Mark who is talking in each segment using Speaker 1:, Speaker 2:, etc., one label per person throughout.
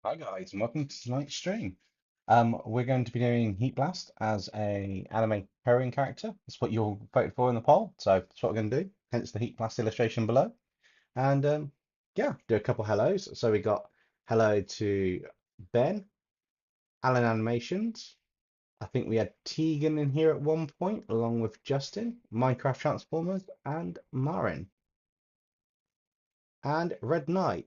Speaker 1: Hi guys, and welcome to tonight's stream. We're going to be doing Heat Blast as a anime heroine character. That's what you all voted for in the poll, so that's what we're going to do. Hence the Heat Blast illustration below. And yeah, do a couple hellos. So we got hello to Ben, Alan Animations. I think we had Tegan in here at one point, along with Justin, Minecraft Transformers, and Marin, and Red Knight.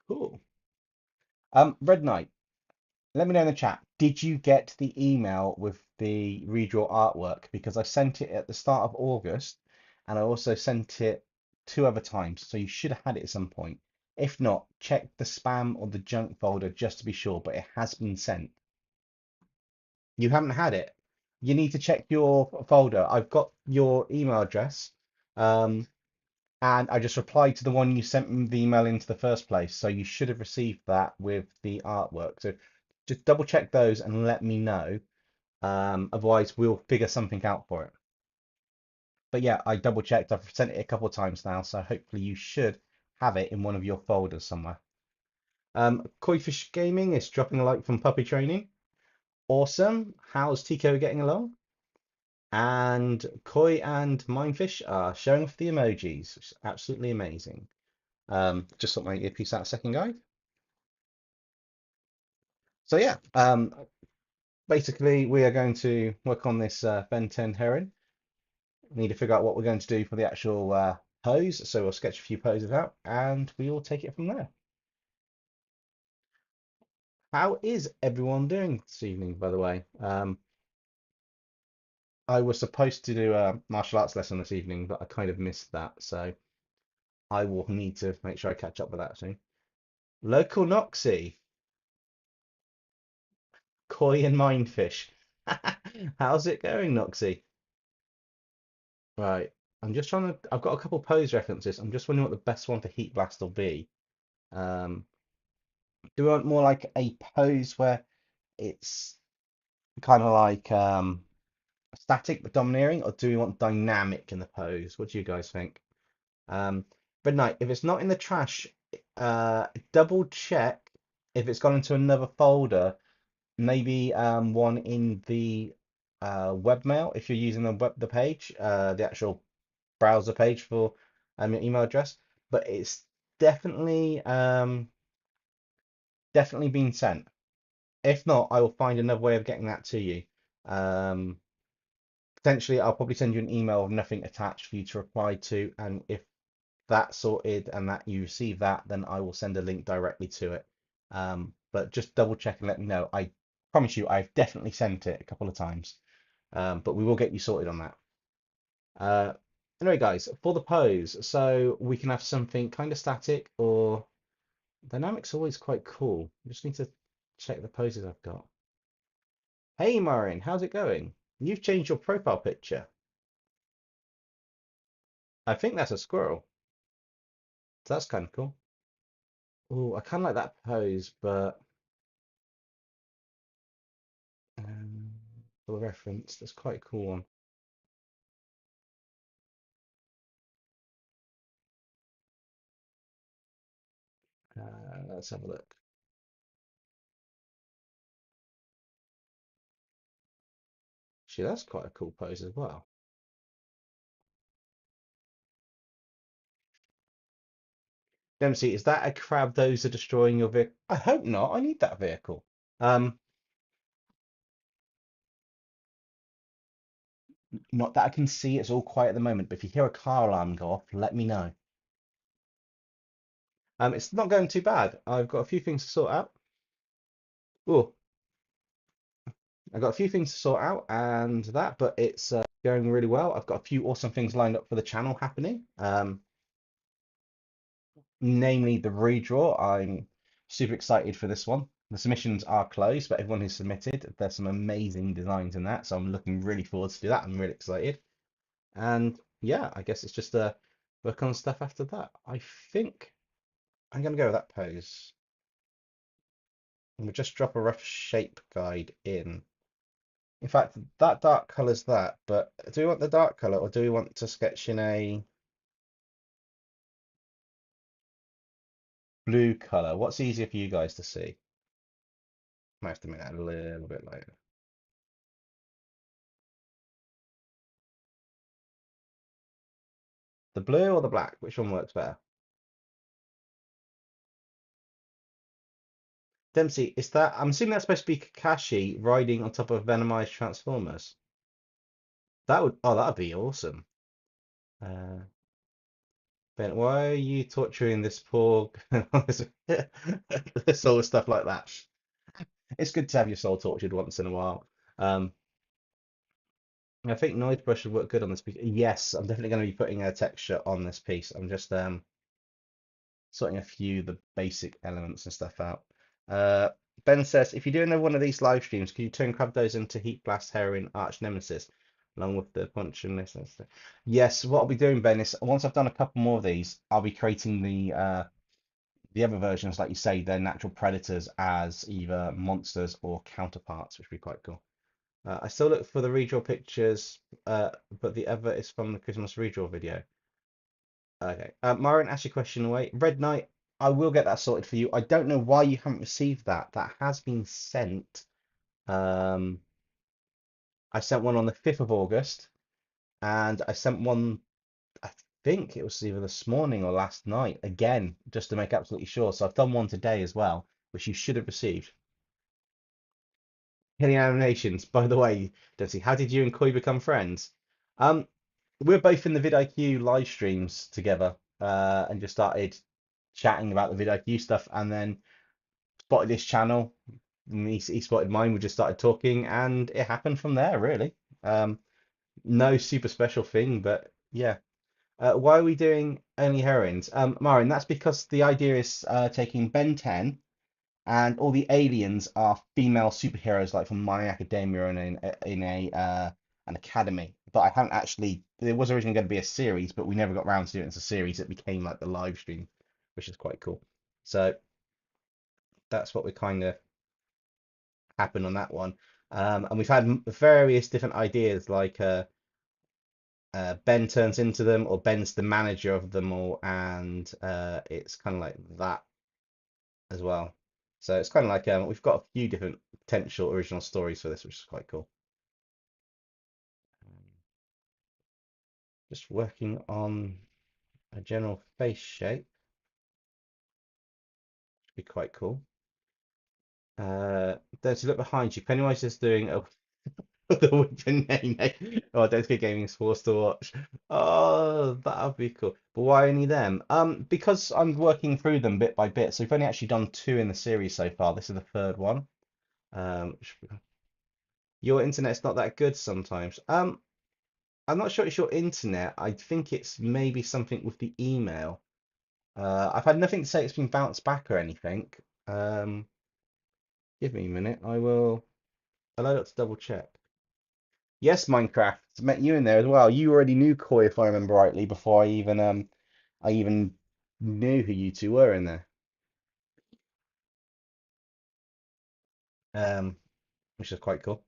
Speaker 1: Cool. Red Knight. Let me know in the chat. Did you get the email with the redraw artwork? Because I sent it at the start of August and I also sent it two other times. So you should have had it at some point. If not, check the spam or the junk folder just to be sure, but it has been sent. You haven't had it. You need to check your folder. I've got your email address. Um, and I just replied to the one you sent me the email into the first place. So you should have received that with the artwork. So just double check those and let me know. Otherwise, we'll figure something out for it. But yeah, I double checked. I've sent it a couple of times now, so hopefully you should have it in one of your folders somewhere. Koi Gaming is dropping a like from Puppy Training. Awesome. How's Tico getting along? And Koi and Mindfish are showing off the emojis, which is absolutely amazing. Just sort my earpiece out a second, guys. So yeah, basically we are going to work on this Ben 10 Heron. Need to figure out what we're going to do for the actual pose. So we'll sketch a few poses out and we will take it from there. How is everyone doing this evening, by the way? I was supposed to do a martial arts lesson this evening, but I kind of missed that. So I will need to make sure I catch up with that soon. Local Noxie, Koi and Mindfish. How's it going, Noxie? Right. I'm just trying to. I've got a couple pose references. I'm just wondering what the best one for Heat Blast will be. Um, do we want more like a pose where it's kind of like static but domineering, or do we want dynamic in the pose? What do you guys think? Um, but no, if it's not in the trash, double check if it's gone into another folder. Maybe one in the webmail if you're using the page, the actual browser page for your email address. But it's definitely definitely been sent. If not, I will find another way of getting that to you. Um, Potentially, I'll probably send you an email with nothing attached for you to reply to, and if that's sorted and that you receive that, then I will send a link directly to it. But just double check and let me know. I promise you, I've definitely sent it a couple of times, but we will get you sorted on that. Uh, anyway, guys, for the pose, so we can have something kind of static or dynamic's always quite cool. I just need to check the poses I've got. Hey, Marin, how's it going? You've changed your profile picture. I think that's a squirrel. So that's kind of cool. Oh, I kind of like that pose, but um, for reference, that's quite a cool one. Let's have a look. Actually, that's quite a cool pose as well. Dempsey, is that a crab those are destroying your vehicle? I hope not. I need that vehicle. Um, Not that I can see. It's all quiet at the moment, but if you hear a car alarm go off, let me know. It's not going too bad. I've got a few things to sort out. Oh, I've got a few things to sort out and that, but it's going really well. I've got a few awesome things lined up for the channel happening. Namely the redraw. I'm super excited for this one. The submissions are closed, but everyone who's submitted, there's some amazing designs in that, so I'm looking really forward to do that. I'm really excited. And yeah, I guess it's just work on stuff after that. I think I'm gonna go with that pose. And we'll just drop a rough shape guide in. In fact, that dark color's that, but do we want the dark color or do we want to sketch in a blue color. What's easier for you guys to see? Might have to make that a little bit later. The blue or the black? Which one works better? Dempsey, is that? I'm assuming that's supposed to be Kakashi riding on top of Venomized Transformers. That would, oh, that'd be awesome. Uh, Ben, why are you torturing this poor this sort of stuff like that? It's good to have your soul tortured once in a while. Um, I think noise brush would work good on this piece. Yes, I'm definitely going to be putting a texture on this piece. I'm just sorting a few of the basic elements and stuff out. Uh, Ben says, if you're doing one of these live streams, could you turn crab those into Heat Blast, Heroine, Arch Nemesis, along with the punch and this and stuff? Yes, what I'll be doing, Ben, is once I've done a couple more of these, I'll be creating the other versions, like you say, they're natural predators as either monsters or counterparts, which would be quite cool. I still look for the redraw pictures, but the other is from the Christmas redraw video. Okay. Myron asked your question away. Red Knight, I will get that sorted for you. I don't know why you haven't received that. That has been sent. Um, I sent one on the 5th of August, and I sent one, I think it was either this morning or last night, again, just to make absolutely sure. So I've done one today as well, which you should have received. Killing Animations, by the way, Dempsey, how did you and Koi become friends? Um, we're both in the vidIQ live streams together, and just started chatting about the vidIQ stuff, and then spotted this channel. And he spotted mine. We just started talking, and it happened from there, really. Um, no super special thing, but yeah. Why are we doing only heroines? Marin, that's because the idea is taking Ben 10 and all the aliens are female superheroes, like from My Academia and in an academy. But I haven't actually. There was originally going to be a series, but we never got around to doing it as a series. It became like the live stream, which is quite cool. So that's what we kind of happened on that one. And we've had various different ideas, like Ben turns into them, or Ben's the manager of them all, and it's kind of like that as well. So it's kind of like we've got a few different potential original stories for this, which is quite cool. Just working on a general face shape, should be quite cool. There's a look behind you. Pennywise is doing a the Witcher Nene. Oh, Don't Get Gaming is forced to watch. Oh, that would be cool. But why only them? Because I'm working through them bit by bit. So we've only actually done 2 in the series so far. This is the 3rd one. Um, your internet's not that good sometimes. I'm not sure it's your internet. I think it's maybe something with the email. I've had nothing to say it's been bounced back or anything. Um, give me a minute. I will allow it to double check. Yes, Minecraft. Met you in there as well. You already knew Koi, if I remember rightly, before I even knew who you two were in there. Um, which is quite cool.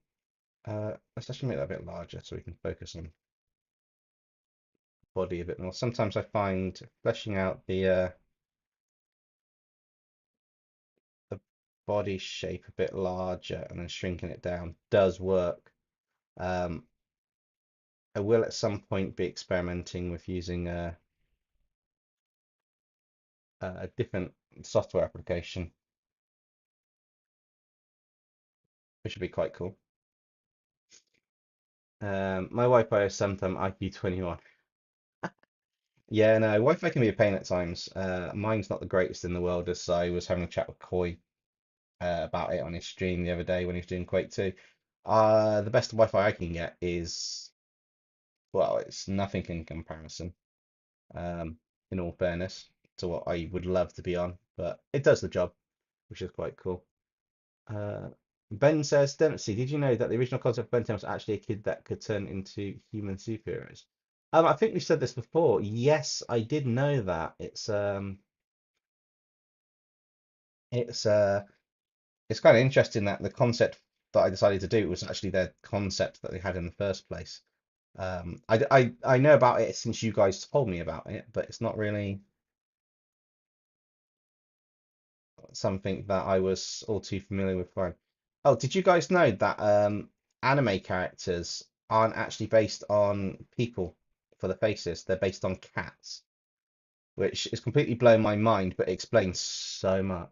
Speaker 1: Let's actually make that a bit larger so we can focus on body a bit more. Sometimes I find fleshing out the body shape a bit larger and then shrinking it down does work. Um, I will at some point be experimenting with using a different software application, which would be quite cool. My Wi-Fi is sometimes IQ21. Yeah, no, Wi-Fi can be a pain at times. Mine's not the greatest in the world, as I was having a chat with Koi about it on his stream the other day when he was doing Quake 2. The best Wi-Fi I can get is, well, it's nothing in comparison, um, in all fairness, to what I would love to be on, but it does the job, which is quite cool. Uh, Ben says, Dempsey, did you know that the original concept of Ben 10 was actually a kid that could turn into human superheroes? I think we said this before. Yes, I did know that. It's it's kind of interesting that the concept that I decided to do was actually their concept that they had in the first place. I know about it since you guys told me about it, but it's not really. something that I was all too familiar with. Fine. Oh, did you guys know that anime characters aren't actually based on people for the faces? They're based on cats, which is completely blown my mind, but explains so much.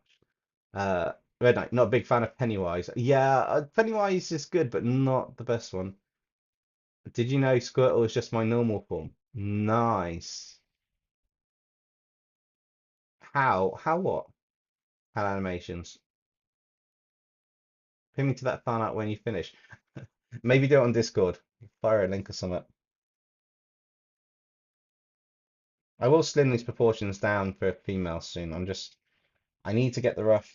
Speaker 1: Uh, Red Knight, not a big fan of Pennywise. Yeah, Pennywise is good, but not the best one. Did you know Squirtle is just my normal form? Nice. How? How what? How animations? Pin me to that fan art when you finish. Maybe do it on Discord. Fire a link or something. I will slim these proportions down for females soon. I need to get the rough.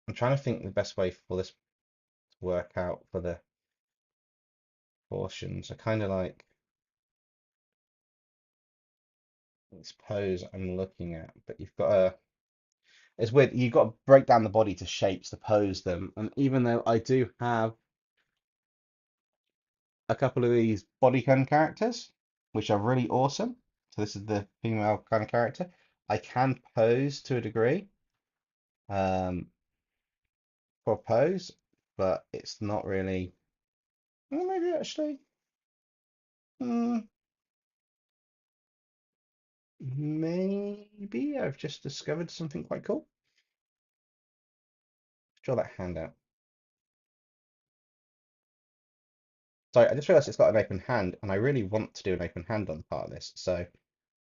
Speaker 1: I'm trying to think the best way for this to work out for the portions. I kind of like this pose I'm looking at, but you've got to, it's weird. You've got to break down the body to shapes to pose them. And even though I do have a couple of these bodycon characters, which are really awesome. So this is the female kind of character. I can pose to a degree um, for a pose, but it's not really. Well, maybe actually, mm, maybe I've just discovered something quite cool. Draw that hand out. Sorry, I just realized it's got an open hand, and I really want to do an open hand on part of this. So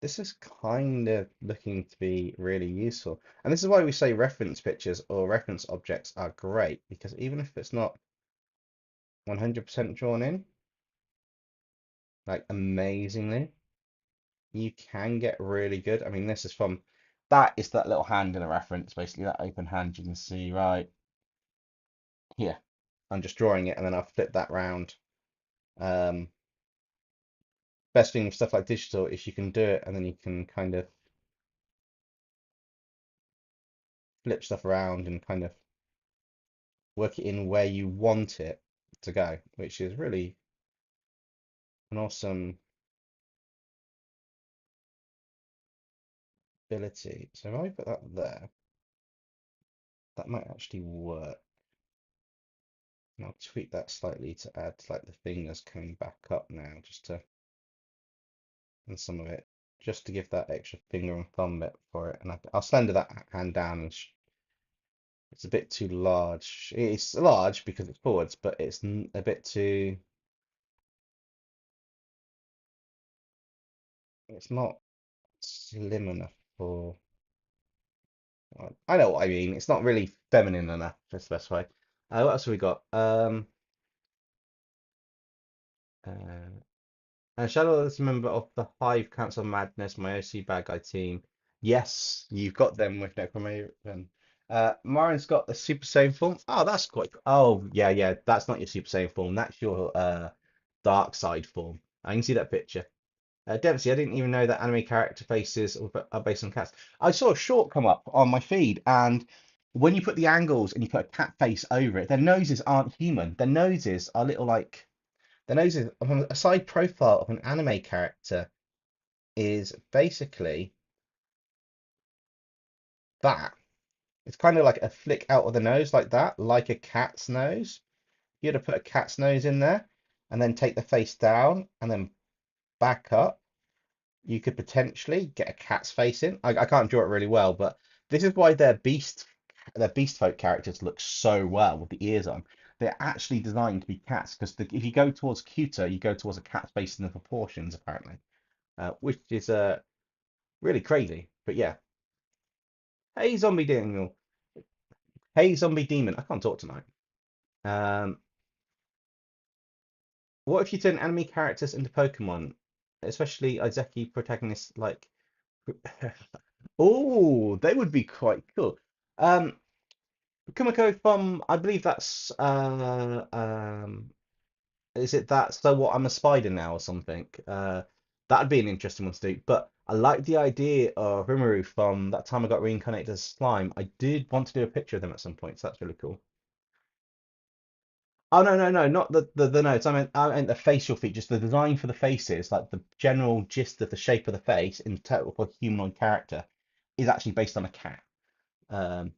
Speaker 1: this is kind of looking to be really useful. And this is why we say reference pictures or reference objects are great, because even if it's not 100% drawn in, like amazingly, you can get really good. I mean, this is from, that is that little hand in a reference, basically that open hand you can see right here. I'm just drawing it and then I'll flip that round. Um, Best thing with stuff like digital is you can do it and then you can kind of flip stuff around and kind of work it in where you want it to go, which is really an awesome ability. So if I put that there, that might actually work. And I'll tweak that slightly to add like the fingers coming back up now, just to, and some of it, just to give that extra finger and thumb bit for it. And I'll slender that hand down, and it's a bit too large. It's large because it's forwards, but it's a bit too. It's not slim enough for. I know what I mean. It's not really feminine enough. That's the best way. What else have we got? Uh, Shadow is a member of the Hive Council Madness, my OC bad guy team. Yes, you've got them with Necromaven. Marin's got the Super Saiyan form. Oh, that's quite cool. Oh, yeah, yeah. That's not your Super Saiyan form. That's your Dark Side form. I can see that picture. Dempsey, I didn't even know that anime character faces are based on cats. I saw a short come up on my feed, and when you put the angles and you put a cat face over it, their noses aren't human. Their noses are little like the noses of a side profile of an anime character is basically that. It's kind of like a flick out of the nose like that, like a cat's nose. You had to put a cat's nose in there and then take the face down and then back up. You could potentially get a cat's face in. I can't draw it really well, but this is why their beast folk characters look so well with the ears on. They're actually designed to be cats because if you go towards cuter, you go towards a cat's face in the proportions apparently, which is really crazy. But yeah, hey zombie demon, hey zombie demon. I can't talk tonight. Um, what if you turn anime characters into Pokemon, especially Izeki protagonists like? Oh, they would be quite cool. Um, Kumiko from, I believe that's is it that So What I'm a Spider Now or something? That'd be an interesting one to do. But I like the idea of Rimuru from That Time I Got Reincarnated as Slime. I did want to do a picture of them at some point, so that's really cool. Oh no, not the notes. I meant the facial features, the design for the faces, like the general gist of the shape of the face in total for humanoid character is actually based on a cat. Um,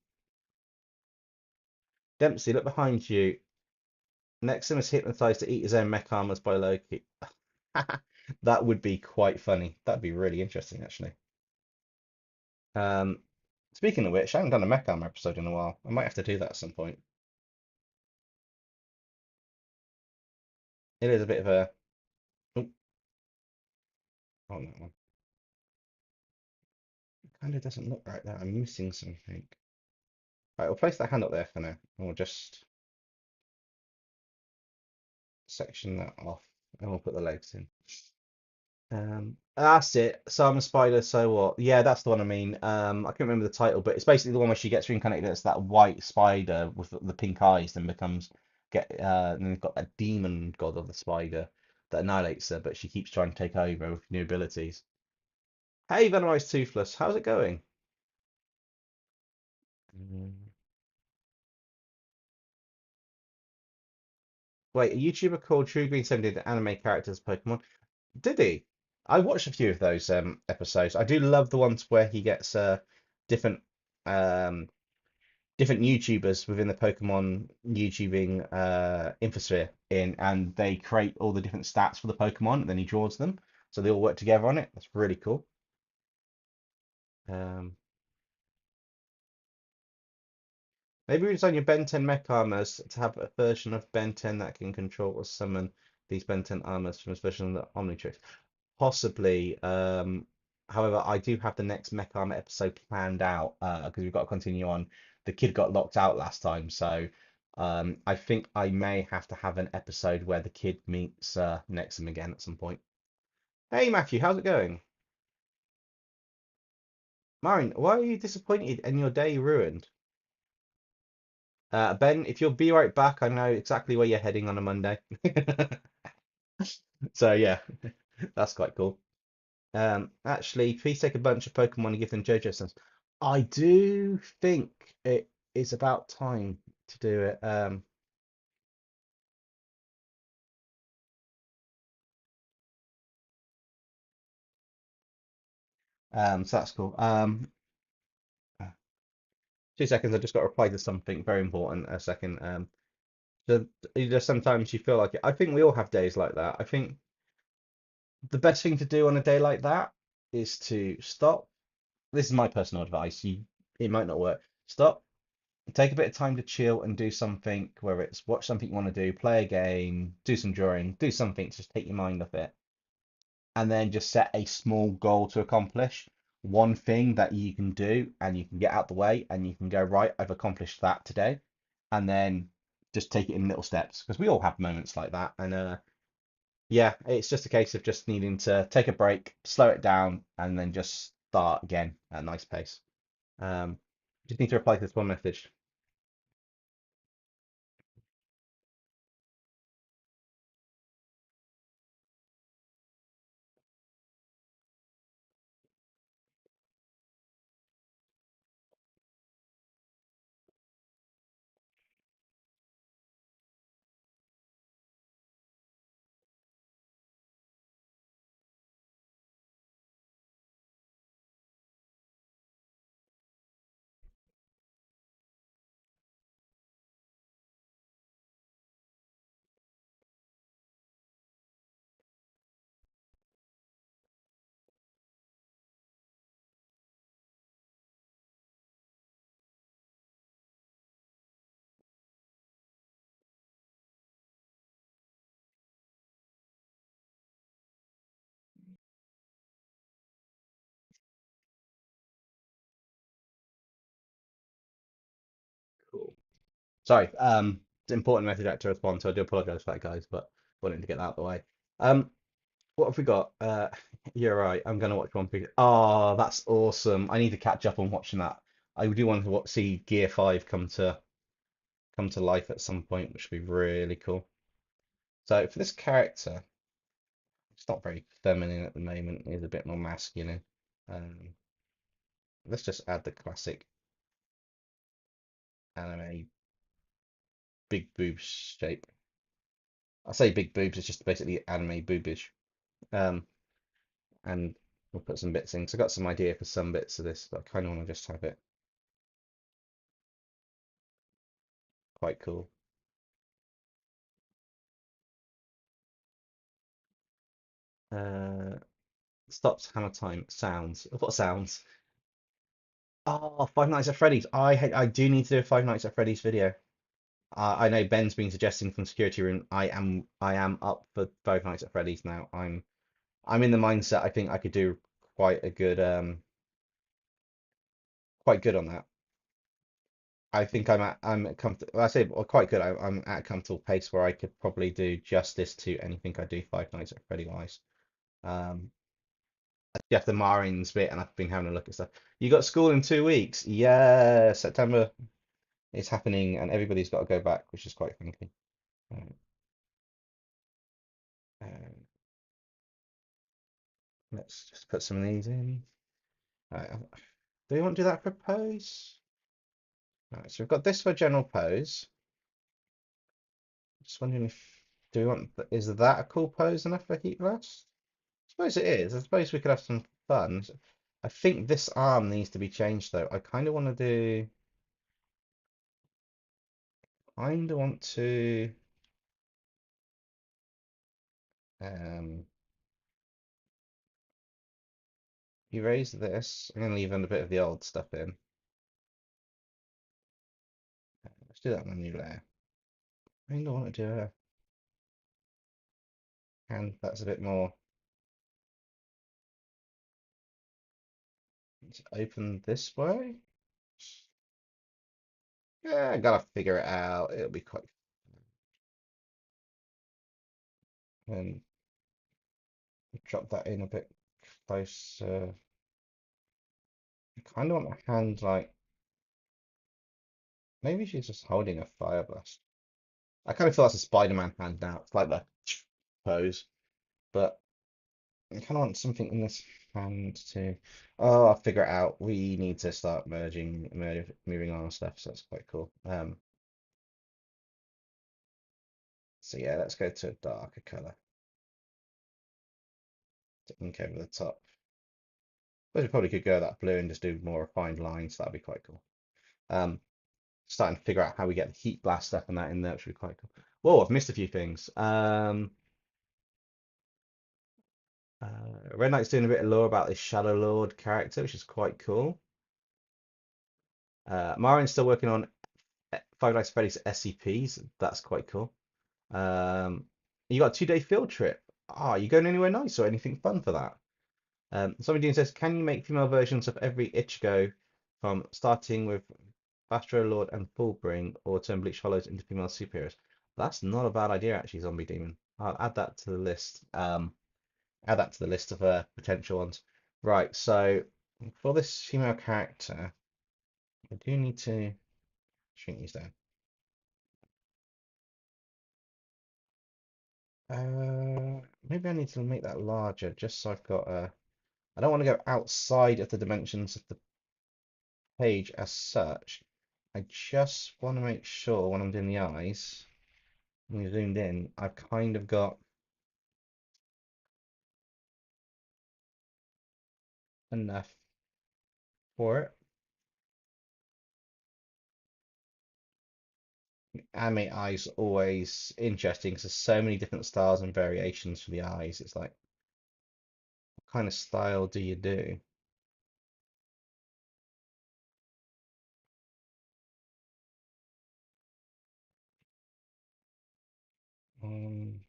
Speaker 1: Dempsey, look behind you. Nexum is hypnotized to eat his own mech armors by Loki. That would be quite funny. That'd be really interesting, actually. Um, Speaking of which, I haven't done a mech armor episode in a while. I might have to do that at some point. It is a bit of a. Oh, oh no, it kind of doesn't look right there. I'm missing something. Right, we'll place that hand up there for now, and we'll just section that off, and we'll put the legs in. That's it. So I'm a spider, so what? Yeah, that's the one I mean. I can't remember the title, but it's basically the one where she gets reincarnated as that white spider with the pink eyes, then becomes and then they've got that demon god of the spider that annihilates her, but she keeps trying to take over with new abilities. Hey, Venomized Toothless, how's it going? Mm. Wait, a YouTuber called True Green 7 did anime characters Pokemon. Did he? I watched a few of those episodes. I do love the ones where he gets different um different YouTubers within the Pokemon YouTubing infosphere in, and they create all the different stats for the Pokemon, and then he draws them, so they all work together on it. That's really cool. Um, Maybe redesign your Ben 10 mech armors to have a version of Ben 10 that can control or summon these Ben 10 armors from his version of the Omnitrix. Possibly. However, I do have the next mech armor episode planned out because we've got to continue on. The kid got locked out last time, so I think I may have to have an episode where the kid meets Nexum again at some point. Hey Matthew, how's it going? Marin, why are you disappointed and your day ruined? Ben, if you'll be right back, I know exactly where you're heading on a Monday. So yeah, that's quite cool. Actually, please take a bunch of Pokemon and give them JoJo sense. I do think it is about time to do it. So that's cool. 2 seconds. I just got to reply to something very important. A second. So you just sometimes you feel like it. I think we all have days like that. I think the best thing to do on a day like that is to stop. This is my personal advice. It might not work. Stop, take a bit of time to chill and do something, whether it's watch something you want to do, play a game, do some drawing, do something to just take your mind off it, and then just set a small goal to accomplish. One thing that you can do and you can get out the way and you can go, right, I've accomplished that today. And then just take it in little steps because we all have moments like that. And yeah, it's just a case of just needing to take a break, slow it down, and then just start again at a nice pace. Um, just need to reply to this one message. Cool. Sorry, it's an important message I had to respond, so I do apologize for that, guys, but wanting to get that out of the way. Um, what have we got? You're right. I'm gonna watch One Piece. Oh, that's awesome. I need to catch up on watching that. I do want to see Gear 5 come to life at some point, which would be really cool. So for this character, it's not very feminine at the moment. It's a bit more masculine. Um, let's just add the classic anime big boob shape. I say big boobs, it's just basically anime boobage. Um, and we'll put some bits in. So I got some idea for some bits of this, but I kind of want to just have it quite cool. Uh, stops hammer time sounds. What sounds? Oh, Five Nights at Freddy's. I do need to do a Five Nights at Freddy's video. I know Ben's been suggesting from security room. I am up for Five Nights at Freddy's now. I'm in the mindset. I think I could do quite a good quite good on that. I think I'm comfortable. I say well, quite good. I'm at a comfortable pace where I could probably do justice to anything I do Five Nights at Freddy wise. Um, Jeff the Marines bit, and I've been having a look at stuff. You got school in 2 weeks? Yeah, September is happening, and everybody's got to go back, which is quite funky. Uh, uh, let's just put some of these in. Right, do you want to do that for pose? Right, so we've got this for general pose. Just wondering if do we want is that a cool pose enough for heat blast? I suppose it is. I suppose we could have some fun. I think this arm needs to be changed though. Kind of want to um erase this. I'm gonna leave in a bit of the old stuff in. Let's do that on a new layer. I kind of want to do a hand that's a bit more. Let's open this way. Yeah, I gotta figure it out. It'll be quite. And drop that in a bit closer. I kind of want my hand like maybe she's just holding a fire blast. I kind of feel that's a Spider-Man hand now. It's like the pose, but I kind of want something in this hand too. Oh, I'll figure it out. We need to start moving on and stuff, so that's quite cool. So yeah, let's go to a darker color to ink over the top. But we probably could go that blue and just do more refined lines. That'd be quite cool. Um, Starting to figure out how we get the heat blast stuff and that in there, which would be quite cool. Whoa, I've missed a few things. Red Knight's doing a bit of lore about this Shadow Lord character, which is quite cool. Marian's still working on Five Nights at Freddy's SCPs. That's quite cool. Um, you got a 2-day field trip. Ah, you going anywhere nice or anything fun for that? Somebody doing says, can you make female versions of every Ichigo from starting with Astro Lord and Fullbring or turn Bleach Hollows into female superheroes? That's not a bad idea, actually, Zombie Demon. I'll add that to the list. Add that to the list of potential ones. Right, so for this female character, I do need to shrink these down. Maybe I need to make that larger just so I've got a. I don't want to go outside of the dimensions of the page as such. I just want to make sure when I'm doing the eyes, when you zoomed in, I've kind of got enough for it. Anime eyes always interesting because there's so many different styles and variations for the eyes. It's like, what kind of style do you do? Um,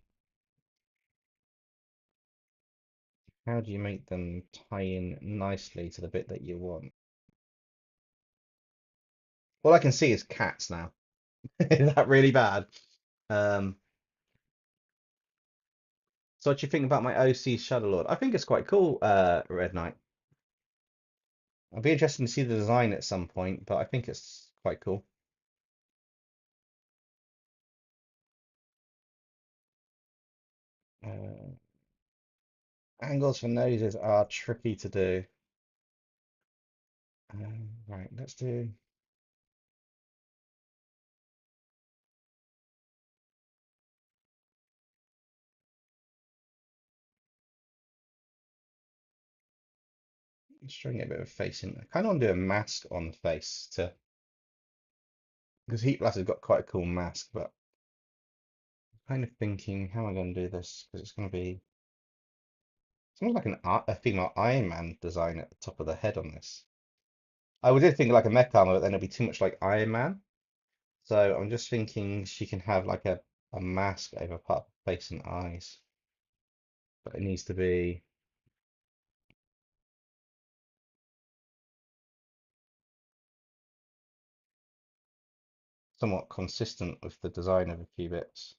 Speaker 1: how do you make them tie in nicely to the bit that you want? All I can see is cats now. Is that really bad? Um, so what do you think about my OC Shadow Lord? I think it's quite cool, Red Knight. I'll be interested to see the design at some point, but I think it's quite cool. Uh, Angles for noses are tricky to do. Right, let's do. Just trying to get a bit of a face in. I kind of want to do a mask on the face to because Heat Blast has got quite a cool mask, but I'm kind of thinking how am I going to do this? Because it's going to be something like a female Iron Man design at the top of the head on this. I did think like a mech armor, but then it'd be too much like Iron Man. So I'm just thinking she can have like a mask over part of the face and eyes, but it needs to be somewhat consistent with the design of a few bits.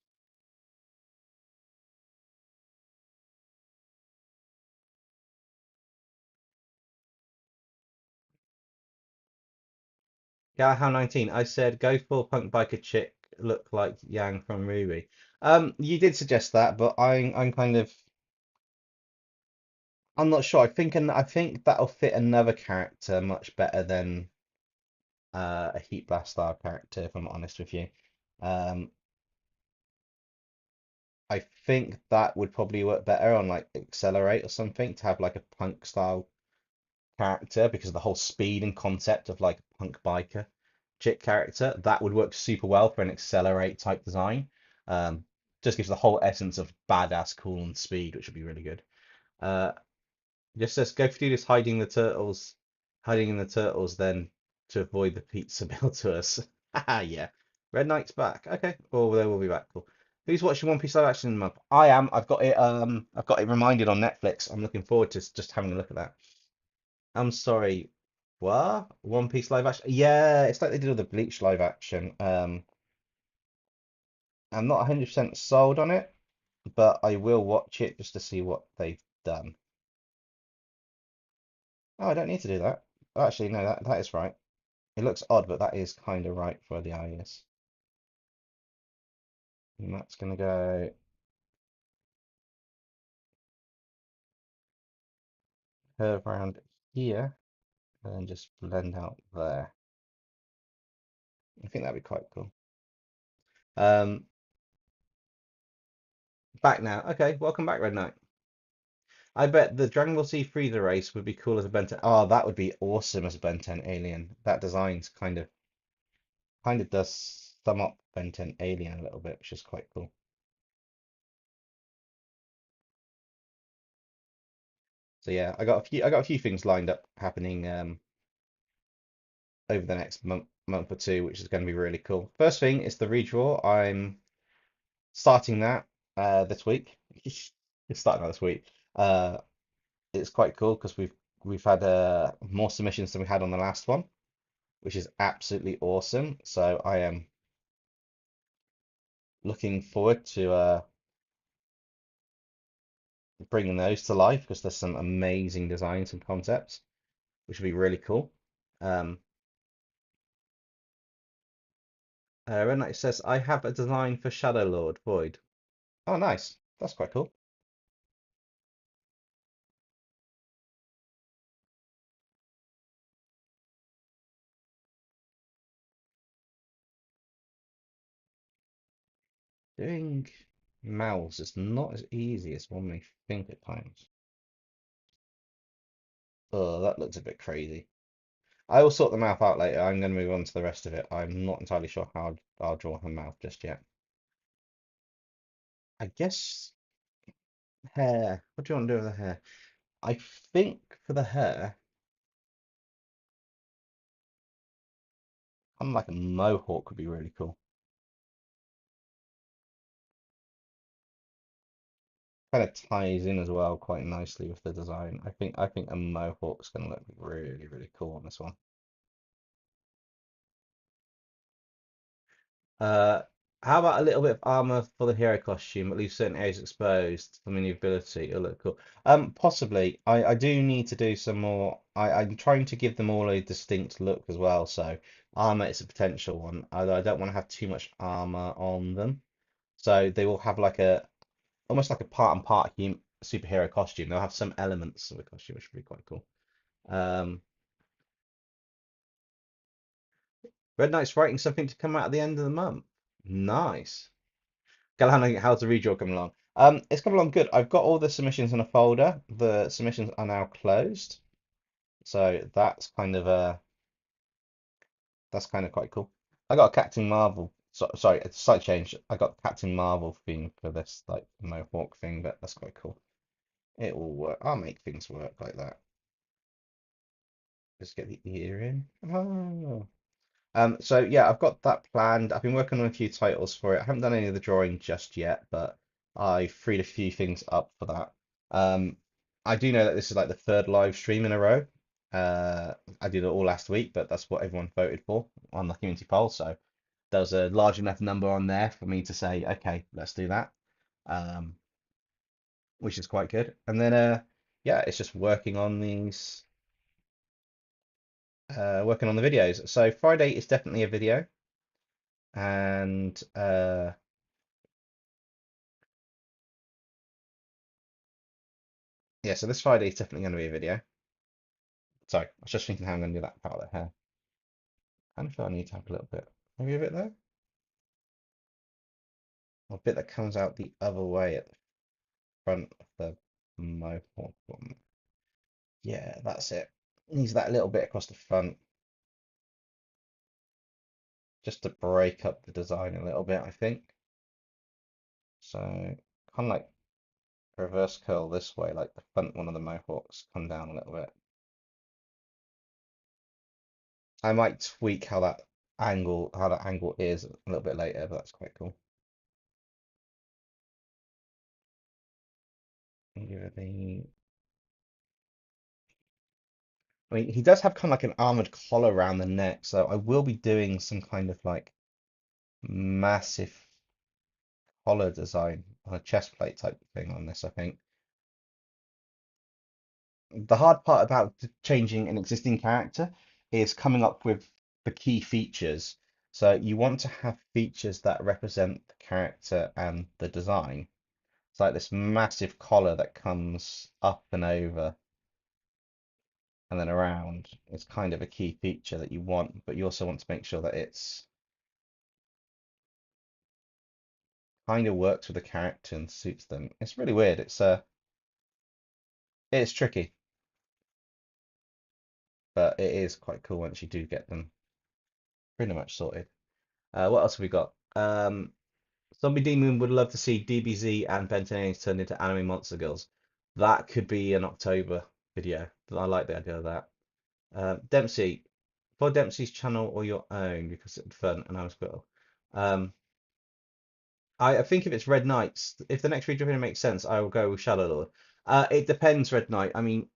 Speaker 1: Yeah, how 19? I said go for punk biker chick, look like Yang from Ruby. You did suggest that, but I'm kind of I'm not sure. I think that'll fit another character much better than a Heat Blast style character, if I'm honest with you. Um, I think that would probably work better on like Accelerate or something to have like a punk style character because of the whole speed and concept of like a punk biker chick character. That would work super well for an Accelerate type design. Um, just gives the whole essence of badass, cool, and speed, which would be really good. Uh, just says go through this hiding in the turtles, then to avoid the pizza bill to us. Ah, yeah. Red Knight's back. Okay. Well, they will be back. Cool. Who's watching One Piece live action in the month? I am. I've got it reminded on Netflix. I'm looking forward to just having a look at that. I'm sorry. What? One Piece live action? Yeah, it's like they did with the Bleach live action. I'm not 100% sold on it, but I will watch it just to see what they've done. Oh, I don't need to do that. Oh, actually, no, that is right. It looks odd, but that is kind of right for the eye is. And that's going to go curve around here and then just blend out there. I think that'd be quite cool. Um, Back now. Okay, welcome back, Red Knight. I bet the Dragon Ball Z Freezer race would be cool as a Ben 10. Oh, that would be awesome as a Ben 10 alien. That design's kind of does sum up Ben 10 alien a little bit, which is quite cool. So yeah, I got a few things lined up happening over the next month or two, which is going to be really cool. First thing is the redraw. I'm starting that this week. It's starting that this week. Uh, it's quite cool because we've had more submissions than we had on the last one, which is absolutely awesome. So I am looking forward to bringing those to life because there's some amazing designs and concepts, which will be really cool. Um, Red Knight says I have a design for Shadow Lord Void. Oh, nice. That's quite cool. Doing mouths is not as easy as one may think at times. Oh, that looks a bit crazy. I will sort the mouth out later. I'm going to move on to the rest of it. I'm not entirely sure how I'll draw her mouth just yet. I guess hair. What do you want to do with the hair? I think for the hair, kind of like a mohawk would be really cool. Kind of ties in as well quite nicely with the design. I think a mohawk's going to look really, really cool on this one. Uh, how about a little bit of armor for the hero costume, at least certain areas exposed for maneuverability? It'll look cool. Possibly. I do need to do some more. I'm trying to give them all a distinct look as well. So armor is a potential one, although I don't want to have too much armor on them. So they will have like a almost like a part and part superhero costume. They'll have some elements of a costume, which would be quite cool. Um, Red Knight's writing something to come out at the end of the month. Nice. Galahad, how's the redraw coming along? It's coming along good. I've got all the submissions in a folder. The submissions are now closed. So that's kind of quite cool. I got a Captain Marvel. Sorry, it's a slight change. I got Captain Marvel theme for this like Mohawk thing, but that's quite cool. It will work. I'll make things work like that. Just get the ear in. Oh. So yeah, I've got that planned. I've been working on a few titles for it. I haven't done any of the drawing just yet, but I freed a few things up for that. Um, I do know that this is like the third live stream in a row. I did it all last week, but that's what everyone voted for on the community poll. So there was a large enough number on there for me to say, okay, let's do that, um, which is quite good. And then, yeah, it's just working on the videos. So Friday is definitely a video, and yeah, so this Friday is definitely going to be a video. Sorry, I was just thinking how I'm going to do that part of the hair. I kind of feel I need to have a little bit, maybe a bit there, or a bit that comes out the other way at the front of the mohawk one. Yeah, that's it. Needs that little bit across the front, just to break up the design a little bit, I think. So kind of like reverse curl this way, like the front one of the mohawks come down a little bit. I might tweak how that angle is a little bit later, but that's quite cool. Give it the I mean, he does have kind of like an armored collar around the neck, so I will be doing some kind of like massive collar design on a chest plate type thing on this, I think. The hard part about changing an existing character is coming up with the key features. So you want to have features that represent the character and the design. It's like this massive collar that comes up and over and then around. It's kind of a key feature that you want, but you also want to make sure that it's kind of works with the character and suits them. It's really weird. It's tricky, but it is quite cool once you do get them pretty much sorted. What else have we got? Zombie Demon would love to see DBZ and Benton turned into anime monster girls. That could be an October video. I like the idea of that. Dempsey, for Dempsey's channel or your own because it's fun and I was good. Um, I think if it's Red Knights, if the next region video makes sense, I will go with Shadow Lord. It depends, Red Knight. I mean,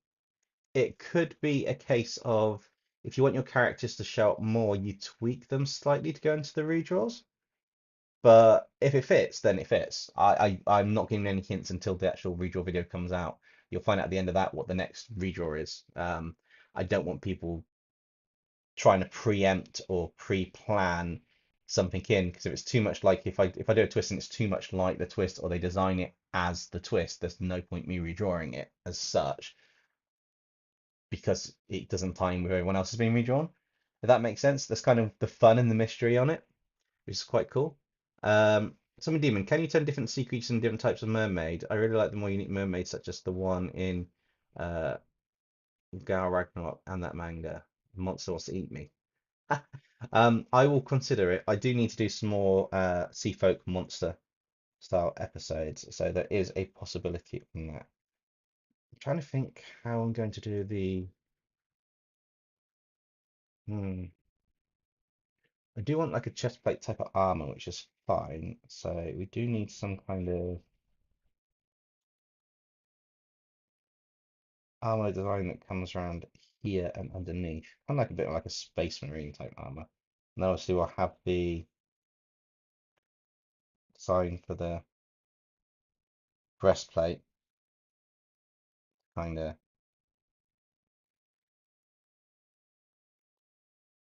Speaker 1: it could be a case of if you want your characters to show up more, you tweak them slightly to go into the redraws. But if it fits, then it fits. I'm not giving any hints until the actual redraw video comes out. You'll find out at the end of that what the next redraw is. I don't want people trying to preempt or pre-plan something in because if it's too much like if I do a twist and it's too much like the twist or they design it as the twist, there's no point me redrawing it as such because it doesn't tie in with everyone else has been redrawn. If that makes sense, that's kind of the fun and the mystery on it, which is quite cool. Summon Demon, can you turn different sea creatures into different types of mermaid? I really like the more unique mermaids, such as the one in uh, Gal Ragnarok and that manga. Monster wants to eat me. I will consider it. I do need to do some more Sea Folk monster style episodes, so there is a possibility in that. I'm trying to think how I'm going to do the. Hmm. I do want like a chest plate type of armor, which is fine. So we do need some kind of armor design that comes around here and underneath. Kind of like a bit like a space marine type armor. And obviously we'll have the design for the breastplate, kind of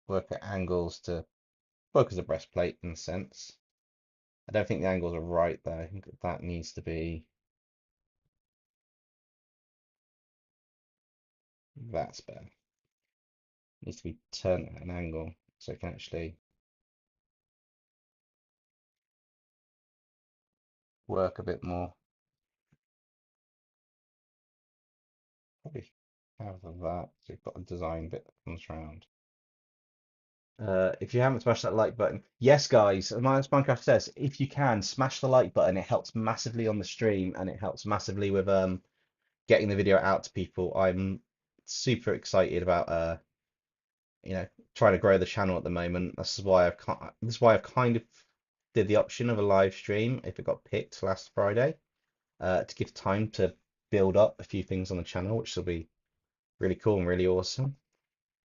Speaker 1: work at angles to work as a breastplate in a sense. I don't think the angles are right though. I think that needs to be that's better. Needs to be turned at an angle so it can actually work a bit more. Probably. have that. So you've got a design bit that comes around. If you haven't smashed that like button, yes, guys, as Minecraft says, if you can smash the like button, it helps massively on the stream and it helps massively with getting the video out to people. I'm super excited about trying to grow the channel at the moment. This is why I've kind of did the option of a live stream if it got picked last Friday, to give time to build up a few things on the channel, which will be really cool and really awesome.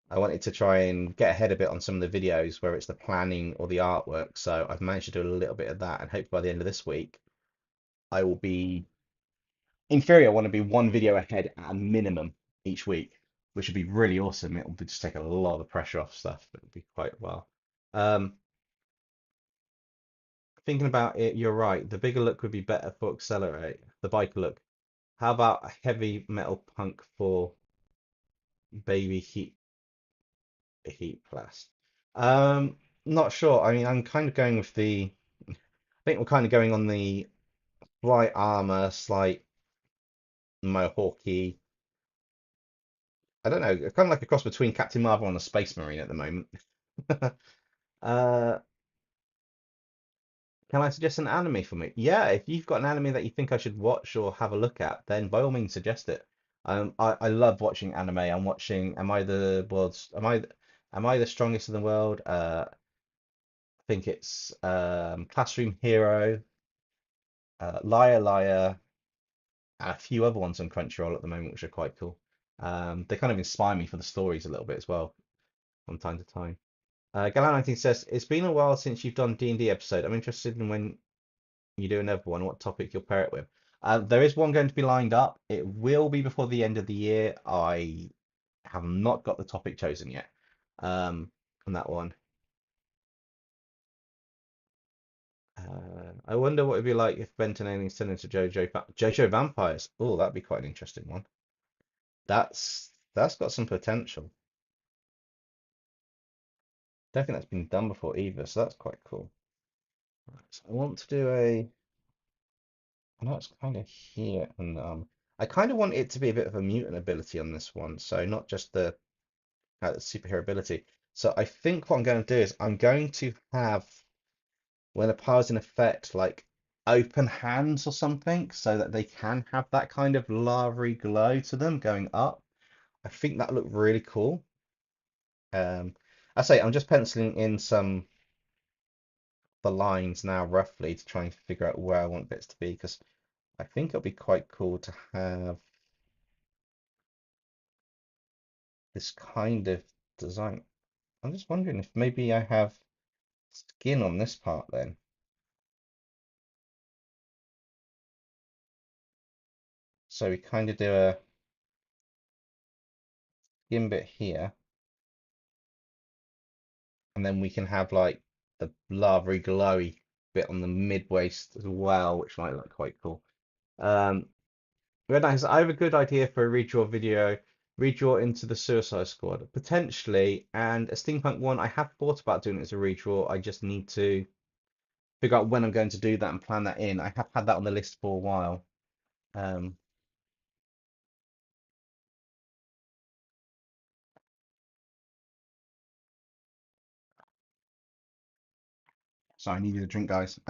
Speaker 1: I wanted to try and get ahead a bit on some of the videos where it's the planning or the artwork. So I've managed to do a little bit of that, and hope by the end of this week, I will be, in theory, I want to be one video ahead at a minimum each week, which would be really awesome. It will just take a lot of pressure off stuff. It would be quite well. Um, Thinking about it, you're right. The bigger look would be better for Accelerate, the biker look. How about a heavy metal punk for baby heat blast? Not sure. I mean, I'm kind of going with I think we're kind of going on the slight armor, slight mohawky. I don't know, kind of like a cross between Captain Marvel and a Space Marine at the moment. Uh, can I suggest an anime for me? Yeah, if you've got an anime that you think I should watch or have a look at, then by all means suggest it. I love watching anime. I'm watching. Am I the world's? Am I the strongest in the world? I think it's Classroom Hero, Liar Liar, and a few other ones on Crunchyroll at the moment, which are quite cool. They kind of inspire me for the stories a little bit as well from time to time. Galan19 says, it's been a while since you've done D&D episode. I'm interested in when you do another one, what topic you'll pair it with. There is one going to be lined up. It will be before the end of the year. I have not got the topic chosen yet on that one. I wonder what it'd be like if Benton aliens turned into JoJo vampires. Oh, that'd be quite an interesting one. That's got some potential. Don't think that's been done before either, so that's quite cool. Right, so I want to do I know it's kind of here, and I kind of want it to be a bit of a mutant ability on this one, so not just the superhero ability. So I think what I'm going to do is I'm going to have, when the power's in effect, like open hands or something, so that they can have that kind of lavery glow to them going up. I think that looked really cool. Um, I say I'm just penciling in some the lines now roughly to try and figure out where I want bits to be, because I think it'll be quite cool to have this kind of design. I'm just wondering if maybe I have skin on this part then. So we kind of do a skin bit here, and then we can have like the lavery glowy bit on the mid waist as well, which might look quite cool. Um, Very nice. I have a good idea for a redraw video. Redraw into the Suicide Squad, potentially, and a steampunk one. I have thought about doing it as a redraw. I just need to figure out when I'm going to do that and plan that in. I have had that on the list for a while. Um, so I needed a drink, guys.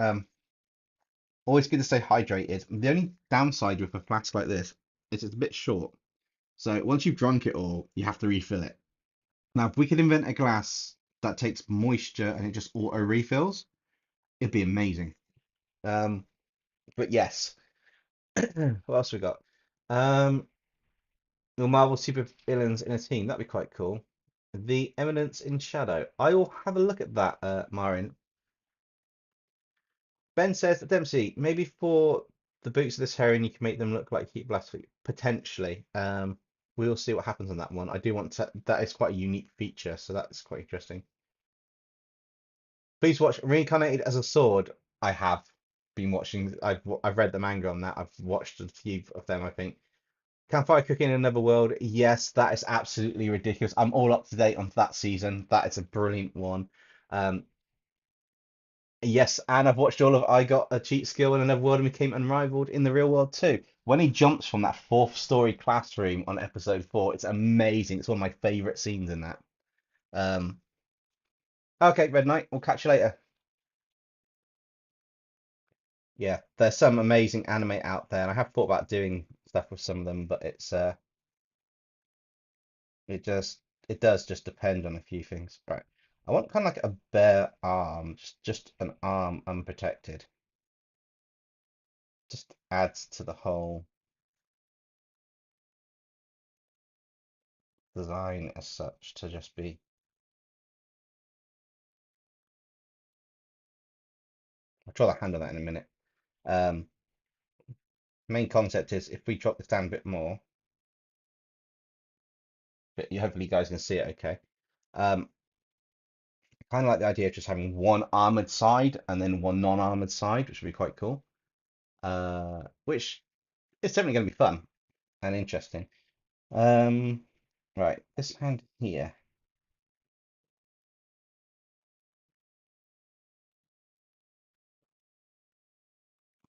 Speaker 1: Always good to stay hydrated. The only downside with a flask like this is it's a bit short. So once you've drunk it all, you have to refill it. Now, if we could invent a glass that takes moisture and it just auto refills, it'd be amazing. Um, but yes. What else we got? Um, the Marvel super villains in a team. That'd be quite cool. The Eminence in Shadow. I will have a look at that, Marin. Ben says that Dempsey, maybe for the boots of this heroine, you can make them look like Heat Blast potentially. We'll see what happens on that one. I do want to. That is quite a unique feature, so that's quite interesting. Please watch Reincarnated as a Sword. I have been watching. I've read the manga on that. I've watched a few of them, I think. Can Fire Cook in Another World? Yes, that is absolutely ridiculous. I'm all up to date on that season. That is a brilliant one. Um, Yes, and I've watched all of I Got a Cheat Skill in Another World and Became Unrivaled in the real world too. When he jumps from that fourth story classroom on episode 4, it's amazing. It's one of my favorite scenes in that. Um, okay, Red Knight, we'll catch you later. Yeah, there's some amazing anime out there, and I have thought about doing stuff with some of them, but it just it does just depend on a few things. Right. I want kind of like a bare arm, just an arm unprotected. Just adds to the whole design as such to just be. I'll try the hand on that in a minute. Um, Main concept is if we drop this down a bit more, but you hopefully you guys can see it okay. Kind of like the idea of just having one armored side and then one non-armored side, which would be quite cool. Which is definitely going to be fun and interesting. Um, right, this hand here.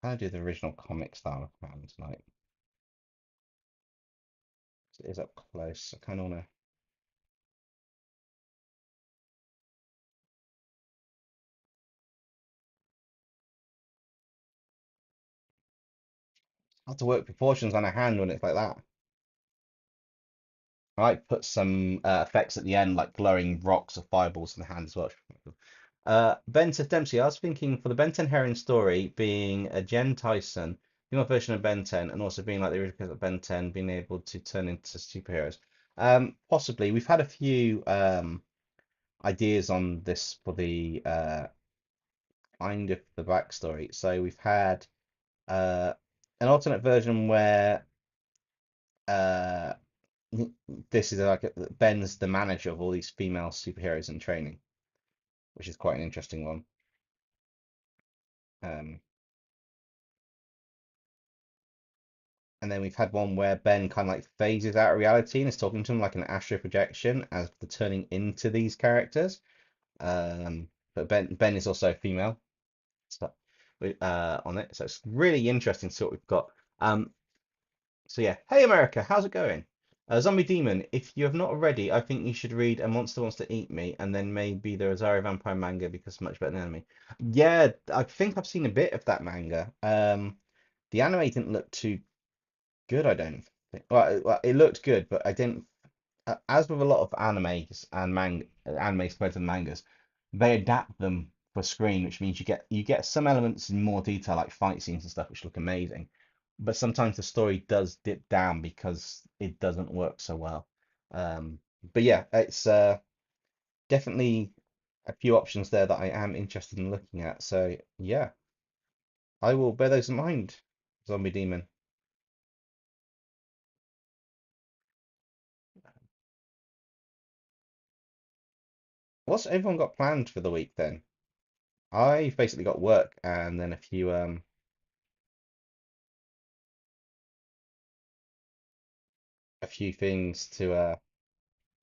Speaker 1: Kind of do the original comic style of hands, like it is up close. I kind of want to. Have to work proportions on a hand when it's like that. I might put some effects at the end, like glowing rocks or fireballs in the hand as well. Ben says, Dempsey, I was thinking for the Ben 10 Heroine story being a Jen Tyson, female version of Ben 10, and also being like the original of Ben 10, being able to turn into superheroes. Possibly. We've had a few ideas on this for the kind of the backstory. So we've had uh, an alternate version where uh, this is like Ben's the manager of all these female superheroes in training, which is quite an interesting one. Um, and then we've had one where Ben kind of like phases out of reality and is talking to him like an astral projection as the turning into these characters. But Ben is also a female, so, on it, so it's really interesting to see what we've got. So yeah, hey America, how's it going? Zombie Demon, if you have not already, I think you should read A Monster Wants to Eat Me and then maybe the Rosario Vampire manga because it's much better than anime. Yeah, I think I've seen a bit of that manga. The anime didn't look too good, I don't think. Well, it looked good, but I didn't. As with a lot of animes and animes compared to mangas, they adapt them for screen, which means you get some elements in more detail, like fight scenes and stuff, which look amazing. But sometimes the story does dip down because it doesn't work so well. Um, but yeah, it's definitely a few options there that I am interested in looking at. So yeah, I will bear those in mind, Zombie Demon. What's everyone got planned for the week then? I've basically got work and then a few things to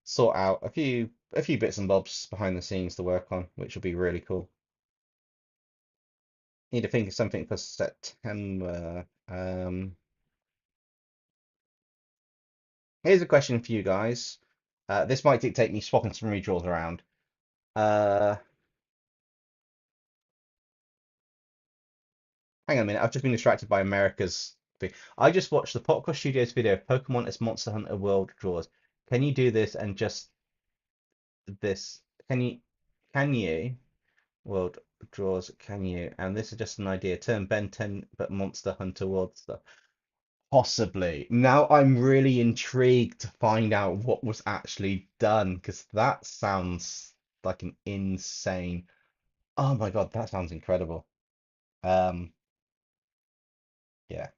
Speaker 1: sort out, a few bits and bobs behind the scenes to work on, which will be really cool. Need to think of something for September. Here's a question for you guys. This might dictate me swapping some redraws around. Uh, Hang on a minute, I've just been distracted by America's thing. I just watched the Popcore Studios video of Pokemon as Monster Hunter World draws. Can you do this and just this? Can you world draws? Can you? And this is just an idea. Turn Ben 10 but Monster Hunter World stuff. Possibly. Now I'm really intrigued to find out what was actually done because that sounds like an insane. Oh my God, that sounds incredible. Um, yeah.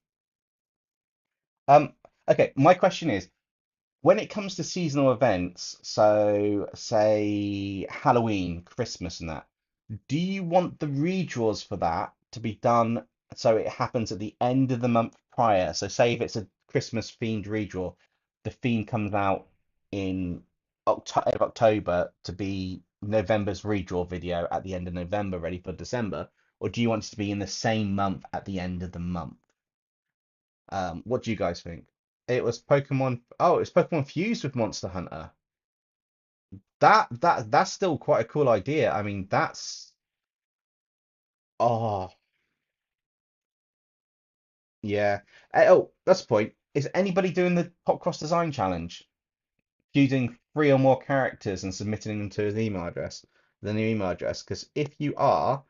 Speaker 1: Um, okay, my question is, when it comes to seasonal events, so say Halloween, Christmas and that, do you want the redraws for that to be done so it happens at the end of the month prior? So say if it's a Christmas themed redraw, the theme comes out in October to be November's redraw video at the end of November, ready for December, or do you want it to be in the same month at the end of the month? What do you guys think? It was Pokemon. Oh, it was Pokemon fused with Monster Hunter. That's still quite a cool idea. I mean, that's oh yeah. Oh, that's the point. Is anybody doing the Pop Cross Design Challenge? Using three or more characters and submitting them to his email address, the new email address. Because if you are,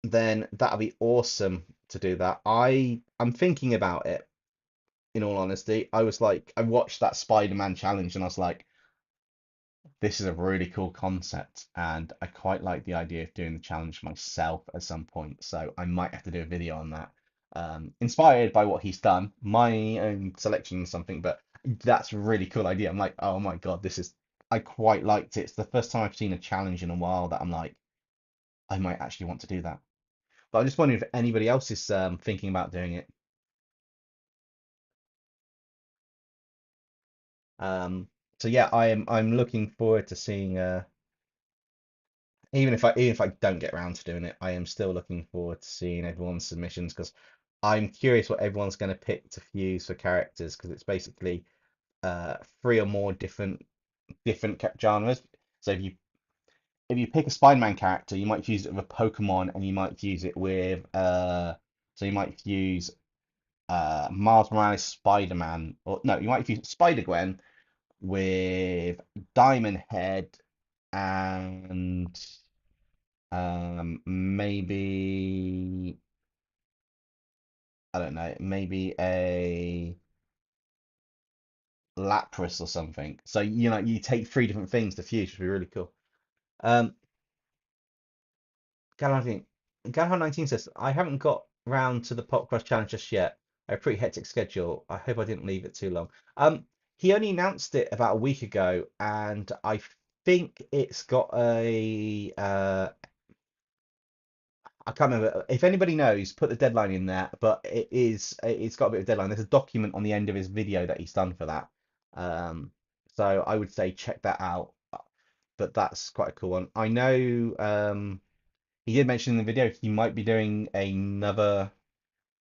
Speaker 1: then that'll be awesome to do that. I'm thinking about it, in all honesty. I was like, I watched that Spider-Man challenge and I was like, this is a really cool concept, and I quite like the idea of doing the challenge myself at some point. So I might have to do a video on that. Inspired by what he's done, my own selection or something, but that's a really cool idea. I'm like, oh my God, this is I quite liked it. It's the first time I've seen a challenge in a while that I'm like, I might actually want to do that. But I'm just wondering if anybody else is thinking about doing it. Um, so yeah, I'm looking forward to seeing even if I don't get around to doing it, I am still looking forward to seeing everyone's submissions because I'm curious what everyone's going to pick to fuse for characters because it's basically three or more different genres. So if you pick a Spider-Man character, you might fuse it with a Pokemon, and you might fuse it with so you might fuse Miles Morales Spider-Man, or no, you might fuse Spider-Gwen with Diamond Head and maybe I don't know, maybe a Lapras or something. So you take three different things to fuse, which would be really cool. Um, Galahad, Galahad 19 says, I haven't got round to the Pop Cross Challenge just yet. I have a pretty hectic schedule. I hope I didn't leave it too long. He only announced it about a week ago, and I think it's got a I can't remember. If anybody knows, put the deadline in there. But it's got a bit of deadline. There's a document on the end of his video that he's done for that. Um, so I would say check that out. But that's quite a cool one. I know he did mention in the video he might be doing another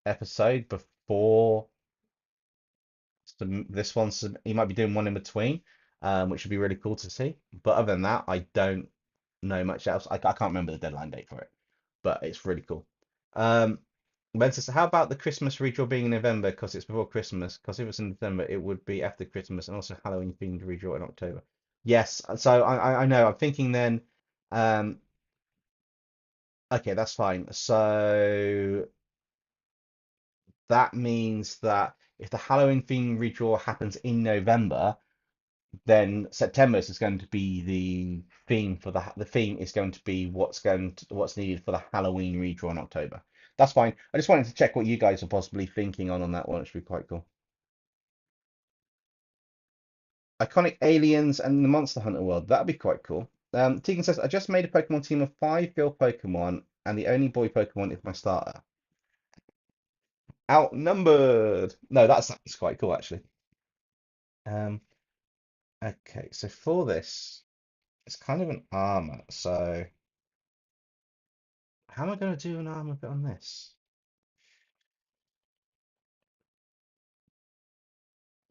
Speaker 1: episode before this one. So he might be doing one in between, which would be really cool to see. But other than that, I don't know much else. I can't remember the deadline date for it, but it's really cool. Um, Ben says, how about the Christmas redraw being in November because it's before Christmas? Because if it's in December, it would be after Christmas, and also Halloween themed redraw in October. Yes, so I know. I'm thinking then. Um, okay, that's fine. So that means that if the Halloween themed redraw happens in November, then September is going to be the theme for the theme is going to be what's needed for the Halloween redraw in October. That's fine. I just wanted to check what you guys are possibly thinking on that one. It should be quite cool. Iconic aliens and the Monster Hunter world. That'd be quite cool. Tegan says, I just made a Pokemon team of 5 girl Pokemon, and the only boy Pokemon is my starter. Outnumbered. No, that sounds quite cool actually. Um, okay, so for this, it's kind of an armor. So how am I going to do an armor bit on this?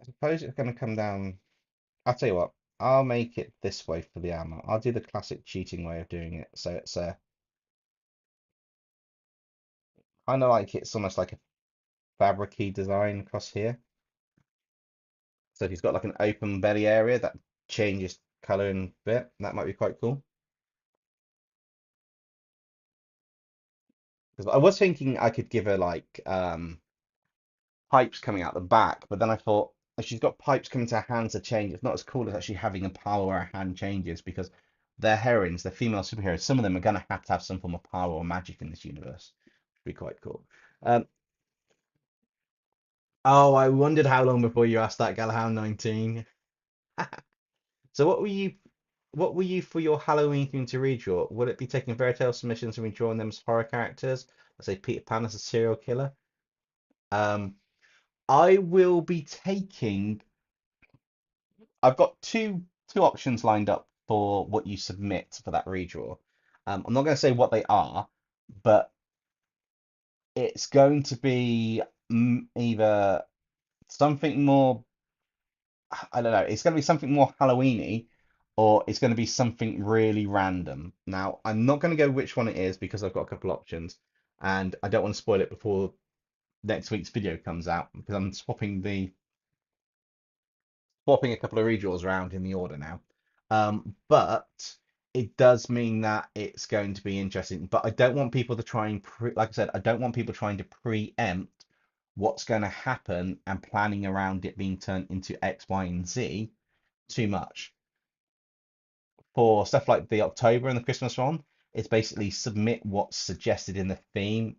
Speaker 1: I suppose it's going to come down. I'll tell you what, I'll make it this way for the armor. I'll do the classic cheating way of doing it. So it's a kind of like it's almost like a fabricy design across here. So if he's got like an open belly area that changes color and bit, that might be quite cool. Because I was thinking I could give her like pipes coming out the back, but then I thought if she's got pipes coming to her hands to change, it's not as cool as actually having a power where her hand changes because they're heroines, they're female superheroes. Some of them are going to have some form of power or magic in this universe. It'd be quite cool. Um, oh, I wondered how long before you asked that, Galahound 19. So what were you for your Halloween theme to redraw? Would it be taking fairy tale submissions and redrawing them as horror characters? Let's say Peter Pan as a serial killer. Um, I will be taking. I've got two options lined up for what you submit for that redraw. I'm not going to say what they are, but it's going to be either something more, I don't know, it's going to be something more Halloweeny, or it's going to be something really random. Now, I'm not going to go which one it is because I've got a couple options, and I don't want to spoil it before next week's video comes out because I'm swapping a couple of redraws around in the order now. But it does mean that it's going to be interesting. But I don't want people to try and like I said, I don't want people trying to preempt what's going to happen and planning around it being turned into X, Y, and Z too much. For stuff like the October and the Christmas one, it's basically submit what's suggested in the theme,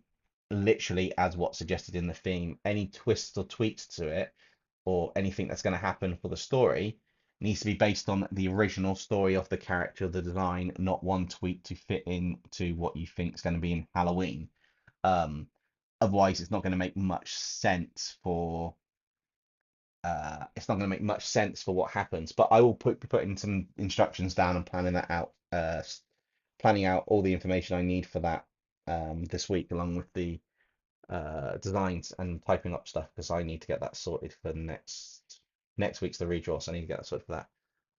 Speaker 1: literally as what's suggested in the theme. Any twists or tweaks to it, or anything that's going to happen for the story, needs to be based on the original story of the character, the design, not one tweak to fit in to what you think is going to be in Halloween. Um, Otherwise, it's not going to make much sense for what happens. But I will be putting some instructions down and planning that out, planning out all the information I need for that this week, along with the designs and typing up stuff because I need to get that sorted for next week's the redraw, so I need to get that sorted for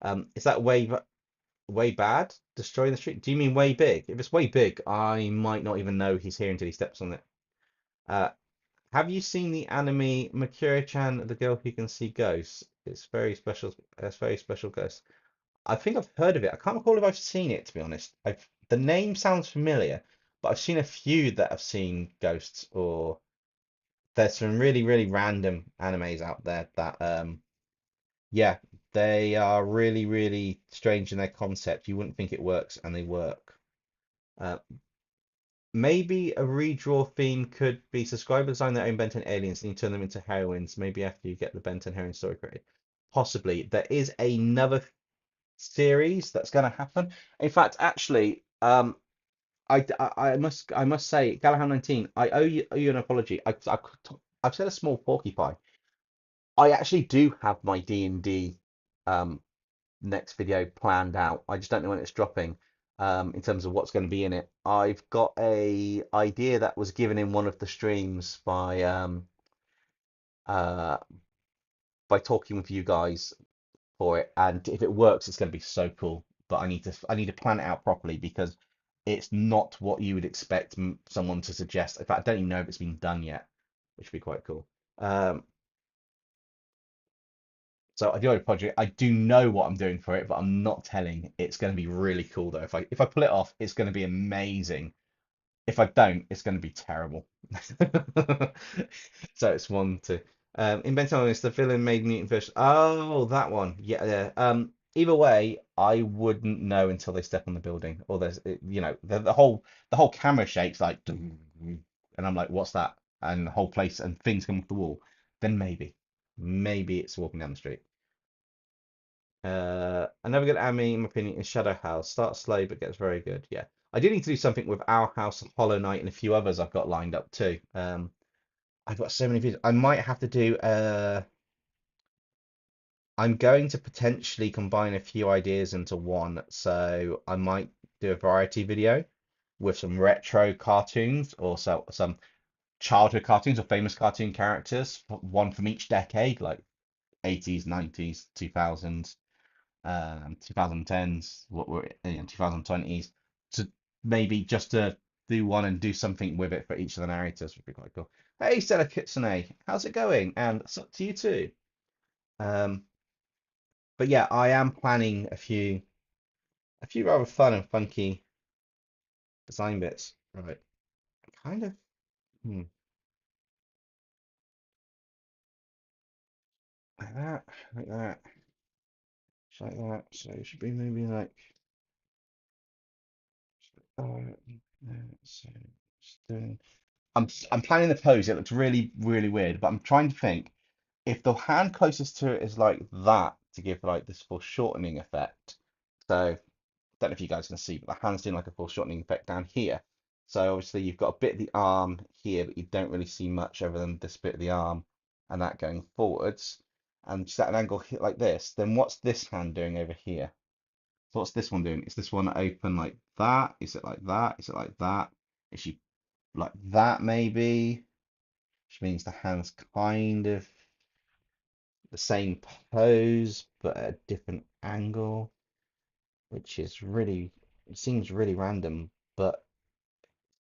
Speaker 1: that. Is that way bad? Destroying the street? Do you mean way big? If it's way big, I might not even know he's here until he steps on it. Uh, have you seen the anime Makira-chan, the girl who can see ghosts? It's very special. It's very special ghost. I think I've heard of it. I can't recall if I've seen it, to be honest. The name sounds familiar, but I've seen a few that have seen ghosts, or there's some really, really random animes out there that yeah, they are really, really strange in their concept. You wouldn't think it works, and they work. Uh, Maybe a redraw theme could be subscribers design their own Benton aliens and you turn them into heroines, maybe after you get the Benton heroine story created. Possibly. There is another series that's going to happen. In fact, actually, I must say, Galahad 19, I owe you an apology. I've said a small porcupine. I actually do have my D&D um, next video planned out. I just don't know when it's dropping in terms of what's going to be in it. I've got a idea that was given in one of the streams uh, by talking with you guys for it, and if it works, it's going to be so cool. But I need to plan it out properly because it's not what you would expect someone to suggest. In fact, I don't even know if it's been done yet, which would be quite cool. Um, So I do have a project. I do know what I'm doing for it, but I'm not telling. It's going to be really cool though. If I pull it off, it's going to be amazing. If I don't, it's going to be terrible. So it's one to in Benton it's the villain made mutant version. Oh, that one. Yeah, yeah. Either way, I wouldn't know until they step on the building or the whole camera shakes like and I'm like, what's that? And the whole place and things come off the wall. Then maybe it's walking down the street. Another good anime, in my opinion, is Shadow House. Starts slow but gets very good. Yeah, I do need to do something with Our House, Hollow Knight, and a few others I've got lined up too. I've got so many videos. I might have to do. I'm going to potentially combine a few ideas into one, so I might do a variety video with some retro cartoons or some childhood cartoons or famous cartoon characters, one from each decade, like 80s, 90s, 2000s. 2010s, what were 2020s, to maybe just to do one and do something with it for each of the narrators would be quite cool. Hey, Stella Kitsune, how's it going? And it's up to you too. Um, but yeah, I am planning a few rather fun and funky design bits. Right, kind of hmm, like that, like that, just like that. So it should be maybe like so just doing. I'm planning the pose. It looks really, really weird, but I'm trying to think if the hand closest to it is like that to give like this foreshortening effect. So don't know if you guys can see, but the hand's doing like a foreshortening effect down here. So obviously you've got a bit of the arm here, but you don't really see much other than this bit of the arm and that going forwards. And just at an angle like this, then what's this hand doing over here? So what's this one doing? Is this one open like that? Is it like that? Is it like that? Is she like that maybe? Which means the hand's kind of the same pose, but at a different angle, which is really, it seems really random, but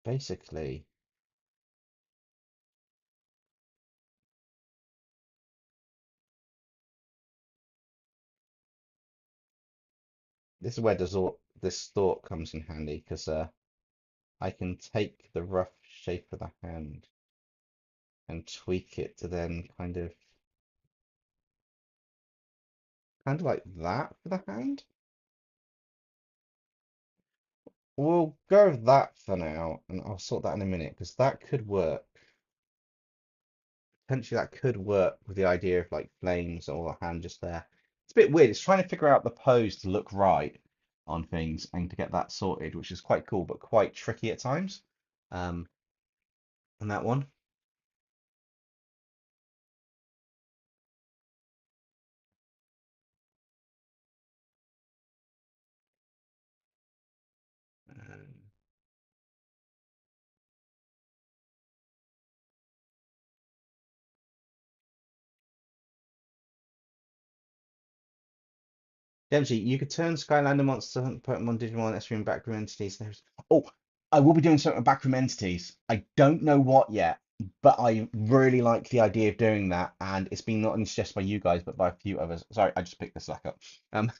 Speaker 1: basically, this is where this thought comes in handy because I can take the rough shape of the hand and tweak it to then kind of like that for the hand. We'll go with that for now, and I'll sort that in a minute because that could work. Potentially, that could work with the idea of like flames or a hand just there. It's a bit weird. It's trying to figure out the pose to look right on things and to get that sorted, which is quite cool, but quite tricky at times. Um, and that one. Um, Dempsey, you could turn Skylander monster Pokemon Digimon Espeon backroom entities. Oh, I will be doing something with backroom entities. I don't know what yet, but I really like the idea of doing that, and it's been not only suggested by you guys, but by a few others. Sorry, I just picked this back up. Um,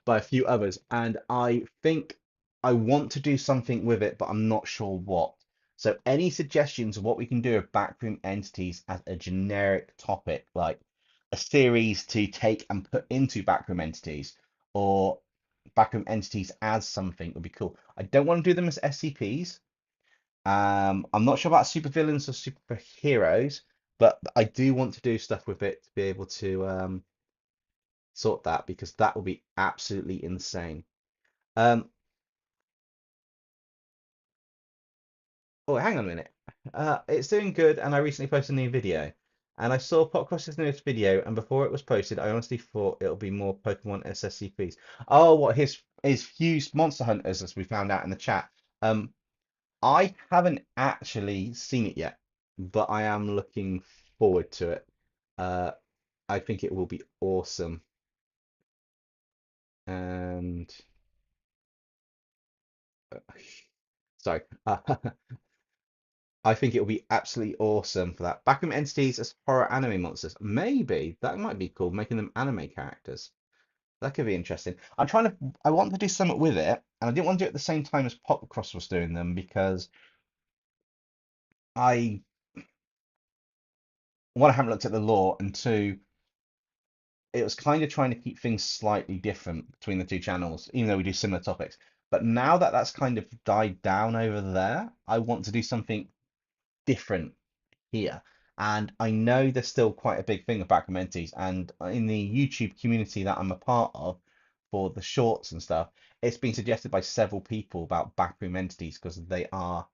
Speaker 1: by a few others, and I think I want to do something with it, but I'm not sure what. So, any suggestions of what we can do with backroom entities as a generic topic, like a series to take and put into backroom entities? Or backroom entities as something would be cool. I don't want to do them as SCPs. I'm not sure about supervillains or superheroes, but I do want to do stuff with it to be able to sort that because that would be absolutely insane. Um, Oh, hang on a minute. It's doing good, and I recently posted a new video. And I saw Popcross's newest video, and before it was posted, I honestly thought it'll be more Pokemon SSCPs. Oh, what his fused Monster Hunters, as we found out in the chat. Um, I haven't actually seen it yet, but I am looking forward to it. Uh, I think it will be awesome, and sorry. I think it will be absolutely awesome for that. Backroom entities as horror anime monsters. Maybe that might be cool, making them anime characters. That could be interesting. I want to do something with it, and I didn't want to do it at the same time as Popcross was doing them because I, one, I haven't looked at the lore, and two, it was kind of trying to keep things slightly different between the two channels, even though we do similar topics. But now that that's kind of died down over there, I want to do something different here. And I know there's still quite a big thing of backroom entities, and in the YouTube community that I'm a part of for the shorts and stuff, it's been suggested by several people about backroom entities because they are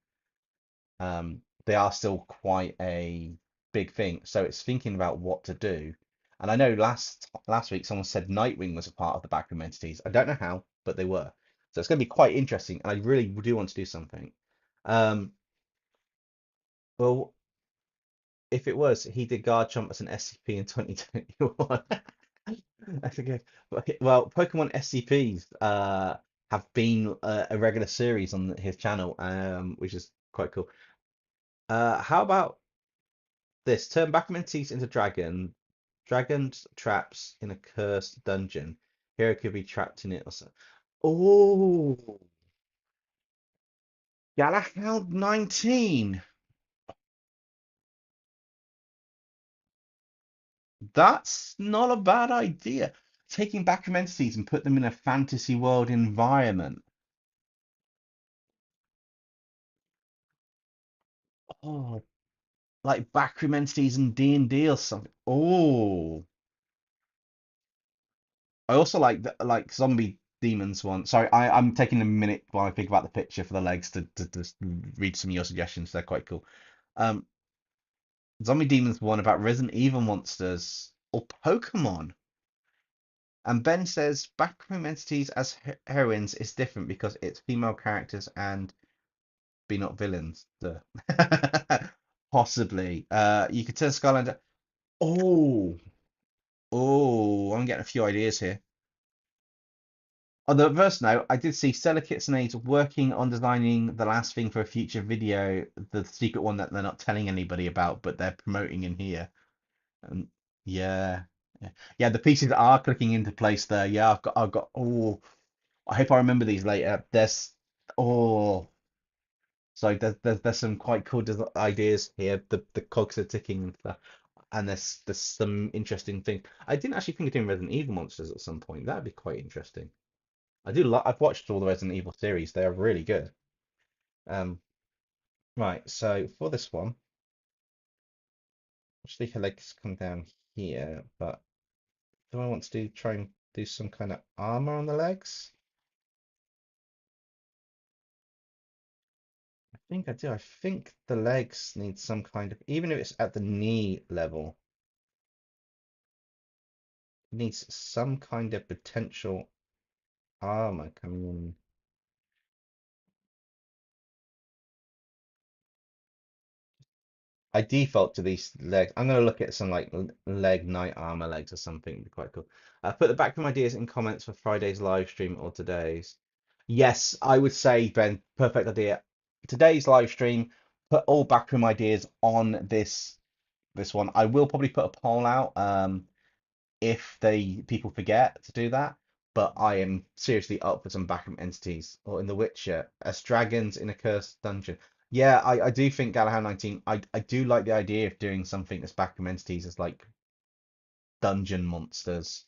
Speaker 1: still quite a big thing. So it's thinking about what to do. And I know last week someone said Nightwing was a part of the backroom entities. I don't know how, but they were. So it's going to be quite interesting, and I really do want to do something. Um, well, if it was, he did Garchomp as an SCP in 2021. I forget. Well, Pokemon SCPs have been a regular series on his channel, which is quite cool. How about this? Turn Backroomencies into dragons traps in a cursed dungeon. Hero could be trapped in it or so. Oh, Galahound 19. That's not a bad idea. Taking backroom entities and put them in a fantasy world environment. Oh, like backroom entities and D&D or something. Oh, I also like the like zombie demons one. Sorry, I'm taking a minute while I think about the picture for the legs to just read some of your suggestions. They're quite cool. Um, zombie demons one about Resident Evil monsters or Pokemon. And Ben says backroom entities as heroines is different because it's female characters and be not villains. Duh. Possibly. You could turn Skylander. Oh, I'm getting a few ideas here. On the first note, I did see Stella Kitsenade working on designing the last thing for a future video, the secret one that they're not telling anybody about, but they're promoting in here. And yeah, yeah, yeah, the pieces are clicking into place there. Yeah, I've got. Oh, I hope I remember these later. Oh, so there's some quite cool ideas here. The cogs are ticking and stuff, and there's some interesting things. I didn't actually think of doing Resident Evil monsters at some point. That'd be quite interesting. I've watched all the Resident Evil series. They are really good. Um, right. So for this one, actually her legs come down here, but do I want to try and do some kind of armor on the legs? I think I do. I think the legs need some kind of, even if it's at the knee level, it needs some kind of potential armor coming in. I default to these legs. I'm going to look at some like leg knight armor legs or something. It'd be quite cool. Put the backroom ideas in comments for Friday's live stream or today's. Yes, I would say, Ben, perfect idea. Today's live stream, put all backroom ideas on this one. I will probably put a poll out. If people forget to do that. But I am seriously up for some backroom entities, or in The Witcher, as dragons in a cursed dungeon. Yeah, I do think Galahad 19. I do like the idea of doing something as backroom entities as like dungeon monsters.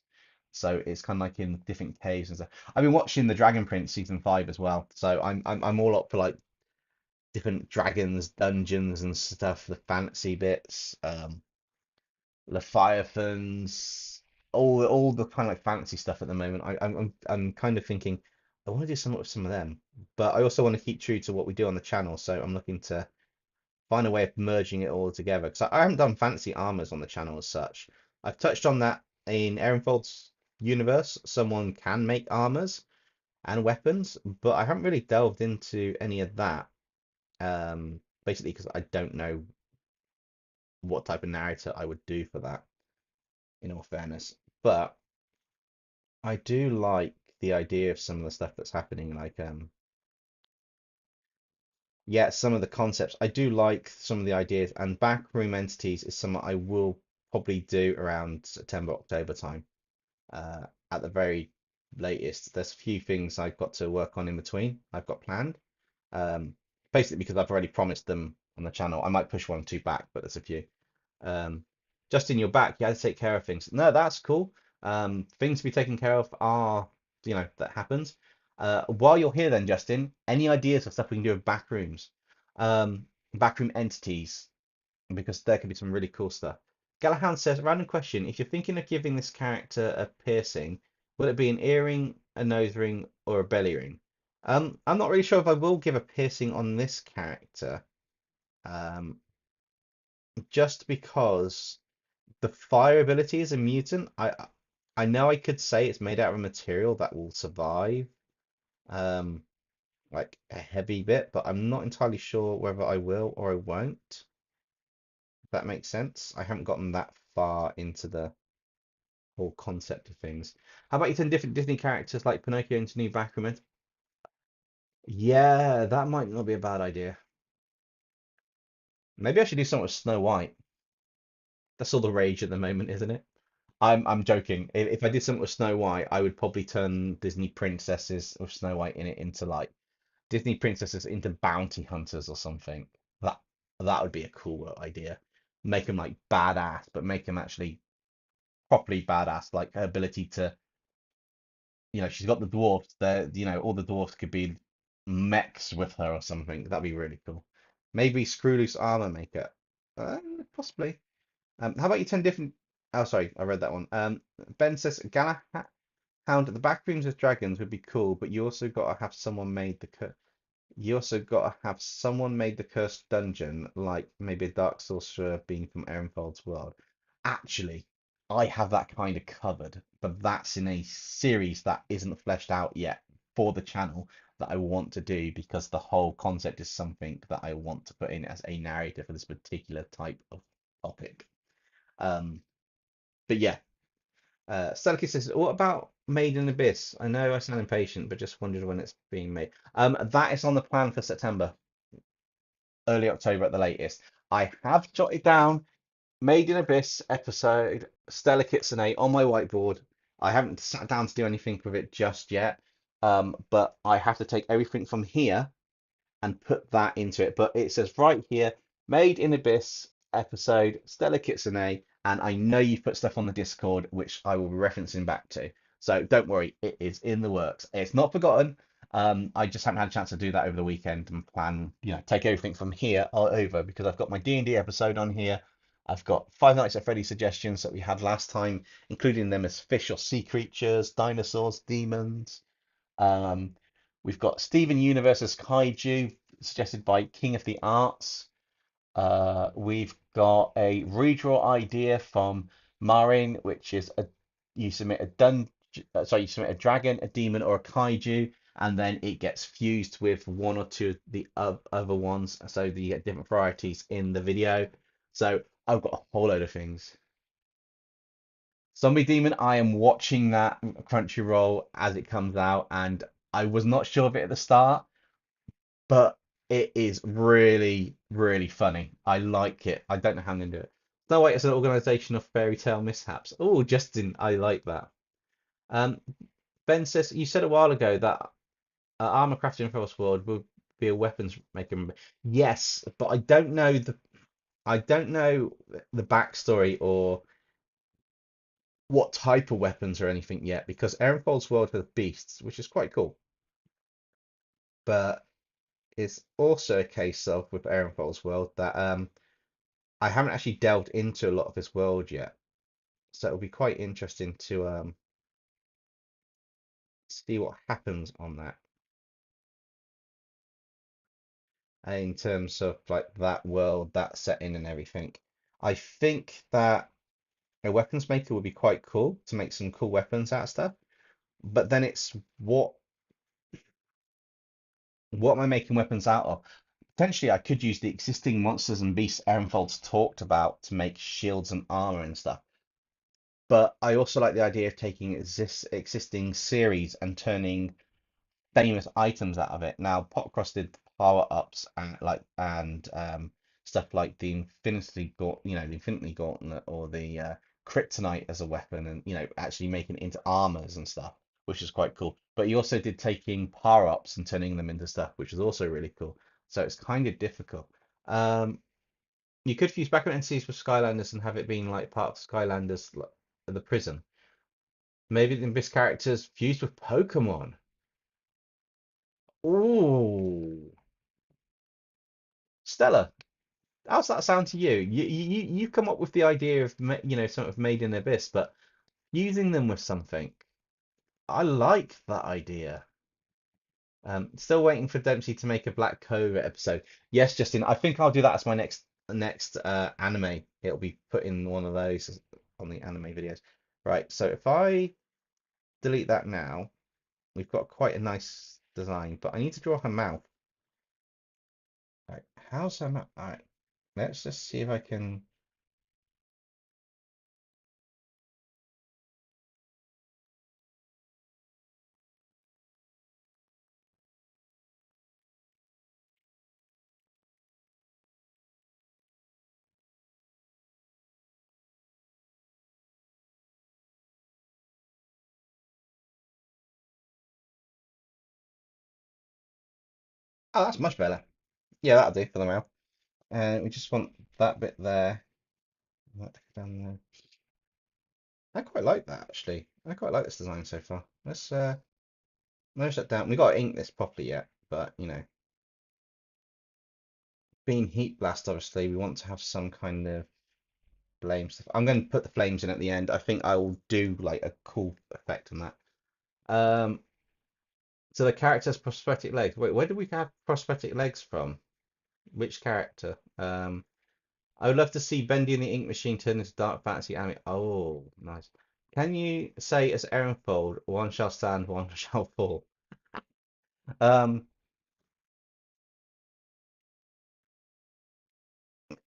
Speaker 1: So it's kind of like in different caves and stuff. I've been watching the Dragon Prince season 5 as well, so I'm all up for like different dragons, dungeons and stuff, the fantasy bits. Leviathans, all the kind of like fantasy stuff at the moment. I'm kind of thinking I want to do something with some of them, but I also want to keep true to what we do on the channel. So I'm looking to find a way of merging it all together because I haven't done fancy armors on the channel as such. I've touched on that in Aaronfold's universe. Someone can make armors and weapons, but I haven't really delved into any of that. Basically because I don't know what type of narrator I would do for that, in all fairness. But I do like the idea of some of the stuff that's happening, like yeah, some of the concepts. I do like some of the ideas, and backroom entities is something I will probably do around September, October time. At the very latest. There's a few things I've got to work on in between. I've got planned. Um, Basically because I've already promised them on the channel. I might push one or two back, but there's a few. Um, just in your back, you had to take care of things. No, that's cool. Things to be taken care of are, that happens. While you're here, then, Justin, any ideas of stuff we can do with back rooms, backroom entities, because there could be some really cool stuff. Gallahan says, random question: if you're thinking of giving this character a piercing, will it be an earring, a nose ring, or a belly ring? I'm not really sure if I will give a piercing on this character. Um, just because the fire ability is a mutant. I know I could say it's made out of a material that will survive, um, like a heavy bit, but I'm not entirely sure whether I will or I won't. If that makes sense. I haven't gotten that far into the whole concept of things. How about you turn different Disney characters like Pinocchio into new Backrooms? Yeah, that might not be a bad idea. Maybe I should do something with Snow White. That's all the rage at the moment, isn't it? I'm joking. If I did something with Snow White, I would probably turn Disney princesses with Snow White in it into like Disney princesses into bounty hunters or something. That that would be a cool idea. Make them like badass, but make them actually properly badass. Like her ability to, she's got the dwarfs. There, all the dwarfs could be mechs with her or something. That'd be really cool. Maybe screw loose armor maker. Possibly. How about you 10 different? Oh, sorry, I read that one. Ben says Galahad at the back rooms with dragons would be cool, but you also gotta have someone made the cursed dungeon, like maybe a dark sorcerer being from Ehrenfold's world. Actually, I have that kind of covered, but that's in a series that isn't fleshed out yet for the channel that I want to do because the whole concept is something that I want to put in as a narrator for this particular type of topic. Um, but yeah, Selicky says, what about Made in Abyss? I know I sound impatient, but just wondered when it's being made. That is on the plan for September, early October at the latest. I have jotted down Made in Abyss episode, Stella Kitsune on my whiteboard. I haven't sat down to do anything with it just yet, but I have to take everything from here and put that into it. But it says right here, Made in Abyss episode, Stella Kitsune, and I know you've put stuff on the Discord, which I will be referencing back to. So don't worry, it is in the works. It's not forgotten. I just haven't had a chance to do that over the weekend and plan, take everything from here all over because I've got my D&D episode on here. I've got Five Nights at Freddy's suggestions that we had last time, including them as fish or sea creatures, dinosaurs, demons. Um, we've got Steven Universe as Kaiju, suggested by King of the Arts. We've got a redraw idea from Marin, which is you submit a you submit a dragon, a demon, or a kaiju, and then it gets fused with one or two of the other ones, so that you get different varieties in the video. So I've got a whole load of things. Zombie Demon, I am watching that Crunchyroll as it comes out, and I was not sure of it at the start, but it is really, really funny. I like it. I don't know how I'm gonna do it. No, wait, it's an organization of fairy tale mishaps. Oh, Justin, I like that. Um, Ben says you said a while ago that armor crafting in Force World would be a weapons maker. Yes, but I don't know the backstory or what type of weapons or anything yet because Erenfold's world has beasts, which is quite cool. But it's also a case of with Erenfold's world that I haven't actually delved into a lot of his world yet, so it'll be quite interesting to see what happens on that in terms of like that world, that setting, and everything. I think that a weapons maker would be quite cool to make some cool weapons out of stuff, but then it's what am I making weapons out of? Potentially, I could use the existing monsters and beasts Ehrenfold's talked about to make shields and armor and stuff. But I also like the idea of taking existing series and turning famous items out of it. Now, Popcross did power ups and stuff like the the Infinity Gauntlet or the Kryptonite as a weapon, and actually making it into armors and stuff, which is quite cool. But he also did taking power ups and turning them into stuff, which is also really cool. So it's kind of difficult. Um, you could fuse backup entities with Skylanders and have it being like part of Skylanders, like, the prison. Maybe the Abyss characters fused with Pokemon. Ooh, Stella, how's that sound to you? You come up with the idea of sort of made in Abyss, but using them with something. I like that idea. Still waiting for Dempsey to make a Black Cobra episode. Yes, Justin, I think I'll do that as my next anime. It'll be put in one of those on the anime videos. Right, so if I delete that now, we've got quite a nice design, but I need to draw her mouth. Right, how's her mouth? All right, let's just see if I can. Oh, that's much better. Yeah, that'll do for the mouth. We just want that bit there. That to go down there. I quite like that actually. I quite like this design so far. Let's merge that down. We got to ink this properly yet, but being heat blast, obviously, we want to have some kind of flame stuff. I'm going to put the flames in at the end. I think I will do like a cool effect on that. Um, so the character's prosthetic legs. Wait, where did we have prosthetic legs from? Which character? I would love to see Bendy and the Ink Machine turn into dark fantasy anime. Oh, nice. Can you say as Erenfold, one shall stand, one shall fall? Um,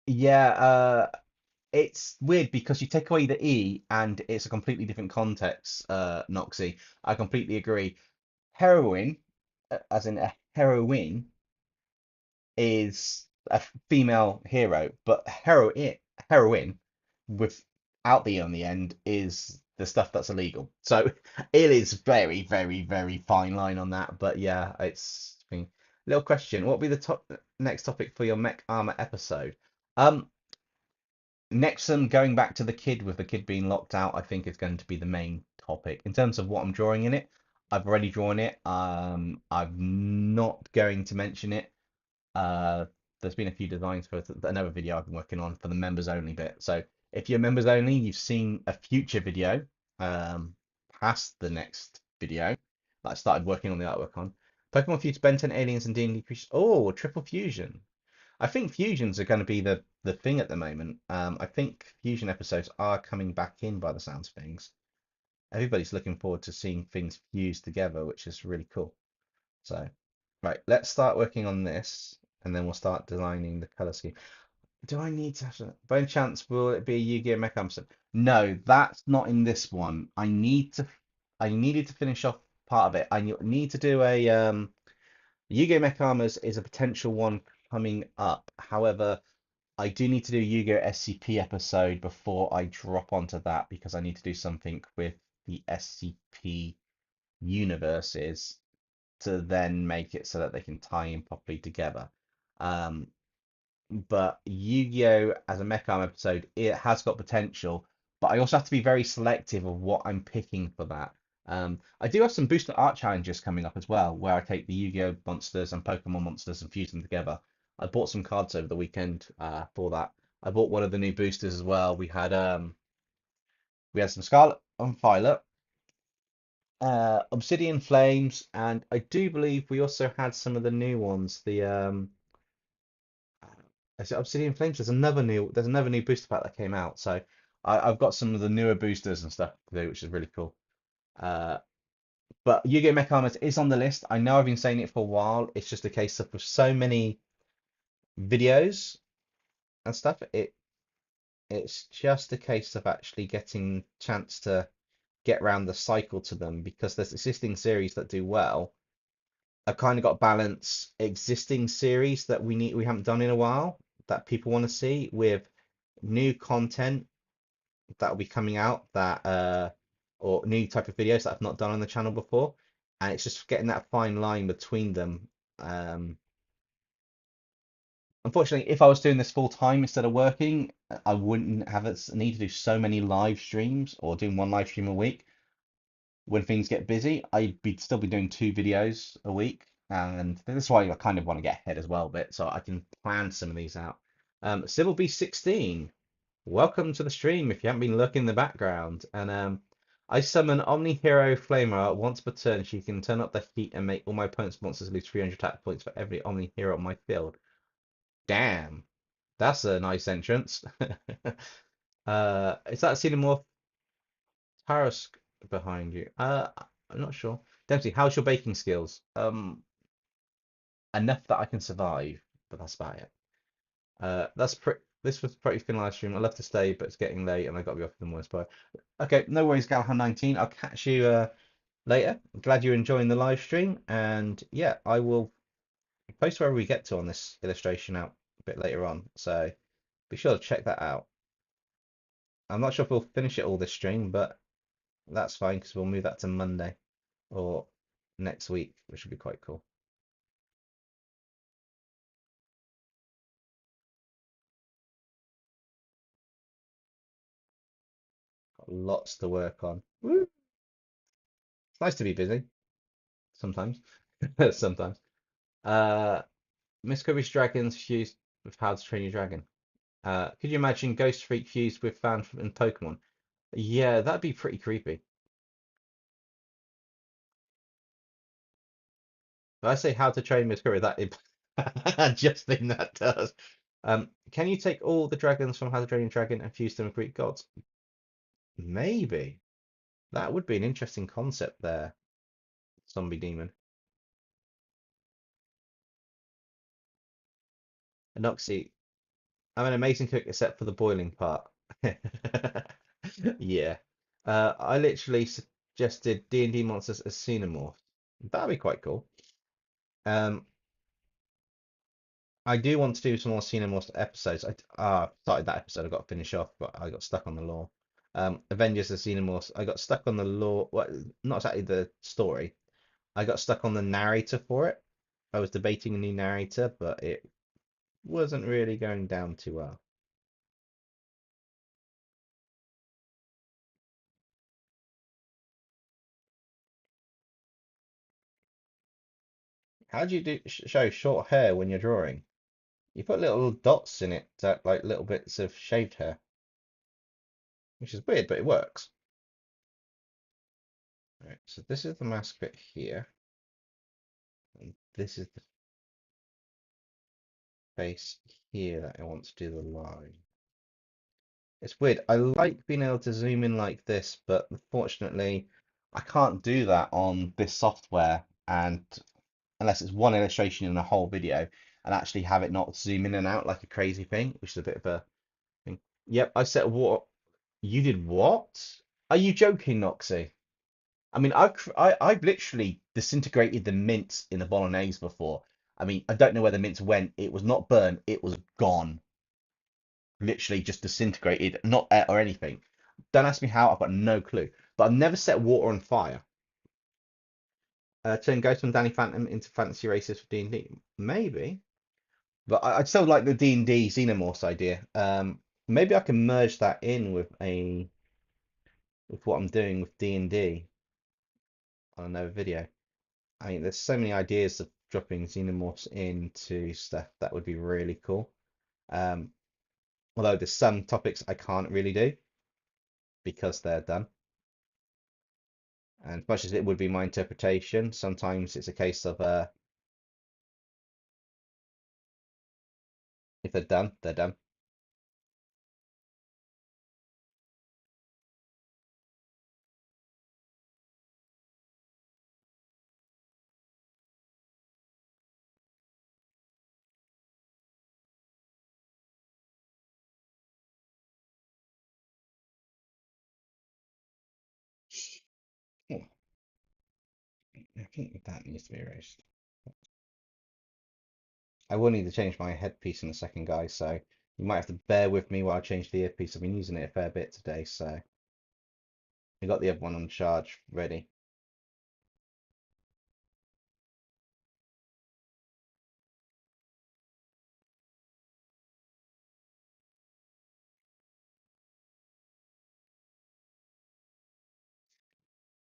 Speaker 1: yeah, it's weird because you take away the E and it's a completely different context, Noxy. I completely agree. Heroine, as in a heroine, is a female hero, but heroine without the E on the end is the stuff that's illegal. So it is very, very, very fine line on that. But yeah, it's I mean, little question. What will be the next topic for your mech armor episode? Um, Nexum going back to the kid with the kid being locked out, I think is going to be the main topic. In terms of what I'm drawing in it, I've already drawn it. I'm not going to mention it. There's been a few designs for another video I've been working on for the members only bit. So if you're members only, you've seen a future video um, past the next video that I started working on the artwork on. Pokemon Future Ben 10 Aliens and D&D Creatures. Oh, triple fusion. I think fusions are going to be the thing at the moment. I think fusion episodes are coming back in by the sounds of things. Everybody's looking forward to seeing things fused together, which is really cool. So, right, let's start working on this, and then we'll start designing the color scheme. Do I need to have by any chance will it be a Yu-Gi-Oh! Mech Amsterdam? No, that's not in this one. I needed to finish off part of it. I need to do a Yu-Gi-Oh! Mech Armors is a potential one coming up. However, I do need to do a Yu-Gi-Oh! SCP episode before I drop onto that because I need to do something with the SCP universes to then make it so that they can tie in properly together. Um, but Yu-Gi-Oh! As a mech arm episode, it has got potential, but I also have to be very selective of what I'm picking for that. I do have some booster art challenges coming up as well, where I take the Yu-Gi-Oh! Monsters and Pokemon monsters and fuse them together. I bought some cards over the weekend for that. I bought one of the new boosters as well. We had some Scarlet and Violet, Obsidian Flames, and I do believe we also had some of the new ones. The is it Obsidian Flames? There's another new booster pack that came out. So I've got some of the newer boosters and stuff to do, which is really cool. Uh, but Yu-Gi-Oh! Mech Armors is on the list. I know I've been saying it for a while. It's just a case of with so many videos and stuff, it's just a case of actually getting chance to get around the cycle to them because there's existing series that do well. I've kind of got balance existing series that we haven't done in a while that people want to see with new content that will be coming out that or new type of videos that I've not done on the channel before, and it's just getting that fine line between them. Um, Unfortunately, if I was doing this full time instead of working, I wouldn't have a need to do so many live streams or doing one live stream a week. When things get busy, I'd be still be doing two videos a week, and that's why I kind of want to get ahead as well a bit, so I can plan some of these out. Civil Beast 16, welcome to the stream if you haven't been looking in the background. And I summon Omni Hero Flamer once per turn. She can turn up the heat and make all my opponent's monsters lose 300 attack points for every Omni Hero on my field. Damn, that's a nice entrance. Is that Xenomorph Tarask behind you? I'm not sure. Dempsey, how's your baking skills? Enough that I can survive, but that's about it. That's pretty. This was a pretty thin live stream. I'd love to stay, but it's getting late and I got to be off in the worst part. Okay, no worries, Galhan19. I'll catch you later. I'm glad you're enjoying the live stream, and yeah, I will post wherever we get to on this illustration out a bit later on. So be sure to check that out. I'm not sure if we'll finish it all this stream, but that's fine because we'll move that to Monday or next week, which would be quite cool. Got lots to work on. Woo! It's nice to be busy sometimes. Sometimes. Uh, Miss Kirby's Dragons fused with How to Train Your Dragon. Could you imagine Ghost Freak fused with Fan and Pokemon? Yeah, that'd be pretty creepy. If I say How to Train Miss Kirby, that I just think that does. Can you take all the dragons from How to Train Your Dragon and fuse them with Greek gods? Maybe. That would be an interesting concept there, zombie demon. Anoxy, I'm an amazing cook except for the boiling part. Yeah. I literally suggested D&D monsters as xenomorphs. That'd be quite cool. Um, I do want to do some more xenomorph episodes. I started that episode. I got to finish off, but I got stuck on the lore. Avengers of Xenomorphs. I got stuck on the lore. Well, not exactly the story. I got stuck on the narrator for it. I was debating a new narrator, but it wasn't really going down too well. How do you show short hair when you're drawing? You put little dots in it, like little bits of shaved hair, which is weird, but it works. Right, so this is the mask bit here, and this is the face here that I want to do the line. It's weird. I like being able to zoom in like this, but unfortunately, I can't do that on this software, and unless it's one illustration in a whole video, and actually have it not zoom in and out like a crazy thing, which is a bit of a thing. Yep, I set what? You did what? Are you joking, Noxie? I mean, I've literally disintegrated the mince in the bolognese before. I mean, I don't know where the mince went. It was not burned. It was gone. Literally just disintegrated, not or anything. Don't ask me how. I've got no clue. But I've never set water on fire. Turn Ghost from Danny Phantom into fantasy races for D&D. Maybe. But I'd still like the D&D Xenomorphs idea. Maybe I can merge that in with what I'm doing with D&D on another video. I mean, there's so many ideas of dropping Xenomorphs into stuff that would be really cool. Um, although there's some topics I can't really do because they're done. And as much as it would be my interpretation, sometimes it's a case of if they're done, they're done. Oh, I think that needs to be erased. I will need to change my headpiece in a second, guys, so you might have to bear with me while I change the earpiece. I've been using it a fair bit today, so I got the other one on charge ready.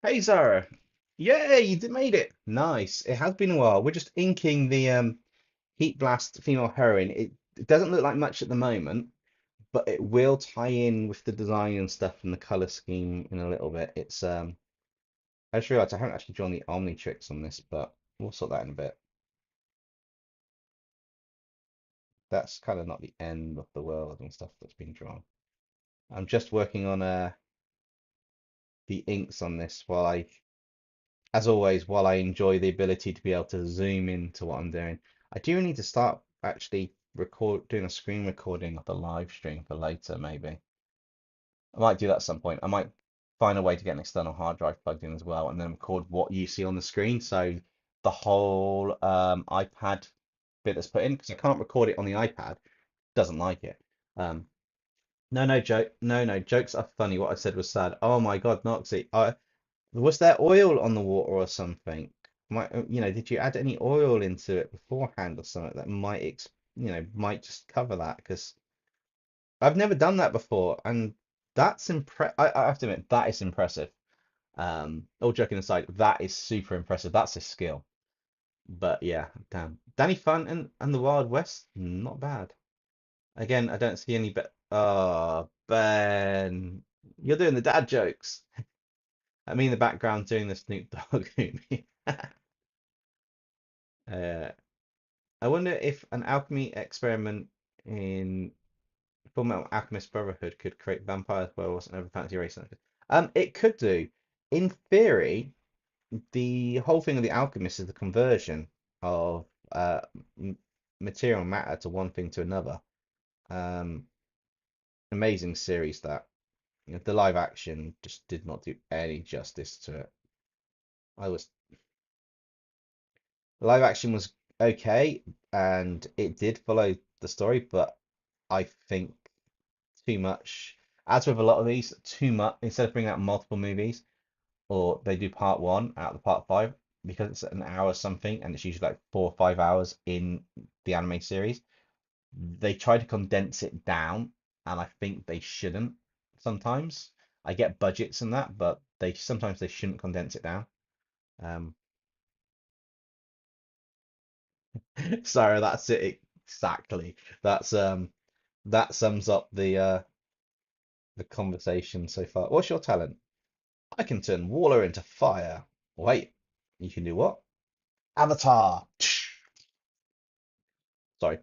Speaker 1: Hey Zara, yay, you made it. Nice. It has been a while. We're just inking the Heat Blast female heroine. It doesn't look like much at the moment, but it will tie in with the design and stuff and the color scheme in a little bit. I just realized I haven't actually drawn the Omnitrix on this, but we'll sort that in a bit. That's kind of not the end of the world and stuff that's been drawn. I'm just working on the inks on this while as always, while I enjoy the ability to be able to zoom into what I'm doing. I do need to start actually doing a screen recording of the live stream for later, maybe. I might do that at some point. I might find a way to get an external hard drive plugged in as well, and then record what you see on the screen. So the whole iPad bit that's put in, because I can't record it on the iPad, doesn't like it. Um, no joke, no jokes are funny. What I said was sad. Oh my God, Noxie, was there oil on the water or something? Did you add any oil into it beforehand or something that might just cover that? Because I've never done that before, and I have to admit that is impressive. All joking aside, that is super impressive. That's a skill. But yeah, damn. Danny Fun and the Wild West, not bad. Again, I don't see any Oh, Ben, you're doing the dad jokes. I mean, the background doing the Snoop Dogg movie. Uh, I wonder if an alchemy experiment in Fullmetal Alchemist Brotherhood could create vampires, werewolves, and other fantasy races. It could do. In theory, the whole thing of the alchemist is the conversion of material matter to one thing to another. Um, Amazing series that. You know, the live action just did not do any justice to it. I was Live action was okay, and it did follow the story, but I think too much. As with a lot of these, too much. Instead of bringing out multiple movies, or they do part one out of the part five, because it's an hour something, and it's usually like 4 or 5 hours in the anime series. They try to condense it down, and I think they shouldn't. Sometimes I get budgets and that, but they shouldn't condense it down. Um, Sorry, that's it exactly. That's that sums up the conversation so far. What's your talent? I can turn water into fire. Wait, you can do what? Avatar. Sorry.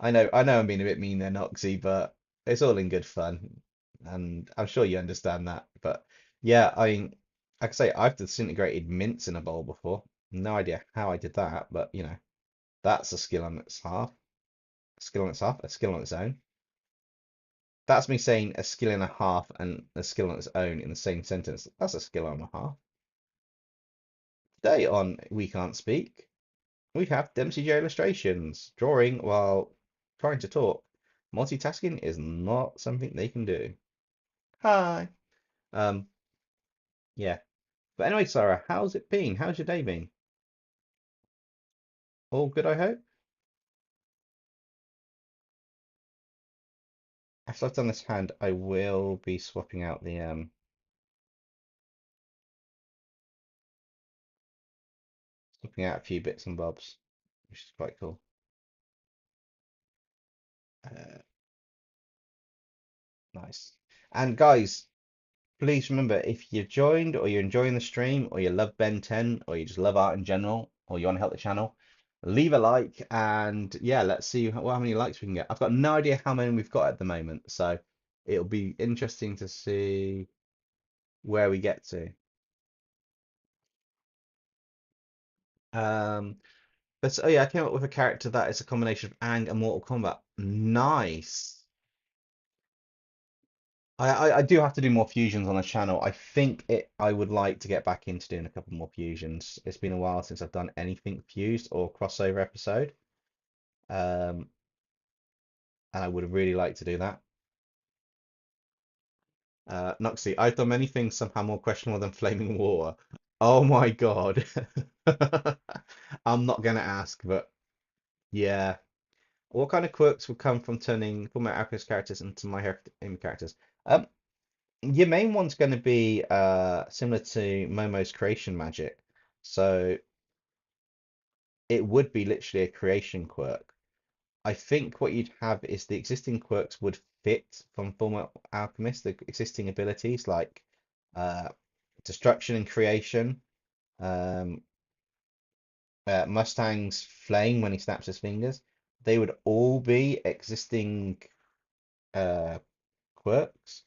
Speaker 1: I know I'm being a bit mean there, Noxy, but it's all in good fun. And I'm sure you understand that. But yeah, I mean, like I say, I've disintegrated mints in a bowl before. No idea how I did that, but you know, that's a skill on its half. A skill on its half, a skill on its own. That's me saying a skill and a half and a skill on its own in the same sentence. That's a skill and a half. Today on We Can't Speak, we have DempseyJ illustrations, drawing while trying to talk. Multitasking is not something they can do. Hi. Um, yeah. But anyway, Sarah, how's it been? How's your day been? All good, I hope? After I've done this hand, I will be swapping out the swapping out a few bits and bobs, which is quite cool. Uh, nice. And guys, please remember, if you've joined or you're enjoying the stream or you love Ben 10 or you just love art in general or you want to help the channel, leave a like and yeah, let's see how many likes we can get. I've got no idea how many we've got at the moment, so it'll be interesting to see where we get to. Um, but oh yeah, I came up with a character that is a combination of Aang and Mortal Kombat. Nice. I do have to do more fusions on the channel. I think I would like to get back into doing a couple more fusions. It's been a while since I've done anything fused or crossover episode. Um, and I would really like to do that. Noxy, I've done many things somehow more questionable than flaming water. Oh my God. I'm not gonna ask, but yeah. What kind of quirks would come from turning former Alchemist characters into My Hero Academia characters? Um, Your main one's going to be similar to Momo's creation magic. So it would be literally a creation quirk. I think what you'd have is the existing quirks would fit from former alchemist, the existing abilities like uh, destruction and creation, um, Mustang's flame when he snaps his fingers. They would all be existing uh, quirks,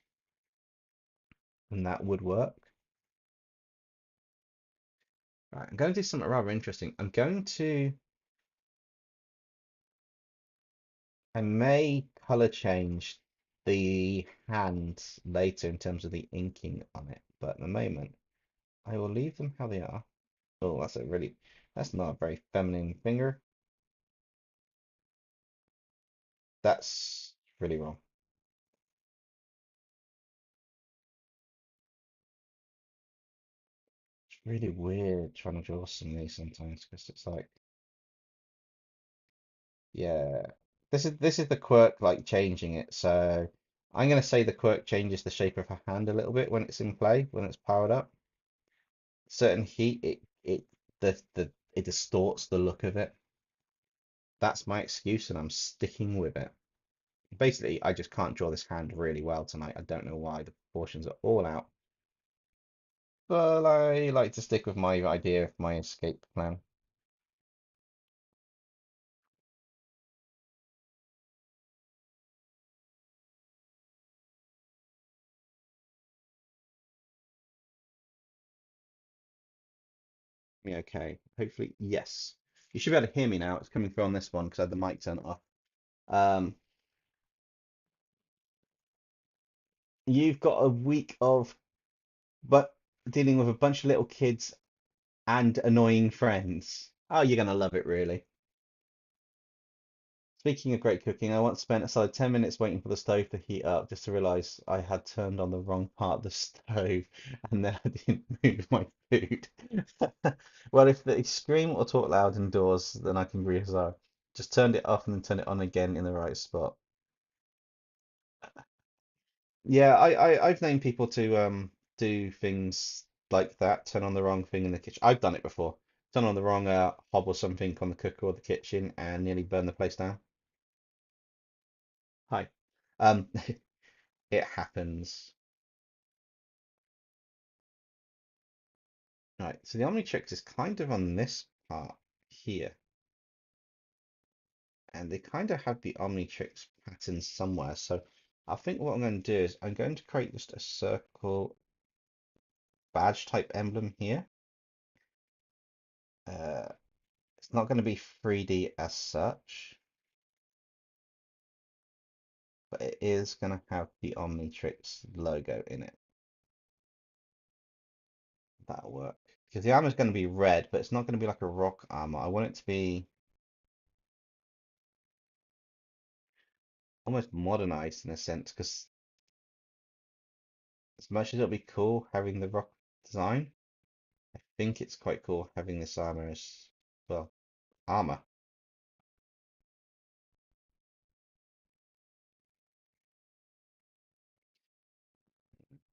Speaker 1: and that would work. Right, I'm going to do something rather interesting. I may color change the hands later in terms of the inking on it, but at the moment I will leave them how they are. Oh, that's not a very feminine finger. That's really wrong. It's really weird trying to draw some of these sometimes because it's like, yeah, this is the quirk like changing it. So I'm gonna say the quirk changes the shape of her hand a little bit when it's in play, when it's powered up. Certain heat, it distorts the look of it. That's my excuse, and I'm sticking with it. Basically, I just can't draw this hand really well tonight. I don't know why. The proportions are all out. But I like to stick with my idea of my escape plan. Yeah, okay. Hopefully, yes. You should be able to hear me now. It's coming through on this one because I had the mic turned off. Um, you've got a week of but dealing with a bunch of little kids and annoying friends. Oh, you're gonna love it, really. Speaking of great cooking, I once spent aside 10 minutes waiting for the stove to heat up just to realize I had turned on the wrong part of the stove and then I didn't move my food. Well, if they scream or talk loud indoors, then I can breathe. So just turned it off and then turn it on again in the right spot. Yeah, I've known people to do things like that, turn on the wrong thing in the kitchen. I've done it before. Turn on the wrong hob or something on the cooker or the kitchen and nearly burn the place down. Hi. Um, it happens. Right, so the Omnitrix is kind of on this part here, and they kind of have the Omnitrix pattern somewhere. So I think what I'm going to do is I'm going to create just a circle badge type emblem here. Uh, it's not going to be 3D as such, but it is going to have the Omnitrix logo in it. That'll work. Because the armor is going to be red, but it's not going to be like a rock armor. I want it to be almost modernized in a sense, because as much as it'll be cool having the rock design, I think it's quite cool having this armor as, well, armor.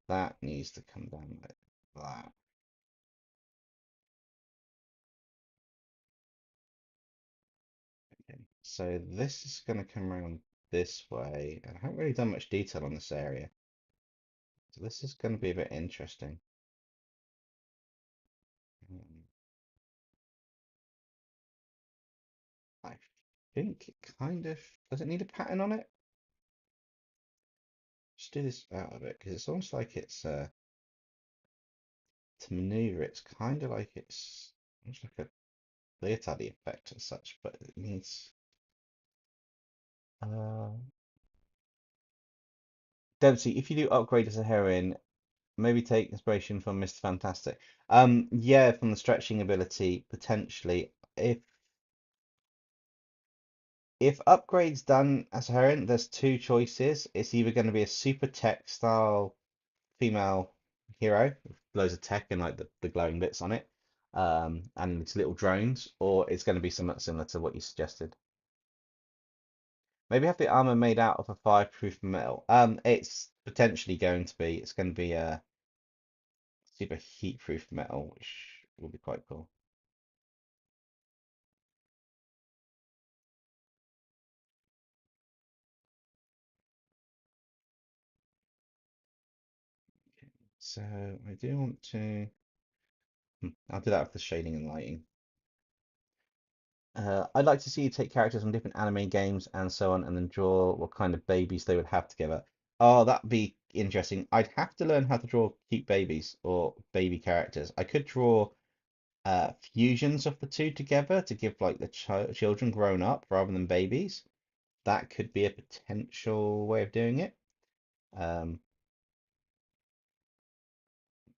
Speaker 1: That needs to come down like that. Okay. So this is going to come around this way, and I haven't really done much detail on this area. So this is going to be a bit interesting. Um, I think it kind of, does it need a pattern on it? Just do this out of it, because it's almost like it's, to maneuver, it's kind of like it's almost like a leotard effect as such, but it needs, uh, Dempsey, if you do upgrade as a heroine, maybe take inspiration from Mr. Fantastic. Yeah, from the stretching ability, potentially. If upgrades done as a heroine, there's two choices. It's either going to be a super tech style female hero with loads of tech and like the glowing bits on it, and it's little drones, or it's going to be somewhat similar to what you suggested. Maybe have the armor made out of a fireproof metal. It's potentially going to be. It's going to be a super heat-proof metal, which will be quite cool. So I do want to. I'll do that with the shading and lighting. I'd like to see you take characters from different anime games and so on, and then draw what kind of babies they would have together. Oh, that'd be interesting. I'd have to learn how to draw cute babies or baby characters. I could draw fusions of the two together to give like the children grown up rather than babies. That could be a potential way of doing it. Um,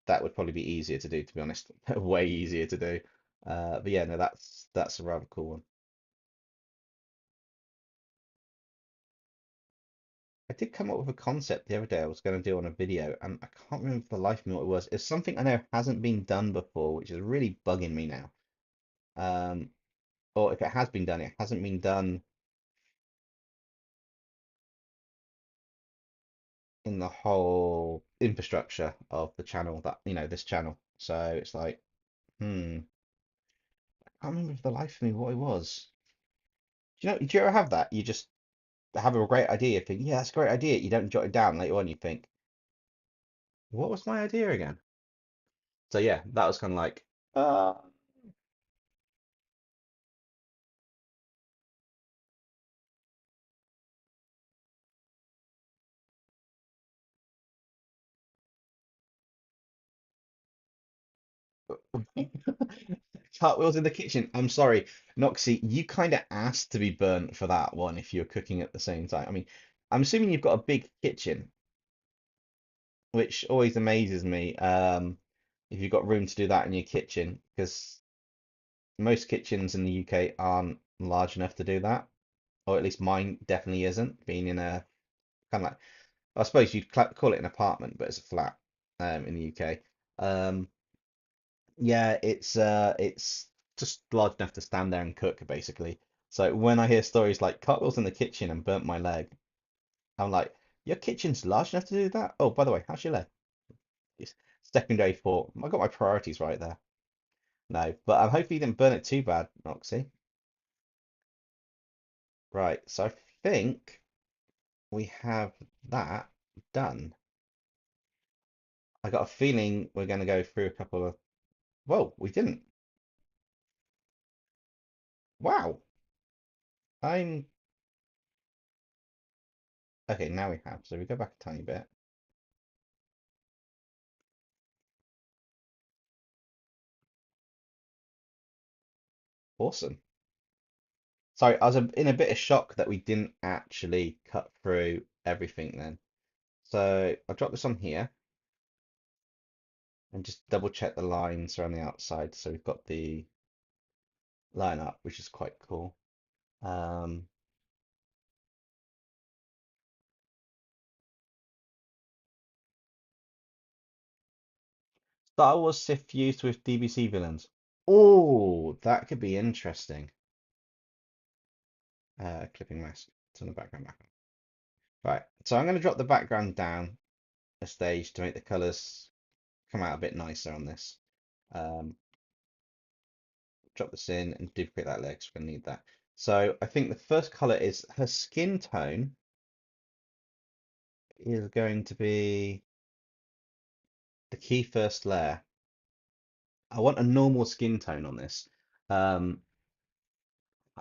Speaker 1: that would probably be easier to do, to be honest. Way easier to do. But yeah, no, that's a rather cool one. I did come up with a concept the other day I was going to do on a video, and I can't remember for the life of me what it was. It's something I know hasn't been done before, which is really bugging me now. Um, or if it has been done, it hasn't been done in the whole infrastructure of the channel that, this channel. So it's like, I can't remember for the life of me what it was. Do you ever have that? You just have a great idea, think, yeah, that's a great idea. You don't jot it down later on, you think, what was my idea again? So yeah, that was kind of like, uh, Cartwheels in the kitchen. I'm sorry, Noxie, you kind of asked to be burnt for that one if you're cooking at the same time. I mean, I'm assuming you've got a big kitchen, which always amazes me. If you've got room to do that in your kitchen, because most kitchens in the UK aren't large enough to do that, or at least mine definitely isn't, being in a kind of like, I suppose you'd call it an apartment, but it's a flat in the UK. Um, yeah, it's just large enough to stand there and cook basically. So when I hear stories like cartwheels in the kitchen and burnt my leg, I'm like, your kitchen's large enough to do that? Oh, by the way, how's your leg? It's secondary thought. I got my priorities right there. No, but I'm hoping you didn't burn it too bad, Noxie. Right, so I think we have that done. I got a feeling we're going to go through a couple of. Whoa, we didn't. Wow. I'm. Okay, now we have. So we go back a tiny bit. Awesome. Sorry, I was in a bit of shock that we didn't actually cut through everything then. So I'll drop this on here and just double check the lines around the outside. So we've got the line up, which is quite cool. Um, Star Wars Sith fused with DBC villains. Oh, that could be interesting. Clipping mask. Turn the background back on. Right, so I'm going to drop the background down a stage to make the colors come out a bit nicer on this. Um, Drop this in and duplicate that layer because we're going to need that. So I think the first color is her skin tone is going to be the key first layer. I want a normal skin tone on this. I'm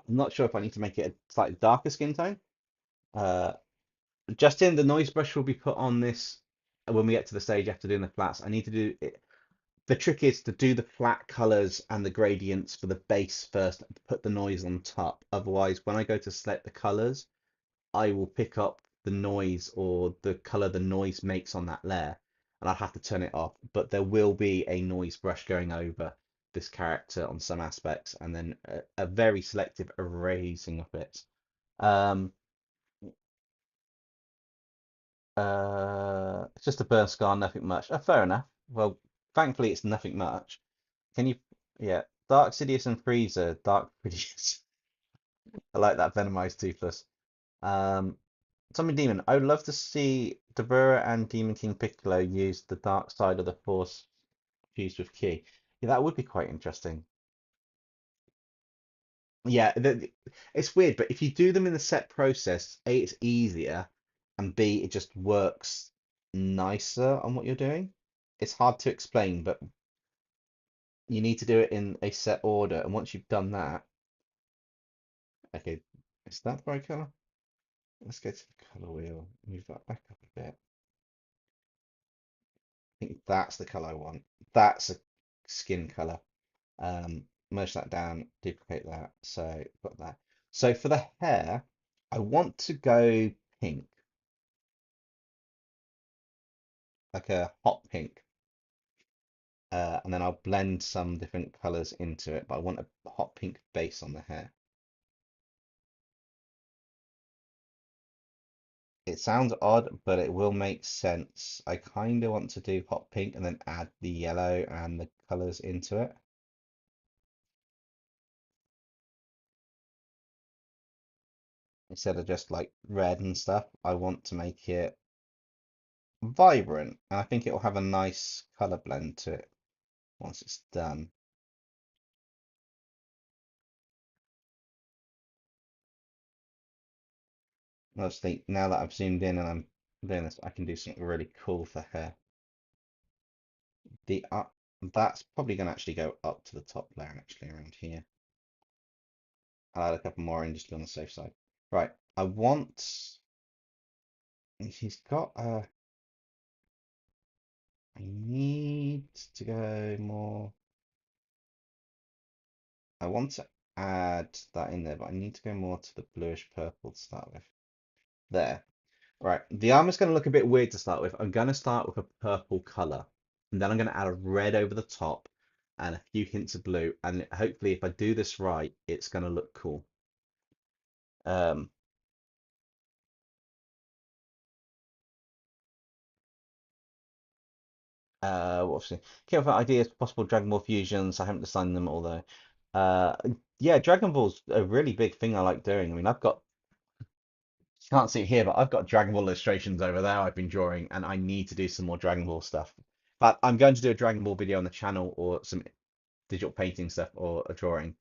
Speaker 1: not sure if I need to make it a slightly darker skin tone. Uh, Justin, the noise brush will be put on this when we get to the stage after doing the flats. I need to do it. The trick is to do the flat colors and the gradients for the base first, put the noise on top. Otherwise, when I go to select the colors, I will pick up the noise or the color the noise makes on that layer, and I'll have to turn it off. But there will be a noise brush going over this character on some aspects, and then a very selective erasing of it. Um, it's just a burn scar, nothing much. Fair enough. Well, thankfully it's nothing much. Can you? Yeah, Dark Sidious and Freezer, Dark Sidious. I like that Venomized Toothless. Um, Zombie Demon. I would love to see Dabura and Demon King Piccolo use the dark side of the Force fused with Ki. Yeah, that would be quite interesting. Yeah, it's weird, but if you do them in the set process, A, it's easier, and B, it just works nicer on what you're doing. It's hard to explain, but you need to do it in a set order, and once you've done that, okay, is that the right color? Let's go to the color wheel, move that back up a bit. I think that's the color I want. That's a skin color. Merge that down, duplicate that. So got that. So for the hair, I want to go pink, like a hot pink. And then I'll blend some different colors into it, but I want a hot pink base on the hair. It sounds odd, but it will make sense. I kind of want to do hot pink and then add the yellow and the colors into it. Instead of just like red and stuff, I want to make it vibrant. And I think it will have a nice color blend to it once it's done. I just think now that I've zoomed in and I'm doing this, I can do something really cool for hair. The That's probably going to actually go up to the top layer actually around here. I'll add a couple more in just to be on the safe side. Right, I want. He's got a. I need to go more. I want to add that in there, but I need to go more to the bluish purple to start with. There. Right. The armor's going to look a bit weird to start with. I'm going to start with a purple color, and then I'm going to add a red over the top and a few hints of blue. And hopefully, if I do this right, it's going to look cool. Um, what's the came up with ideas for possible Dragon Ball fusions. I haven't designed them, although, uh, yeah, Dragon Ball's a really big thing I like doing. I mean, I've got you can't see it here, but I've got Dragon Ball illustrations over there I've been drawing, and I need to do some more Dragon Ball stuff. But I'm going to do a Dragon Ball video on the channel or some digital painting stuff or a drawing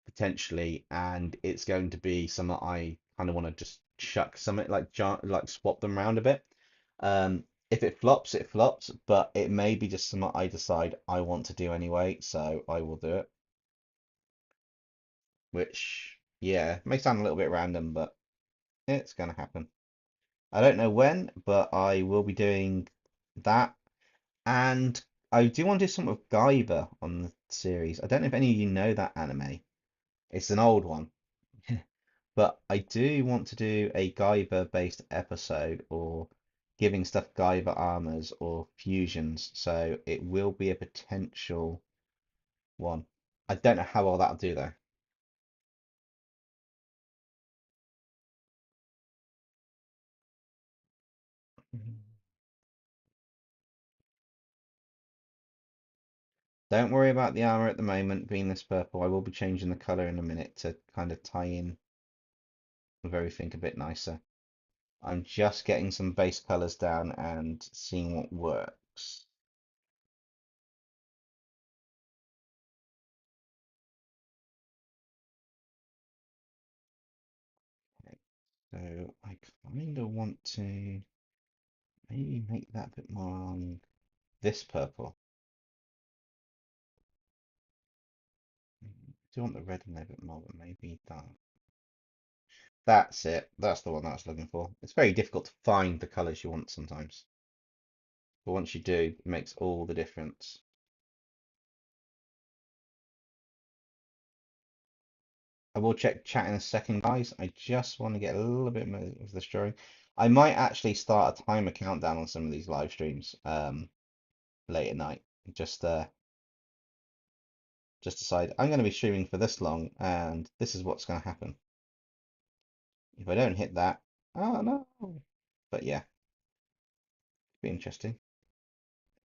Speaker 1: potentially, and it's going to be something I kind of want to just chuck something like swap them around a bit. If it flops, it flops, but it may be just something I decide I want to do anyway, so I will do it. Which, yeah, may sound a little bit random, but it's going to happen. I don't know when, but I will be doing that. And I do want to do something with Guyver on the series. I don't know if any of you know that anime. It's an old one. But I do want to do a Guyver based episode or giving stuff Guyver armors or fusions. So it will be a potential one. I don't know how well that'll do though. Don't worry about the armor at the moment being this purple. I will be changing the color in a minute to kind of tie in with everything a bit nicer. I'm just getting some base colors down and seeing what works. Okay, so I kind of want to maybe make that a bit more on this purple. I do want the red in there a bit more, but maybe that. That's it. That's the one that I was looking for. It's very difficult to find the colors you want sometimes. But once you do, it makes all the difference. I will check chat in a second, guys. I just want to get a little bit more of this drawing. I might actually start a timer countdown on some of these live streams late at night. Just decide I'm going to be streaming for this long, and this is what's going to happen. If I don't hit that, oh no. But yeah, be interesting.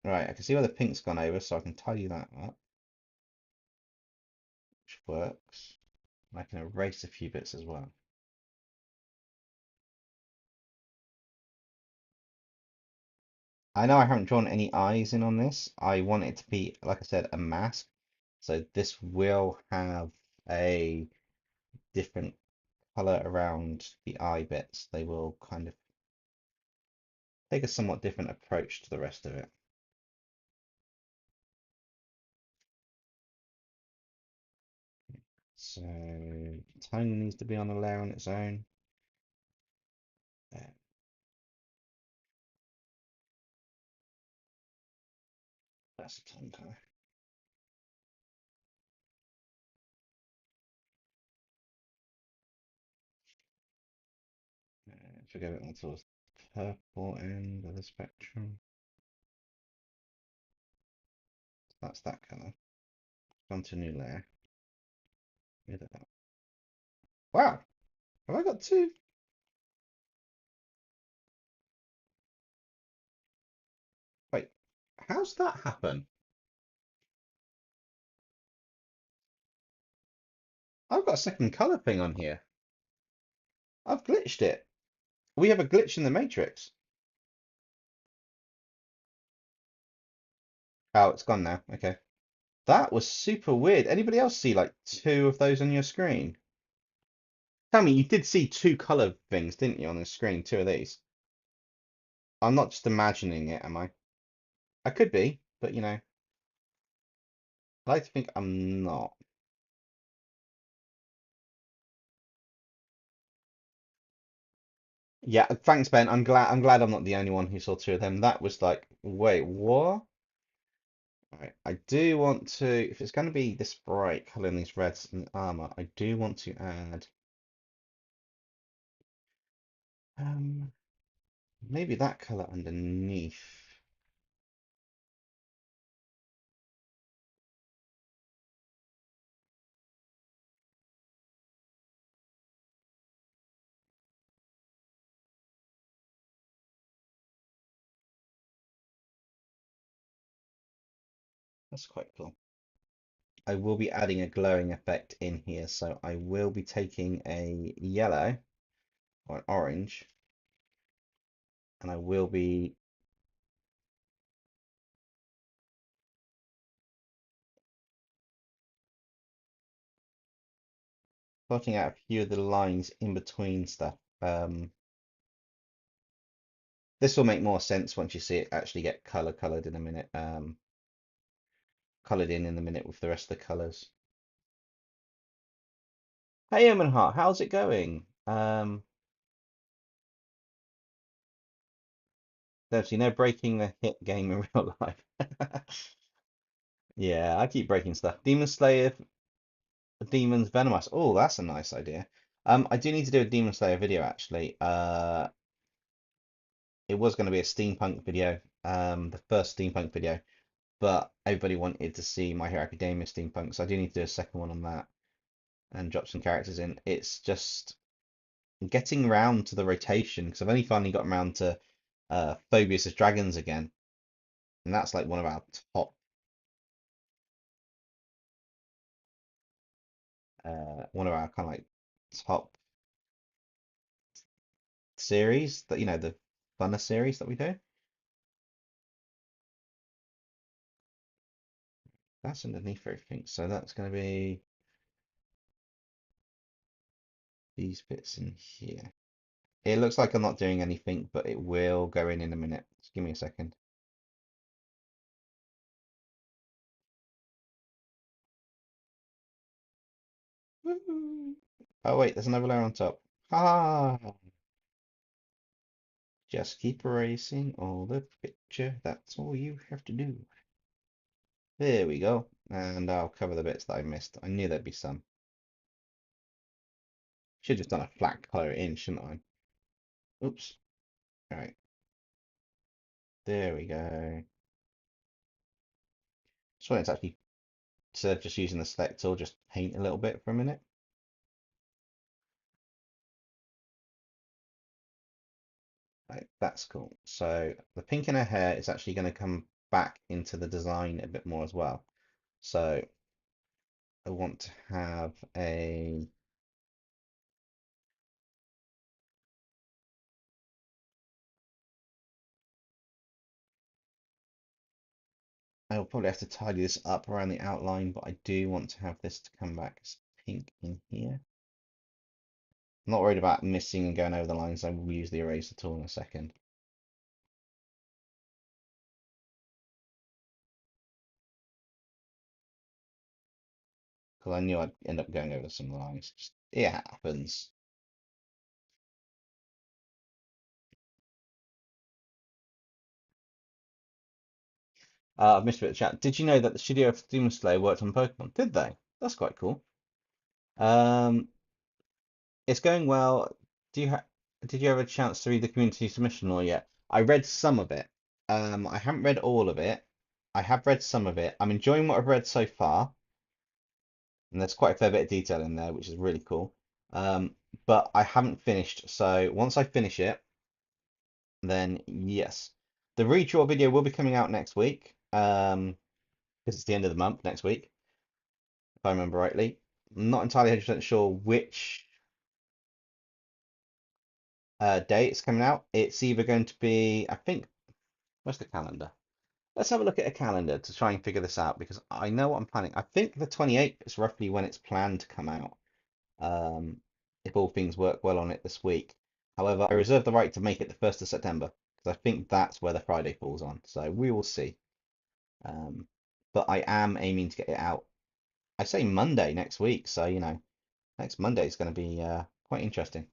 Speaker 1: Right, I can see where the pink's gone over, so I can tidy that up, which works. I can erase a few bits as well. I know I haven't drawn any eyes in on this. I want it to be, like I said, a mask. So this will have a different color around the eye bits. They will kind of take a somewhat different approach to the rest of it. So tone needs to be on a layer on its own. There. That's the tone color. If we go a bit more towards the purple end of the spectrum, that's that color. Onto a new layer. Rid of that. Wow, have I got two? Wait, how's that happen? I've got a second color thing on here. I've glitched it. We have a glitch in the matrix. Oh, it's gone now. Okay. That was super weird. Anybody else see like two of those on your screen? Tell me, you did see two color things, didn't you, on the screen? Two of these. I'm not just imagining it, am I? I could be, but I like to think I'm not. Yeah, thanks, Ben. I'm glad I'm not the only one who saw two of them. That was like, wait, what? Right, I do want to, if it's going to be this bright color in these reds and armor, I do want to add um maybe that color underneath. That's quite cool. I will be adding a glowing effect in here, so I will be taking a yellow or an orange, and I will be plotting out a few of the lines in between stuff. This will make more sense once you see it actually get colored in a minute. Colored in the minute with the rest of the colors. Hey, Eamon, how's it going? There's, breaking the hit game in real life. Yeah, I keep breaking stuff. Demon Slayer, Demons Venomous. Oh, that's a nice idea. I do need to do a Demon Slayer video actually. It was going to be a steampunk video, the first steampunk video, but everybody wanted to see My Hero Academia steampunk, so I do need to do a second one on that and drop some characters in. It's just getting round to the rotation because I've only finally got around to Phobius' Dragons again, and that's like one of our top one of our kind of like top series that the funner series that we do. That's underneath everything, so that's going to be these bits in here. It looks like I'm not doing anything, but it will go in a minute. Just give me a second. Woohoo. Oh wait, there's another layer on top. Ah, just keep erasing all the picture. That's all you have to do. There we go. And I'll cover the bits that I missed. I knew there'd be some. Should have just done a flat color in, shouldn't I? Oops. All right. There we go. So it's actually, instead of just using the select tool, just paint a little bit for a minute. Right, that's cool. So the pink in her hair is actually going to come back into the design a bit more as well. So I want to have a I'll probably have to tidy this up around the outline, but I do want to have this to come back as pink in here. I'm not worried about missing and going over the lines. I will use the eraser tool in a second. Because I knew I'd end up going over some lines. Just, it happens. I've missed a bit of chat. Did you know that the studio of Demon Slayer worked on Pokemon? Did they? That's quite cool. Um, it's going well. Do you ha Did you have a chance to read the community submission law yet? I read some of it. I haven't read all of it. I have read some of it. I'm enjoying what I've read so far, and there's quite a fair bit of detail in there, which is really cool. But I haven't finished, so once I finish it, then yes, the redraw video will be coming out next week. Because it's the end of the month next week, if I remember rightly. I'm not entirely 100% sure which day it's coming out. It's either going to be, I think, where's the calendar? Let's have a look at a calendar to try and figure this out because I know what I'm planning. I think the 28th is roughly when it's planned to come out, um, if all things work well on it this week. However, I reserve the right to make it the 1st of September because I think that's where the Friday falls on. So we will see. Um, but I am aiming to get it out. I say Monday next week, so next Monday is going to be quite interesting.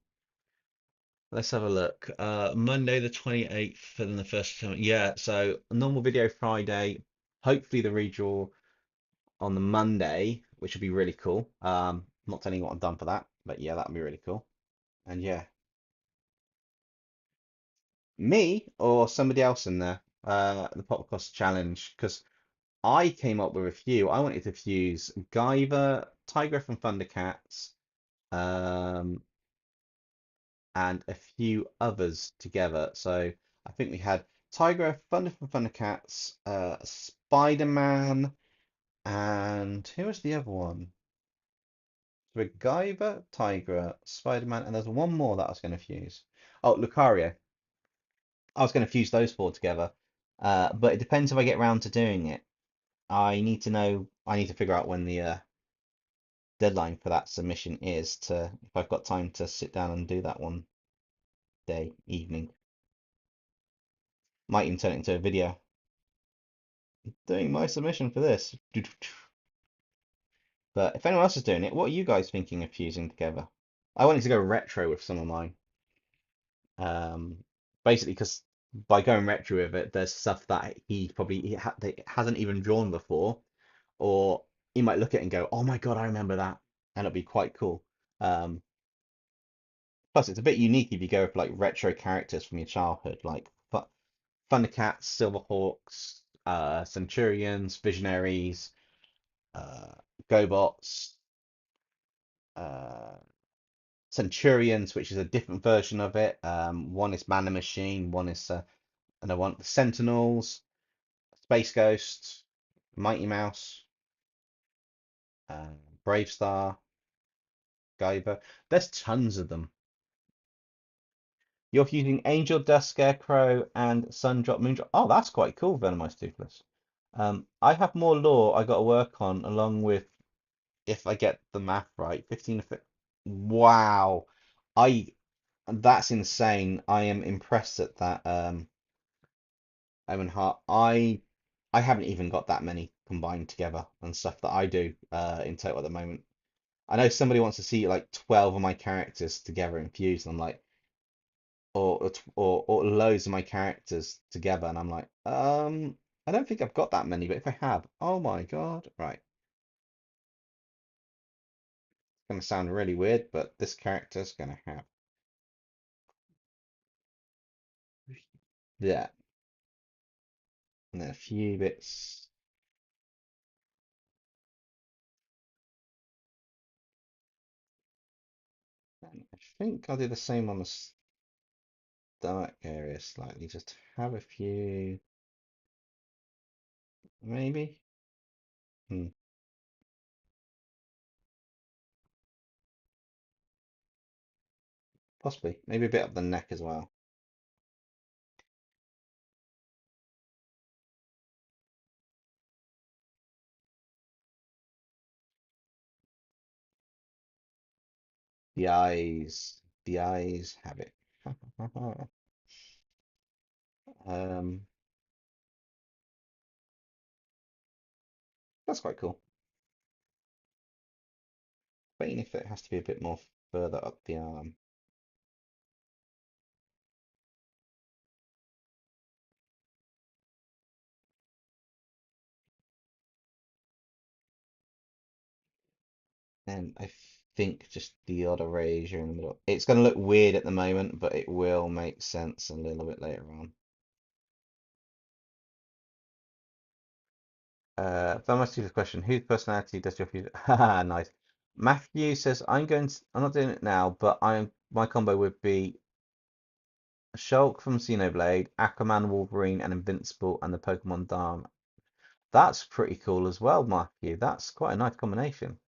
Speaker 1: Let's have a look. Monday the 28th and the first time. Yeah, so normal video Friday. Hopefully the redraw on the Monday, which would be really cool. Not telling you what I've done for that, but yeah, that'd be really cool. And yeah, me or somebody else in there, the podcast challenge, because I came up with a few. I wanted to fuse Guyver, Tiger from Thundercats, um, and a few others together. So I think we had Tiger, Thunder from Thundercats, Spider-Man, and who was the other one? So Guyver, Tiger, Spider-Man, and there's one more that I was going to fuse. Oh, Lucario. I was going to fuse those four together. But it depends if I get round to doing it. I need to figure out when the deadline for that submission is to if I've got time to sit down and do that one day, evening. Might even turn it into a video. Doing my submission for this. But if anyone else is doing it, what are you guys thinking of fusing together? I wanted to go retro with some of mine. Um, Basically, because by going retro with it, there's stuff that that hasn't even drawn before, or he might look at it and go, "Oh my God, I remember that," and it'll be quite cool. Um, Plus, it's a bit unique if you go with like retro characters from your childhood, like Thundercats, Silverhawks, Centurions, Visionaries, uh, GoBots, uh, Centurions, which is a different version of it. One is Man and Machine, one is and I want the Sentinels, Space Ghost, Mighty Mouse, uh, Brave Star, Guyver. There's tons of them. You're using Angel Dust, Scarecrow, and Sundrop, Moondrop. Oh, that's quite cool, Venomized Toothless. I have more lore I got to work on, along with if I get the math right. 15 of it. Wow, I that's insane. I am impressed at that. Owen Hart. I haven't even got that many combined together and stuff that I do in total at the moment. I know somebody wants to see like 12 of my characters together infused, and I'm like, or loads of my characters together, and I'm like, I don't think I've got that many, but if I have, oh my God, right, it's gonna sound really weird, but this character's gonna have, yeah, and then a few bits. And I think I'll do the same on the stomach area slightly, just to have a few, maybe. Hmm, possibly, maybe a bit up the neck as well. The eyes have it. Um, that's quite cool. But even if it has to be a bit more further up the arm. And I think just the odd erasure in the middle. It's going to look weird at the moment, but it will make sense a little bit later on. Very much to the question, whose personality does your future? Haha, nice. Matthew says, I'm not doing it now, but my combo would be Shulk from Xenoblade, Aquaman, Wolverine, and Invincible, and the Pokemon Dharma. That's pretty cool as well, Matthew. That's quite a nice combination.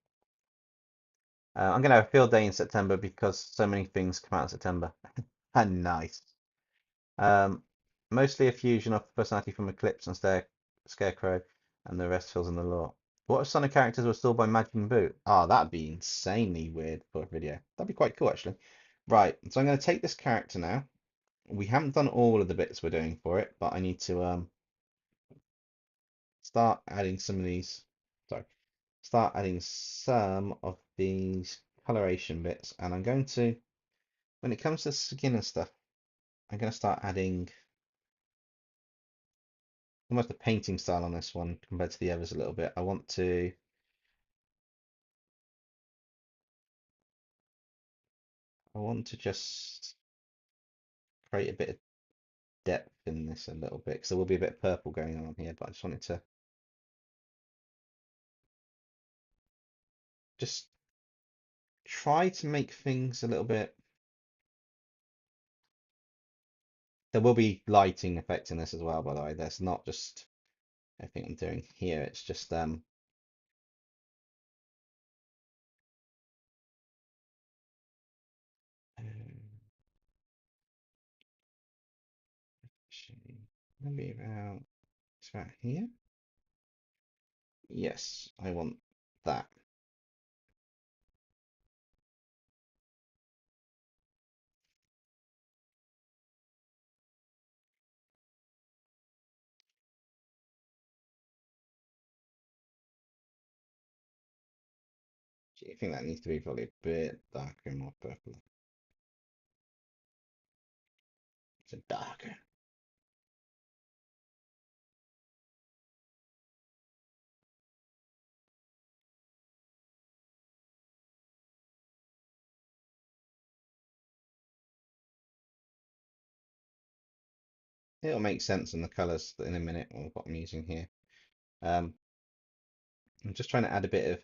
Speaker 1: I'm going to have a field day in September because so many things come out in September. And nice. Um, Mostly a fusion of personality from Eclipse and Scarecrow, and the rest fills in the lore. What if some of the characters were still by Majin Buu? Oh, that'd be insanely weird for a video. That'd be quite cool, actually. Right, so I'm going to take this character now. We haven't done all of the bits we're doing for it, but I need to start adding some of these. Sorry, start adding some of these coloration bits, and I'm going to, when it comes to skin and stuff, I'm going to start adding almost the painting style on this one compared to the others a little bit. I want to just create a bit of depth in this a little bit because there will be a bit of purple going on here, but I just wanted to just try to make things a little bit. There will be lighting effects in this as well, by the way. There's not just everything I'm doing here. It's just maybe about here. Yes, I want that. I think that needs to be probably a bit darker and more purple. So darker. It'll make sense in the colours in a minute or what I'm using here. Um, I'm just trying to add a bit of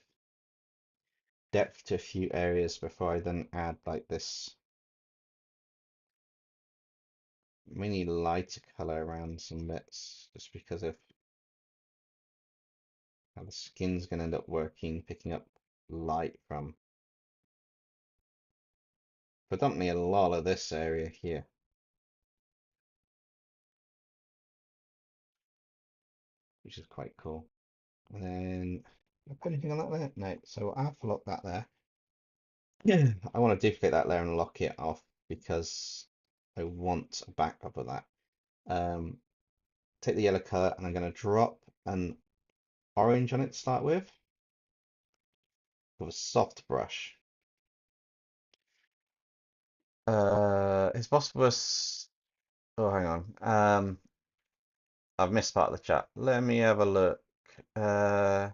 Speaker 1: depth to a few areas before I then add like this mini lighter colour around some bits, just because of how the skin's going to end up working, picking up light from predominantly a lot of this area here, which is quite cool. And then, did I put anything on that there? No, so I'll have to lock that there. Yeah, I want to duplicate that layer and lock it off because I want a backup of that. Take the yellow color and I'm going to drop an orange on it to start with a soft brush. It's possible. Oh, hang on. I've missed part of the chat. Let me have a look. Uh,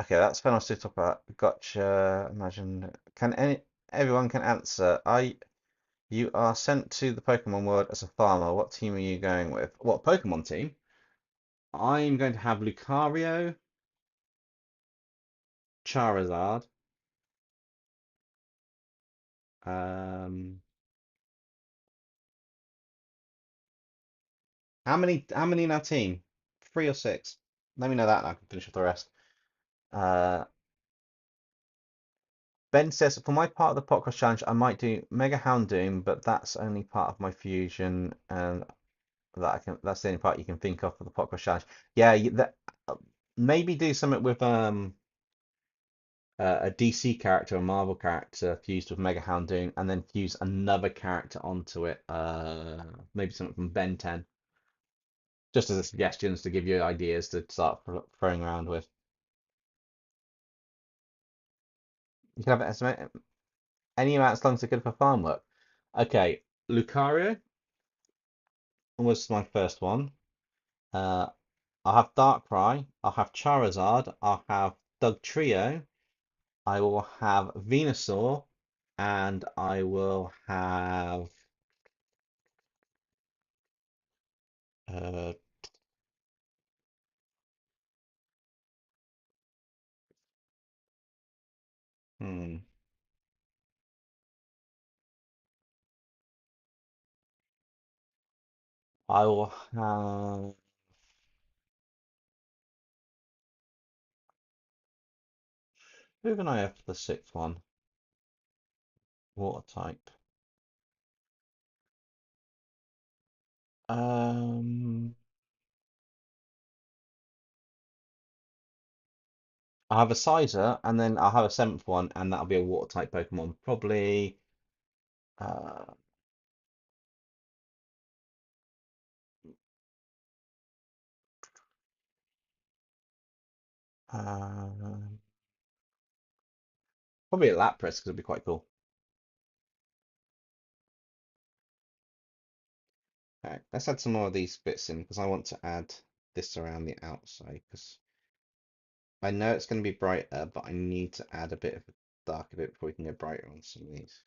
Speaker 1: okay, that's fun to talk about. Gotcha. Imagine. Everyone can answer? You are sent to the Pokemon world as a farmer. What team are you going with? What Pokemon team? I'm going to have Lucario, Charizard. Um, how many in our team? 3 or 6? Let me know that and I can finish with the rest. Uh, Ben says, for my part of the podcast challenge, I might do Mega Houndoom, but that's only part of my fusion, and that's the only part you can think of for the podcast challenge. Yeah, maybe do something with a DC character, a Marvel character fused with Mega Houndoom, and then fuse another character onto it. Maybe something from Ben 10. Just as a suggestions to give you ideas to start throwing around with. You can have an estimate any amount as long as they're good for farm work. Okay, Lucario was my first one. Uh, I'll have Darkrai, I'll have Charizard, I'll have Dugtrio, I will have Venusaur, and I will have uh, hmm, I will have who can I have for the sixth one? Water type. Um, I have a Sizer, and then I'll have a seventh one, and that'll be a water type Pokemon. Probably. Uh, uh, Probably a Lapras because it'd be quite cool. Okay, let's add some more of these bits in because I want to add this around the outside because I know it's going to be brighter, but I need to add a bit of a darker bit before we can go brighter on some of these.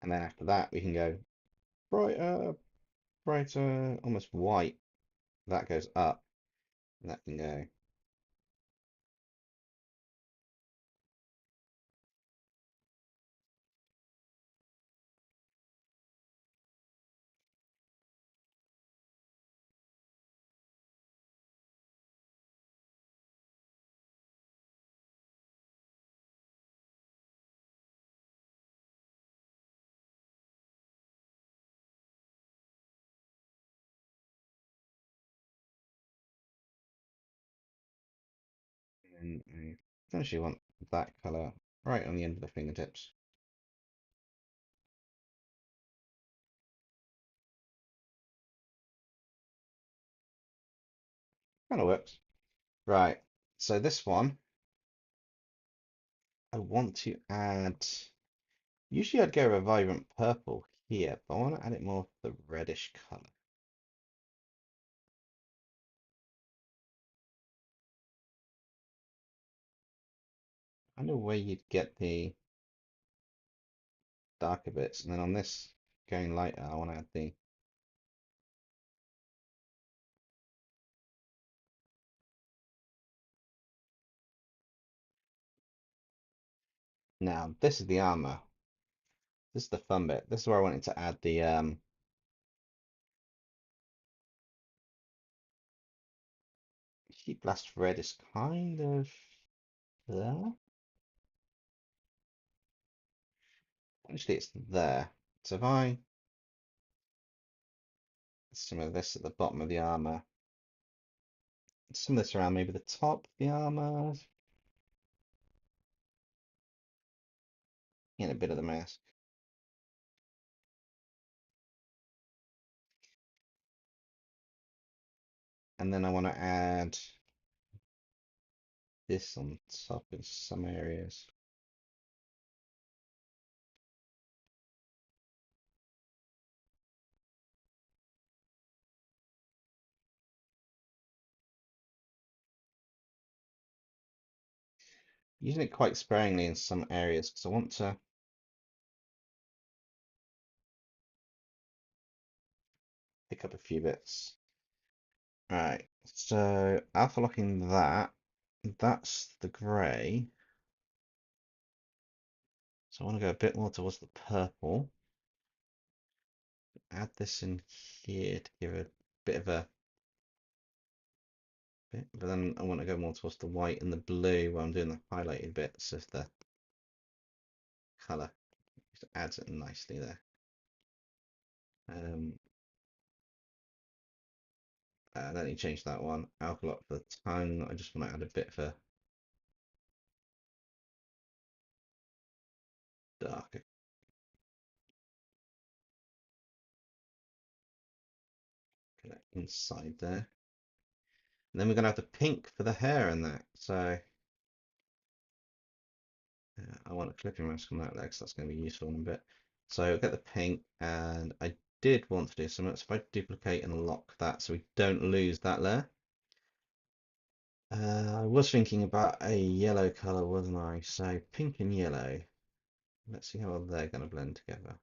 Speaker 1: And then after that, we can go brighter, brighter, almost white. That goes up, and that can go. And I essentially want that color right on the end of the fingertips. Kind of works. Right. So this one, I want to add. Usually I'd go with a vibrant purple here, but I want to add it more of the reddish color. I know where you'd get the darker bits, and then on this going lighter, I want to add the. Now this is the armor. This is the fun bit. This is where I wanted to add the heat blast red is kind of there. Actually, it's there. So if I some of this at the bottom of the armor, some of this around maybe the top of the armor, and a bit of the mask. And then I want to add this on top in some areas. Using it quite sparingly in some areas because I want to pick up a few bits. Right, so alpha locking that, that's the grey. So I want to go a bit more towards the purple. Add this in here to give a bit of a bit, but then I want to go more towards the white and the blue where I'm doing the highlighted bits of the colour. Just adds it nicely there. Um, then you change that one. Alpha lock for the tongue. I just want to add a bit of a darker colour inside there. And then we're going to have the pink for the hair and that. So I want a clipping mask on that there because that's going to be useful in a bit. So I'll get the pink, and I did want to do something. So if I duplicate and lock that so we don't lose that layer. I was thinking about a yellow colour, wasn't I? So pink and yellow. Let's see how they're going to blend together.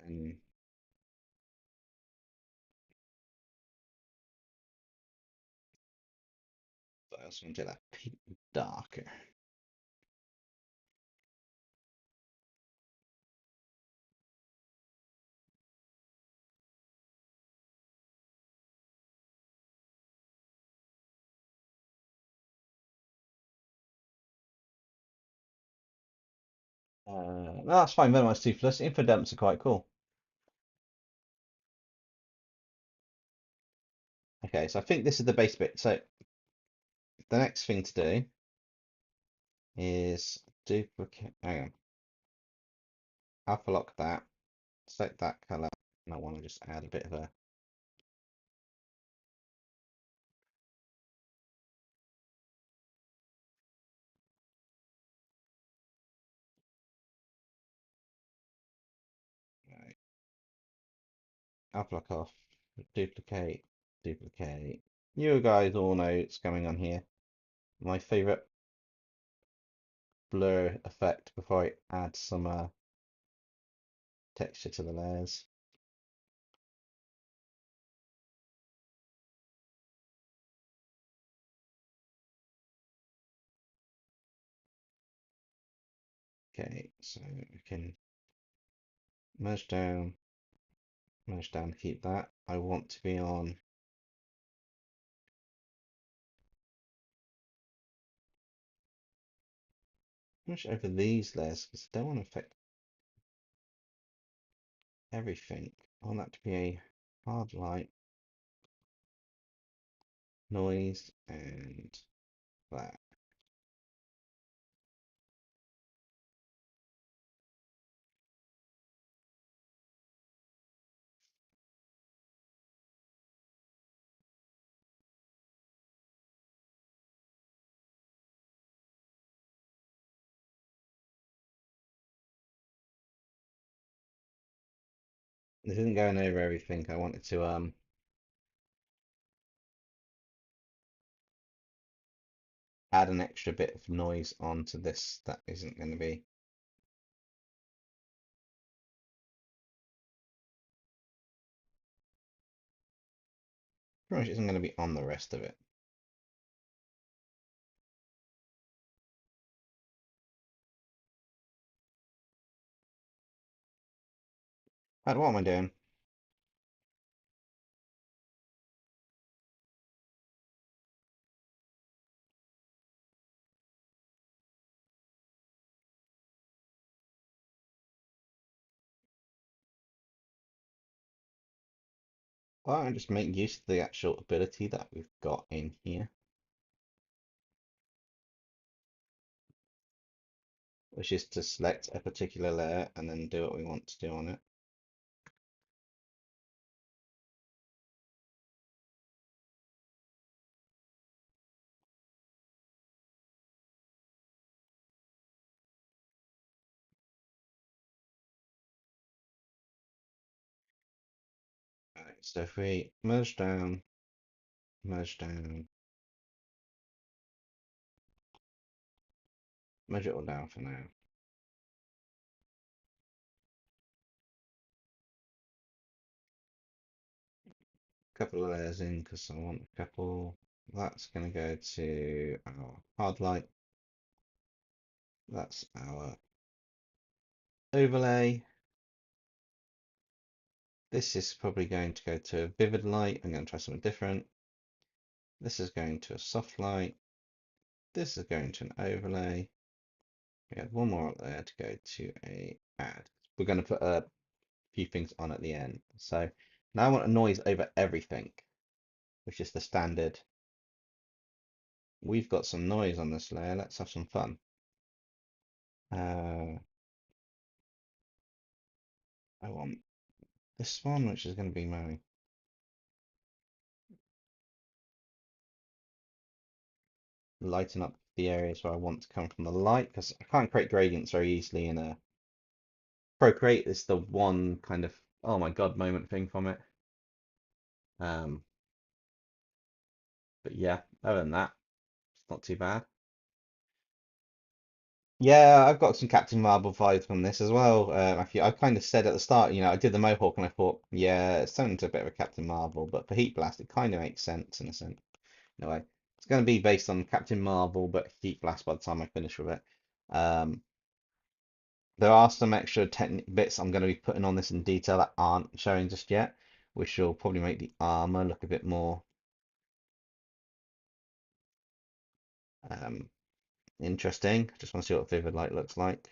Speaker 1: And I also want to do that pink darker. No, that's fine. Minimize toothless. Infodumps are quite cool. Okay, so I think this is the base bit. So the next thing to do is duplicate, hang on, alpha lock that, select that color, and I want to just add a bit of a, right, alpha lock off, duplicate, duplicate. You guys all know what's going on here. My favorite blur effect before I add some texture to the layers. Okay, so we can merge down, keep that. I want to be on much over these layers because I don't want to affect everything. I want that to be a hard light, noise, and that. This isn't going over everything. I wanted to add an extra bit of noise onto this that isn't going to be. Pretty much isn't going to be on the rest of it. Right, what am I doing? Why don't I just make use of the actual ability that we've got in here, which is to select a particular layer and then do what we want to do on it. Right, so if we merge down, merge it all down for now. Couple of layers in because I want a couple. That's going to go to our hard light. That's our overlay. This is probably going to go to a vivid light. I'm going to try something different. This is going to a soft light. This is going to an overlay. We have one more up there to go to a add. We're going to put a few things on at the end. So now I want a noise over everything, which is the standard. We've got some noise on this layer. Let's have some fun. I want this one, which is going to be my lighten up the areas where I want to come from the light, because I can't create gradients very easily in a Procreate. Is the one kind of oh my god moment thing from it. Um, but yeah, other than that, it's not too bad. Yeah, I've got some Captain Marvel vibes from this as well. I kind of said at the start, I did the Mohawk and I thought, yeah, it's turned into a bit of a Captain Marvel, but for Heat Blast, it kind of makes sense in a sense. Anyway, it's going to be based on Captain Marvel, but Heat Blast by the time I finish with it. Um, there are some extra bits I'm going to be putting on this in detail that aren't showing just yet, which will probably make the armor look a bit more um, interesting. Just want to see what Vivid Light looks like.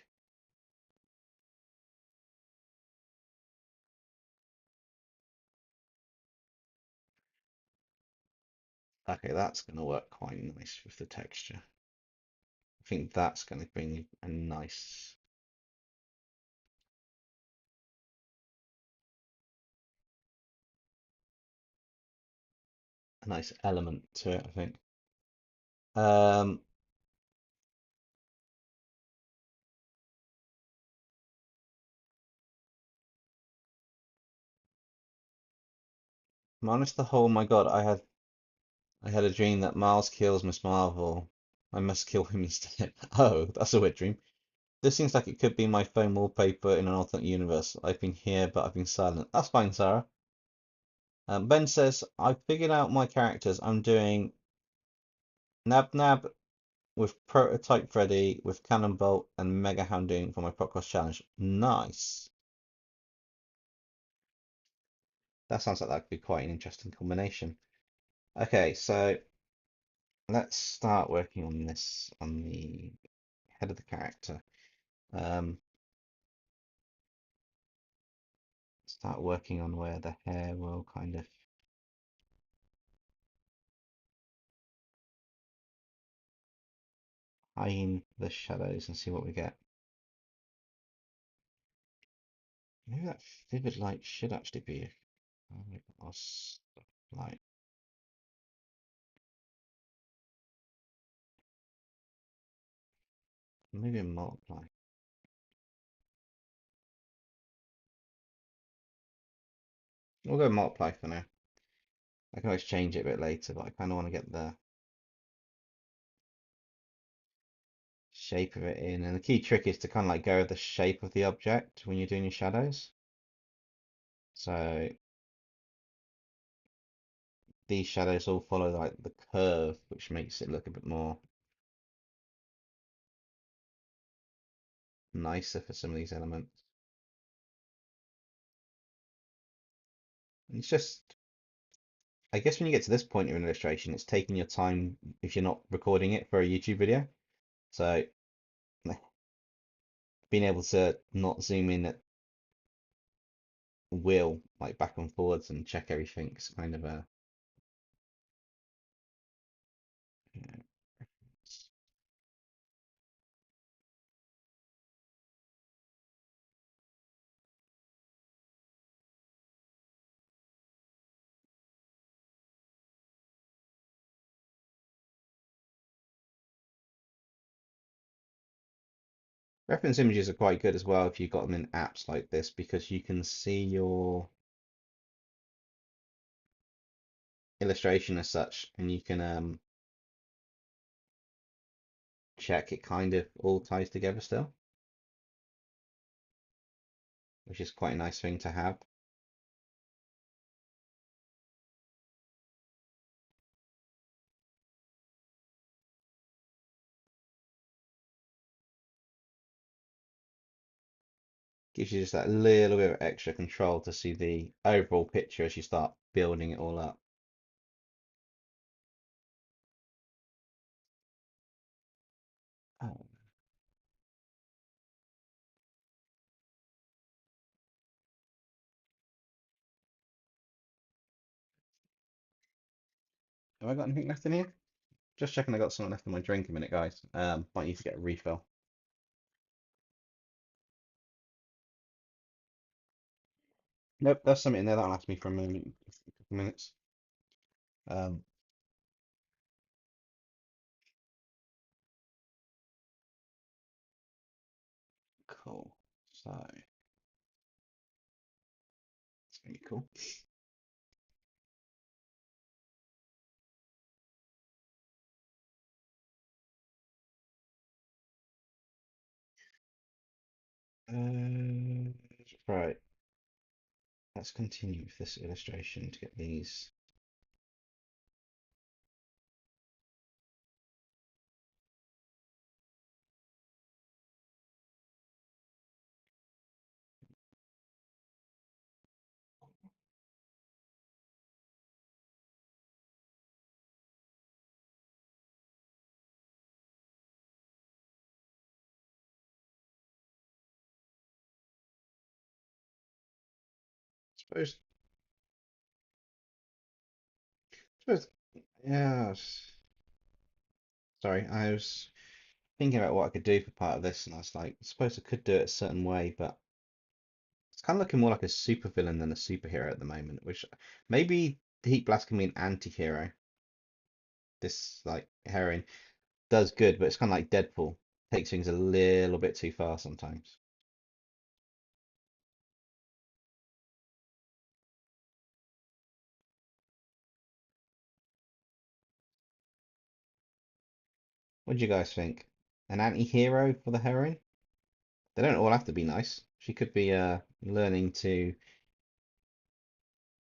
Speaker 1: Okay, that's going to work quite nice with the texture. I think that's going to bring a nice element to it, I think. Um, minus the whole, my God, I had a dream that Miles kills Miss Marvel. I must kill him instead. Oh, that's a weird dream. This seems like it could be my phone wallpaper in an alternate universe. I've been here, but I've been silent. That's fine, Sarah. Ben says, I figured out my characters. I'm doing Nab Nab with Prototype Freddy, with Cannonbolt, and Mega Hounding for my podcast challenge. Nice. That sounds like that could be quite an interesting combination. Okay, so let's start working on this on the head of the character. Um, start working on where the hair will kind of hide the shadows and see what we get. Maybe that vivid light should actually be a light. Maybe a multiply. We'll go multiply for now. I can always change it a bit later, but I kind of want to get the shape of it in. And the key trick is to kind of like go with the shape of the object when you're doing your shadows. So these shadows all follow like the curve, which makes it look a bit more nicer for some of these elements. And it's just, I guess when you get to this point in illustration, it's taking your time if you're not recording it for a YouTube video. So being able to not zoom in at will, like back and forwards and check everything is kind of a, you know, reference images are quite good as well if you've got them in apps like this because you can see your illustration as such and you can check it kind of all ties together still, which is quite a nice thing to have. Gives you just that little bit of extra control to see the overall picture as you start building it all up. Oh, have I got anything left in here? Just checking I got something left in my drink a minute, guys. Might need to get a refill. Nope, there's something in there that'll last me for a moment, a couple minutes. Um, cool. So, it's gonna be cool. Right, let's continue with this illustration to get these. Suppose, suppose Yeah, sorry, I was thinking about what I could do for part of this, and I was like, I suppose I could do it a certain way, but it's kind of looking more like a supervillain than a superhero at the moment, which maybe the Heat Blast can be an anti-hero. This like heroine does good, but it's kind of like Deadpool, takes things a little bit too far sometimes. What do you guys think? An anti-hero for the heroine? They don't all have to be nice. She could be learning to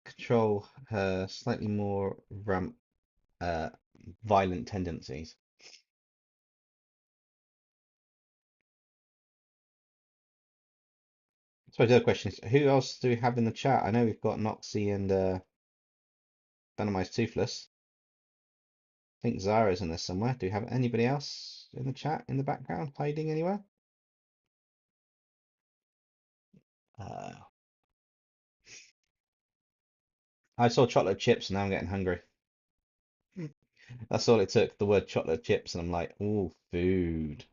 Speaker 1: control her slightly more uh violent tendencies. So the other question is, who else do we have in the chat? I know we've got Noxie and Venomized Toothless. I think Zara's in there somewhere. Do we have anybody else in the chat in the background hiding anywhere? Uh, I saw chocolate chips and now I'm getting hungry. That's all it took, the word chocolate chips, and I'm like, ooh, food.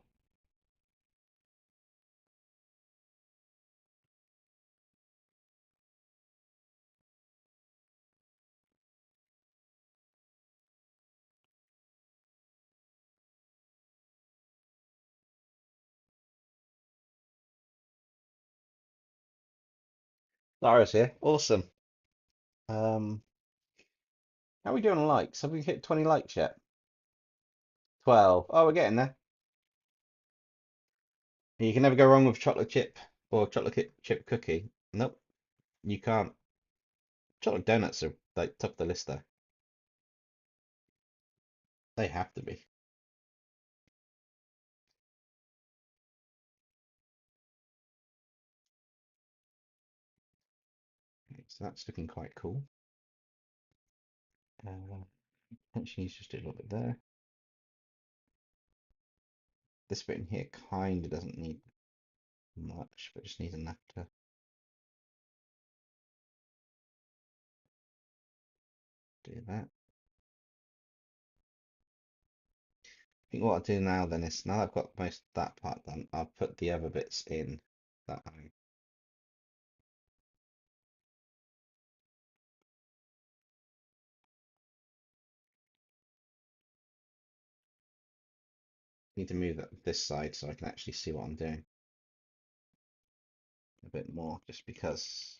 Speaker 1: Zara's here. Awesome. Um, how are we doing on likes? Have we hit 20 likes yet? 12. Oh, we're getting there. You can never go wrong with chocolate chip or chip cookie. Nope, you can't. Chocolate donuts are like top of the list though. They have to be. Okay, so that's looking quite cool. Potentially needs to just do a little bit there. This bit in here kind of doesn't need much, but just needs enough to do that. I think what I'll do now then is, now that I've got most of that part done, I'll put the other bits in that I need to move this side so I can actually see what I'm doing a bit more, just because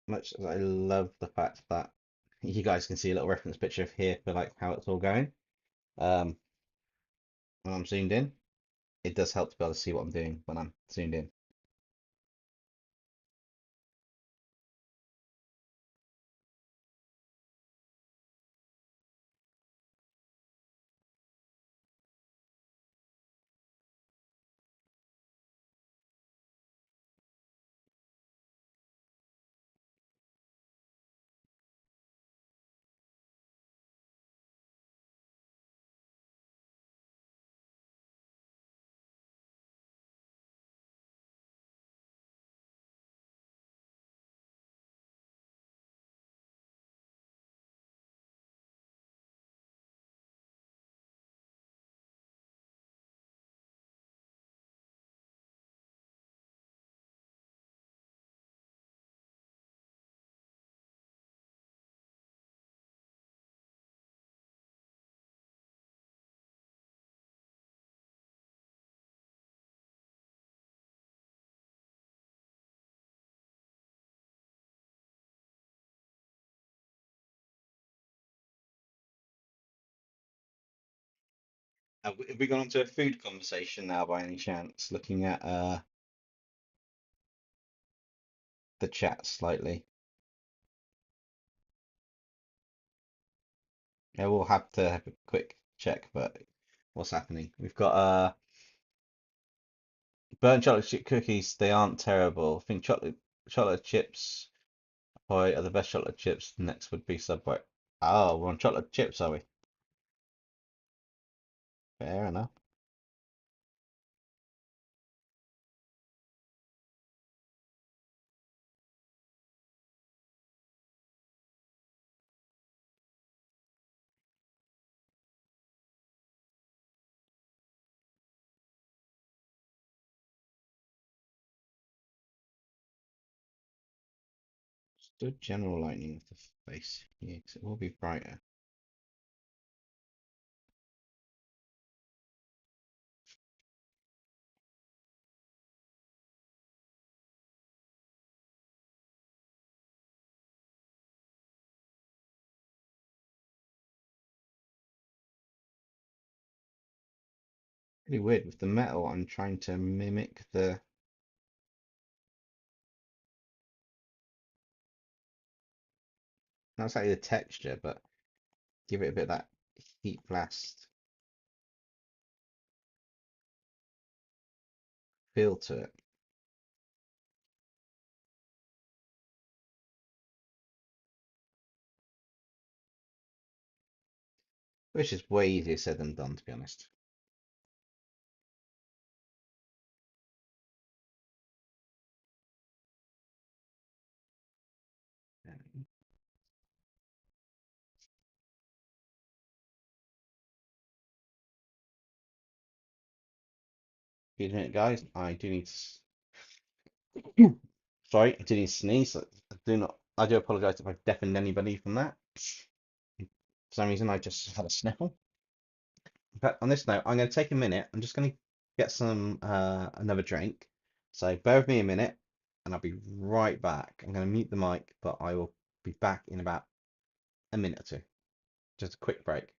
Speaker 1: much as I love the fact that you guys can see a little reference picture of here for like how it's all going. Um, when I'm zoomed in, it does help to be able to see what I'm doing when I'm zoomed in. Have we gone on to a food conversation now by any chance? Looking at the chat slightly. Yeah, we'll have to have a quick check, but what's happening? We've got burnt chocolate chip cookies. They aren't terrible. I think chocolate chips are the best chocolate chips. Next would be Subway. Oh, we're on chocolate chips, are we? Fair enough. Do general lighting of the face. Yeah, 'cause it will be brighter. Really weird with the metal. I'm trying to mimic the not exactly the texture, but give it a bit of that heat blast feel to it. Which is way easier said than done, to be honest. Excuse me, guys. I do need to. Sorry, I do need to sneeze. I do not. I do apologise if I've deafened anybody from that. For some reason, I just had a sniffle. But on this note, I'm going to take a minute. I'm just going to get some another drink. So bear with me a minute, and I'll be right back. I'm going to mute the mic, but I will be back in about a minute or two. Just a quick break.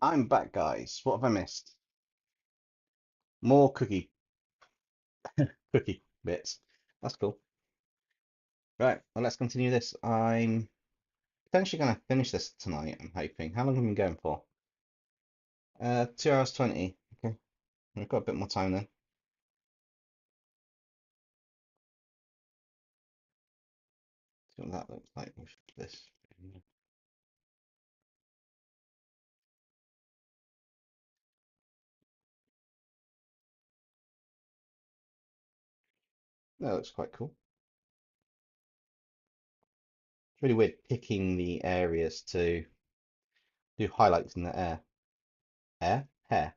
Speaker 1: I'm back, guys. What have I missed? More cookie bits. That's cool. Right, well, let's continue this. I'm potentially going to finish this tonight, I'm hoping. How long have we been going for? 2 hours 20. Okay, we've got a bit more time then. See what that looks like with this. That looks quite cool. It's really weird picking the areas to do highlights in the air. Hair.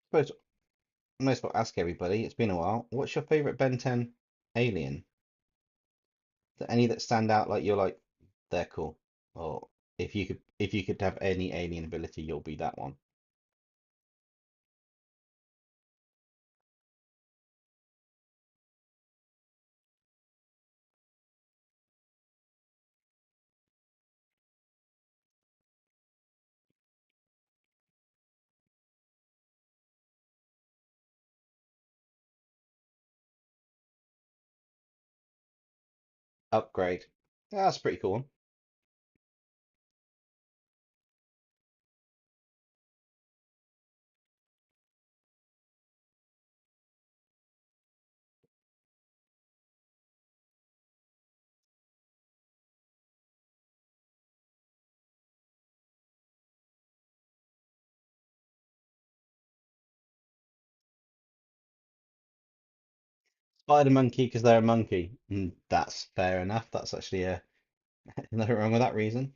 Speaker 1: Suppose I might as well ask everybody. It's been a while. What's your favorite Ben 10 alien? There any that stand out like you're like they're cool? Or if you could have any alien ability, you'll be that one. Upgrade. Yeah, that's a pretty cool one. Spider monkey because they're a monkey. That's fair enough. That's actually nothing wrong with that reason.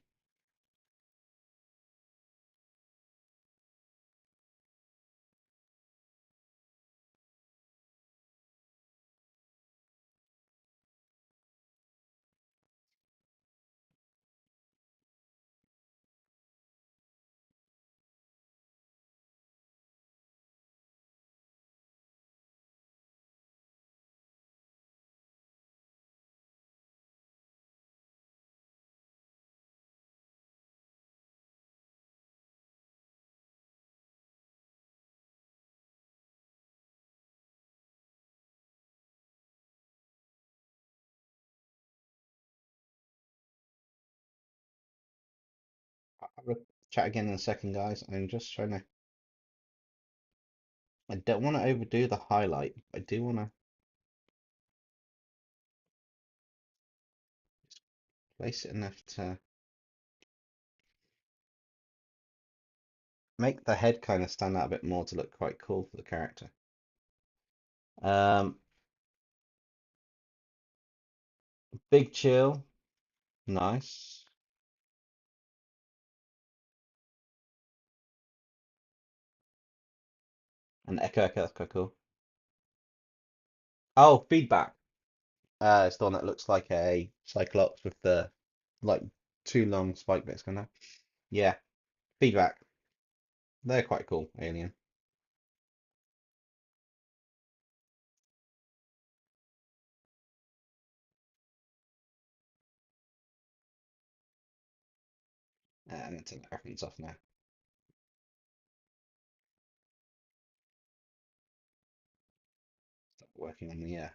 Speaker 1: I'll chat again in a second, guys. I'm just trying to. I don't want to overdo the highlight. I do want to place it enough to make the head kind of stand out a bit more to look quite cool for the character. Um, Big chill, nice. And Echo Echo, that's quite cool. Oh, feedback. It's the one that looks like a Cyclops with the like two long spike bits kind of. Yeah, feedback. They're quite cool, alien. And it's an reference off now. Stop working on the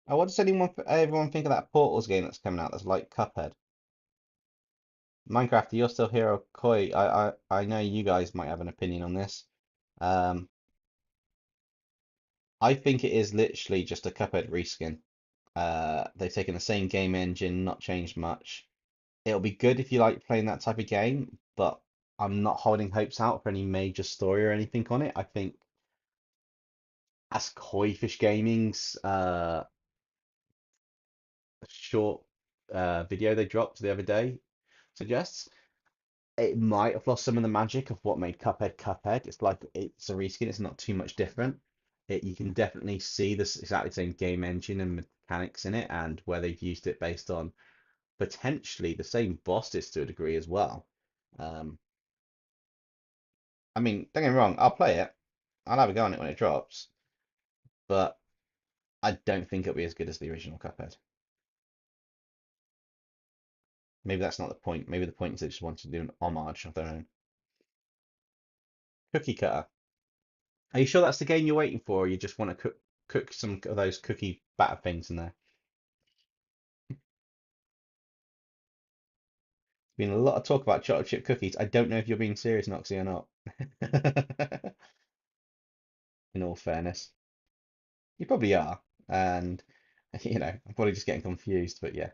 Speaker 1: Oh, what does everyone think of that Portals game that's coming out that's like Cuphead? Minecraft, you're still Hero Koi. I know you guys might have an opinion on this. Um, I think it is literally just a Cuphead reskin. They've taken the same game engine, not changed much. It'll be good if you like playing that type of game, but I'm not holding hopes out for any major story or anything on it. I think as Koi Fish Gaming's short video they dropped the other day suggests, it might have lost some of the magic of what made Cuphead Cuphead. It's like it's a reskin, it's not too much different. You can definitely see this exactly same game engine and mechanics in it, and where they've used it based on potentially the same bosses to a degree as well. Um, I mean, don't get me wrong, I'll play it. I'll have a go on it when it drops, but I don't think it'll be as good as the original Cuphead. Maybe that's not the point. Maybe the point is they just wanted to do an homage of their own. Cookie Cutter. Are you sure that's the game you're waiting for, or you just want to cook some of those cookie batter things in there? Been a lot of talk about chocolate chip cookies. I don't know if you're being serious, Noxie, or not. In all fairness, you probably are, and I'm probably just getting confused. But yeah,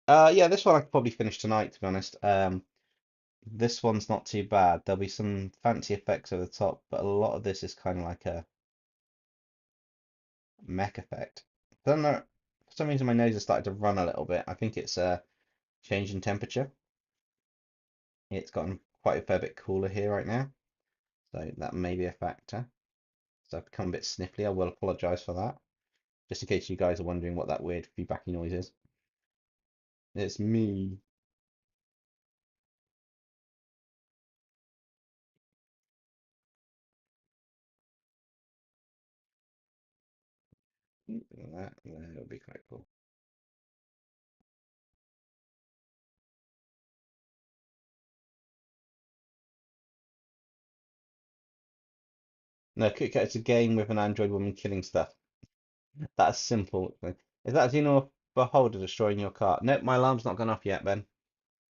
Speaker 1: yeah, this one I could probably finish tonight, to be honest. This one's not too bad. There'll be some fancy effects over the top, but a lot of this is kind of like mech effect. I don't know. For some reason, my nose has started to run a little bit. I think it's a change in temperature. It's gotten quite a fair bit cooler here right now, so that may be a factor. So I've become a bit sniffly. I will apologise for that. Just in case you guys are wondering what that weird feedbacky noise is. It's me. That would be quite cool. No, Kit Kat, it's a game with an android woman killing stuff. That's simple. Is that Xenomorph Beholder destroying your car? Nope, my alarm's not gone off yet, Ben.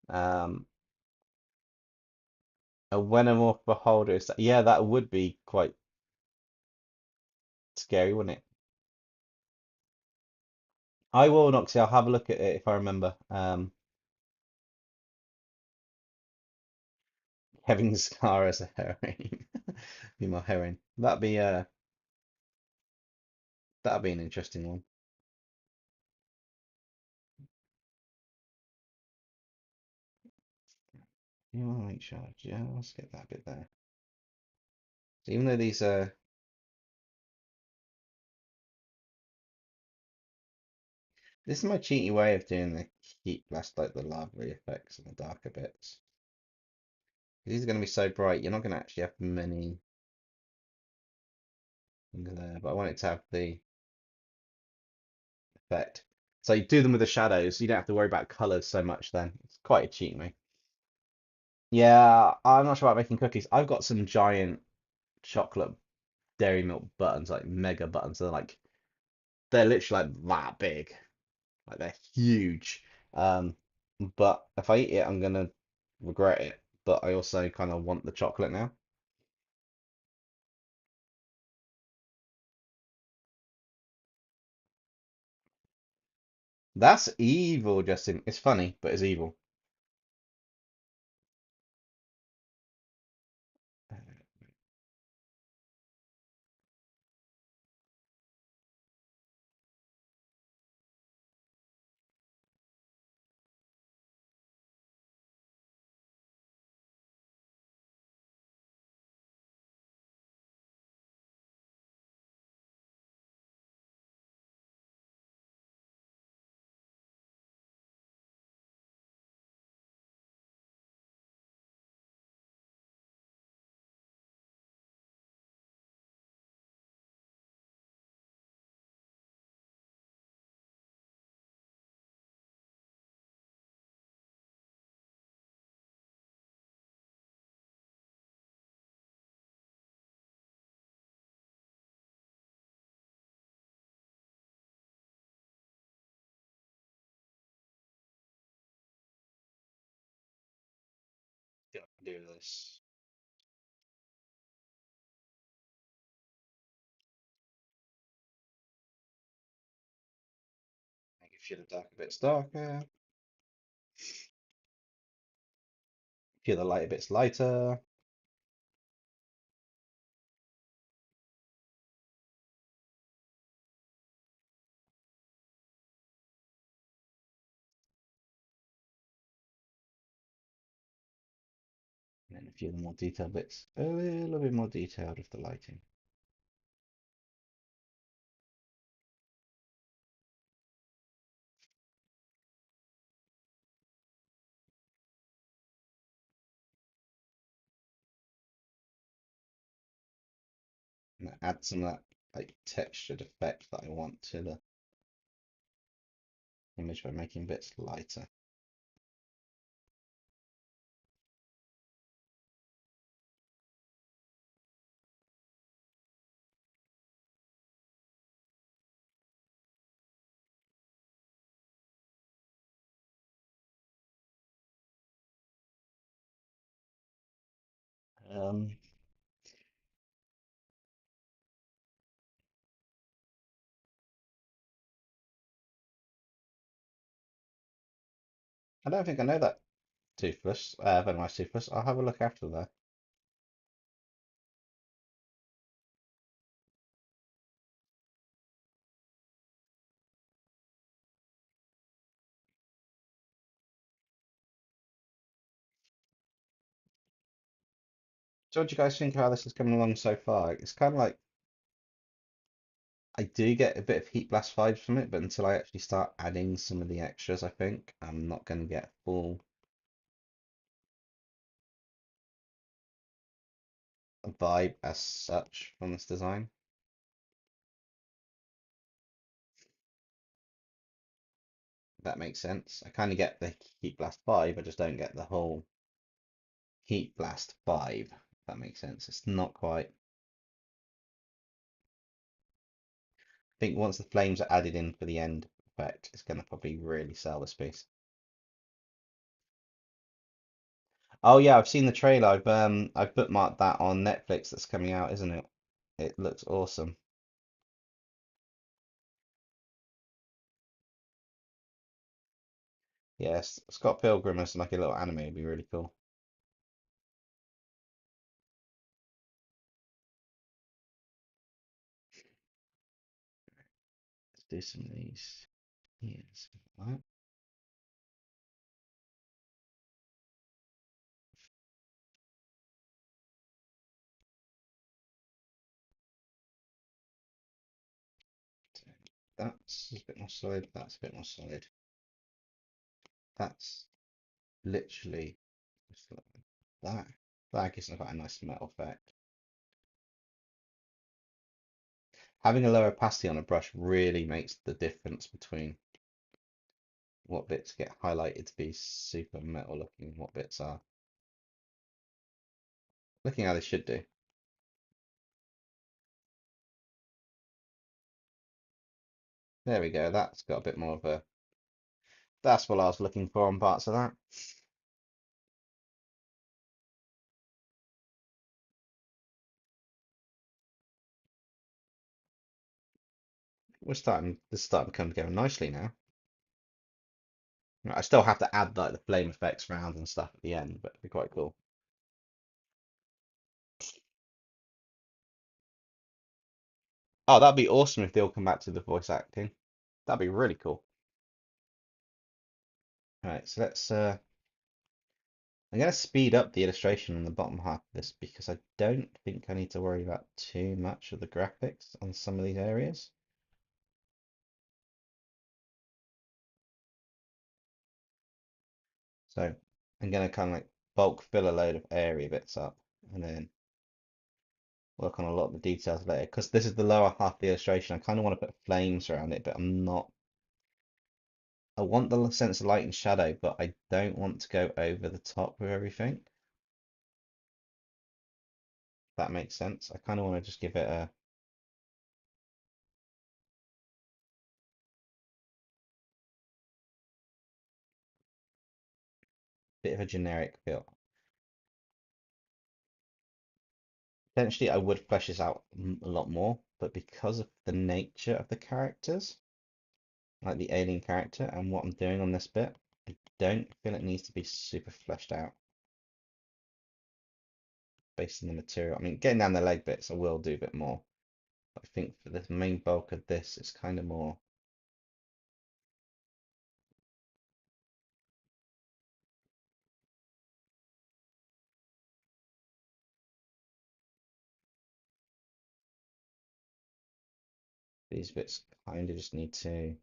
Speaker 1: Um, a Xenomorph Beholder is yeah, that would be quite scary, wouldn't it? I will, Noxie. I'll have a look at it if I remember. Having Scar as a heroine, be my heroine. That'd be an interesting one. You want to make sure just get that bit there. So even though these this is my cheaty way of doing the heat blast, like the lava effects and the darker bits. These are going to be so bright, you're not going to actually have many things there, but I want it to have the effect. So you do them with the shadows, you don't have to worry about colors so much then. It's quite a cheat way. Yeah, I'm not sure about making cookies. I've got some giant chocolate dairy milk buttons, like mega buttons. They're literally like that big. Like they're huge. Um, but if I eat it, I'm gonna regret it. But I also kind of want the chocolate now. That's evil, Justin. It's funny, but it's evil. Yeah, do this. Make a few of the darker bits darker, a few of the lighter bits lighter. And then a few of the more detailed bits, a little bit more detailed with the lighting. And add some of that like textured effect that I want to the image by making bits lighter. Um, I don't think I know that toothless, very nice toothless. I'll have a look after that. So what do you guys think of how this is coming along so far? It's kind of like I do get a bit of Heat Blast vibes from it, but until I actually start adding some of the extras, I think I'm not going to get full vibe as such from this design. If that makes sense. I kind of get the Heat Blast vibe, I just don't get the whole Heat Blast vibe. If that makes sense. It's not quite. I think once the flames are added in for the end effect, it's going to probably really sell this piece. Oh yeah, I've seen the trailer. I've bookmarked that on Netflix that's coming out, isn't it? It looks awesome. Yes, Scott Pilgrim as like a little anime would be really cool. Let's do some of these. Yes. Right. That's a bit more solid. That's a bit more solid. That's literally just like that. That gives it quite a nice metal effect. Having a lower opacity on a brush really makes the difference between what bits get highlighted to be super metal looking and what bits are looking how they should do. There we go. That's got a bit more of a. That's what I was looking for on parts of that. We're starting. This is starting to come together nicely now. I still have to add like the flame effects round and stuff at the end, but it'd be quite cool. Oh, that'd be awesome if they all come back to the voice acting. That'd be really cool. All right, so let's. I'm gonna speed up the illustration on the bottom half of this because I don't think I need to worry about too much of the graphics on some of these areas. So I'm gonna kind of like bulk fill a load of area bits up and then work on a lot of the details later because this is the lower half of the illustration. I kind of want to put flames around it, but I'm not. I want the sense of light and shadow, but I don't want to go over the top with everything. If that makes sense. I kind of want to just give it a bit of a generic feel. Potentially, I would flesh this out a lot more, but because of the nature of the characters, like the alien character, and what I'm doing on this bit, I don't feel it needs to be super fleshed out based on the material. I mean, getting down the leg bits, I will do a bit more. But I think for the main bulk of this, it's kind of more. These bits kind of just need to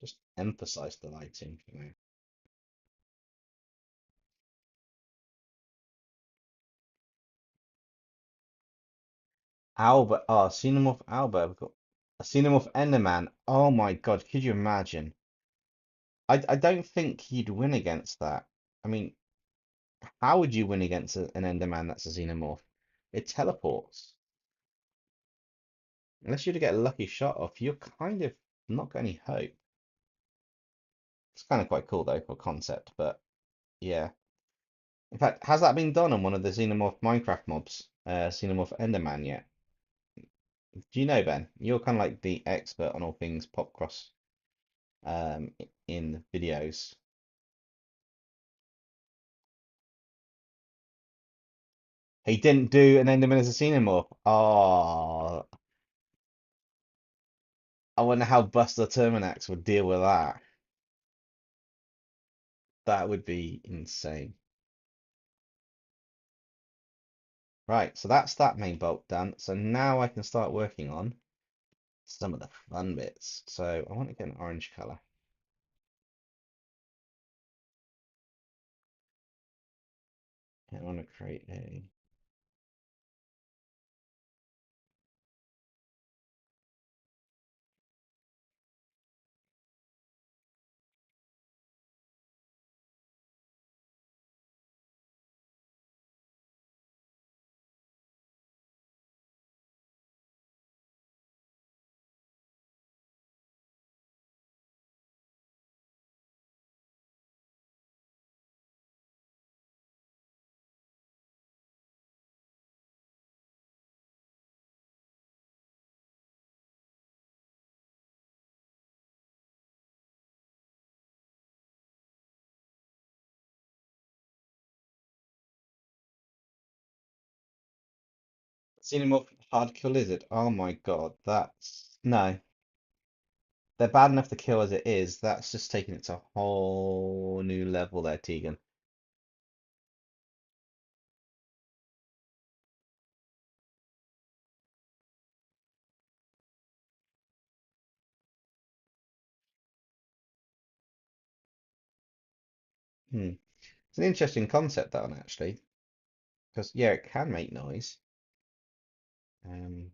Speaker 1: just emphasize the lighting, you know. Albert, oh, Xenomorph Albert. We've got a Xenomorph Enderman. Oh my God, could you imagine? I don't think he'd win against that. I mean, how would you win against an Enderman that's a Xenomorph? It teleports. Unless you to get a lucky shot off, you're kind of not got any hope. It's kind of quite cool though for concept, but yeah. In fact, has that been done on one of the Xenomorph Minecraft mobs? Xenomorph Enderman yet? Do you know, Ben? You're kind of like the expert on all things pop cross in videos. He didn't do an Enderman as a Xenomorph. Oh, I wonder how Buster Terminax would deal with that. That would be insane. Right, so that's that main bulk done. So now I can start working on some of the fun bits. So I want to get an orange color. I want to create a Xenomorph hardcore lizard. Oh my god, that's no. They're bad enough to kill as it is. That's just taking it to a whole new level there, Tegan. Hmm. It's an interesting concept, that one, actually. Because, yeah, it can make noise. Um,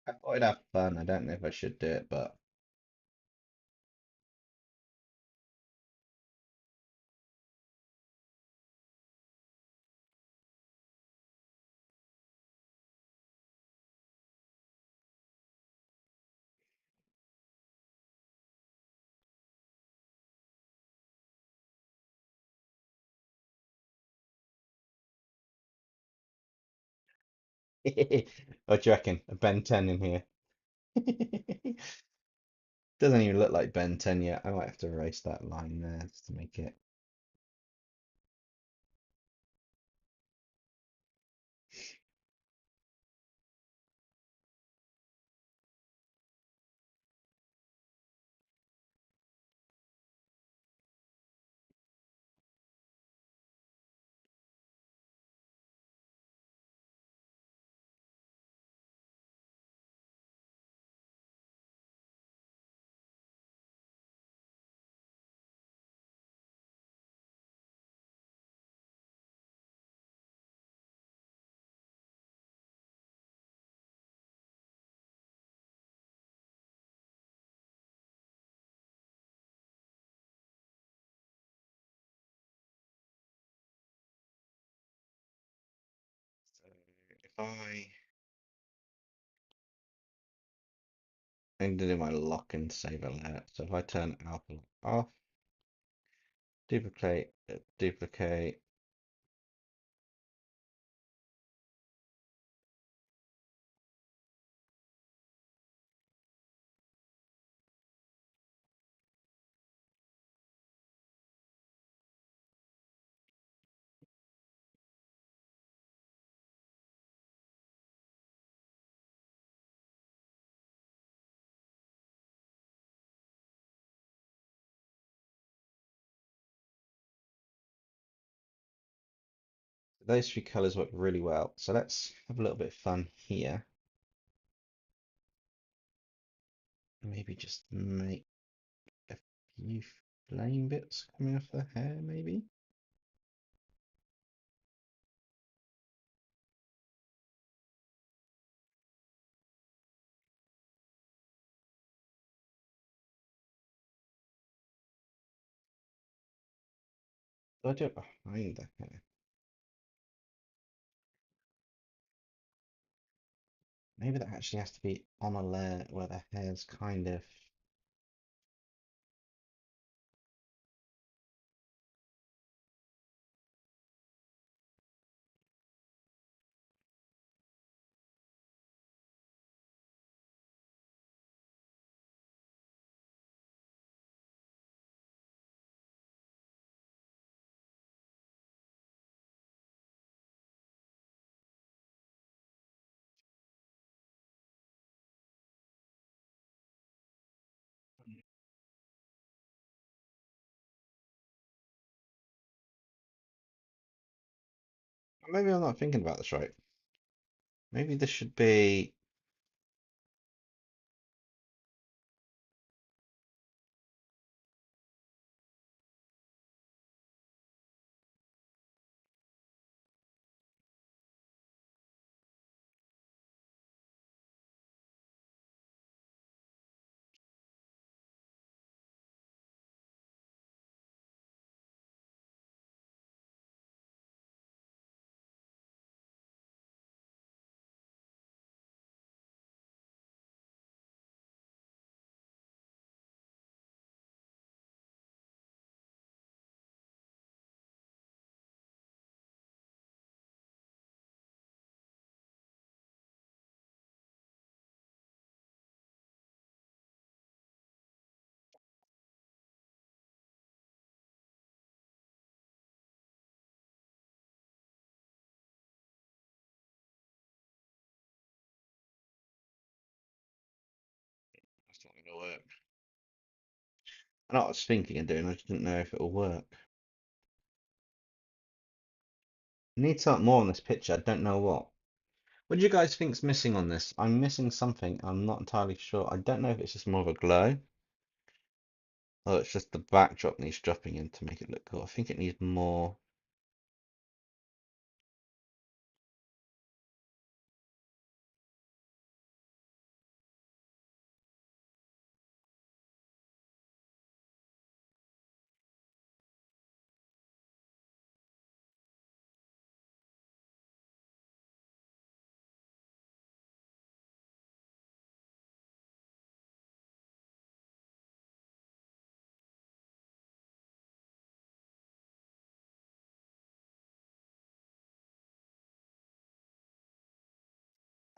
Speaker 1: I thought I'd have fun. I don't know if I should do it, but what do you reckon? A Ben 10 in here. Doesn't even look like Ben 10 yet. I might have to erase that line there just to make it. So if I'm going to do my lock and save alert. So if I turn alpha lock off, duplicate, duplicate. Those three colors work really well. So let's have a little bit of fun here. Maybe just make a few flame bits coming off the hair, maybe. I do it behind the hair. Maybe that actually has to be on a layer where the hair's kind of. Maybe I'm not thinking about this right. Maybe this should be. That's not going to work. I know what I was thinking of doing, I just didn't know if it'll work. I need something more on this picture, I don't know what. What do you guys think's missing on this? I'm missing something, I'm not entirely sure. I don't know if it's just more of a glow, or it's just the backdrop needs dropping in to make it look cool. I think it needs more.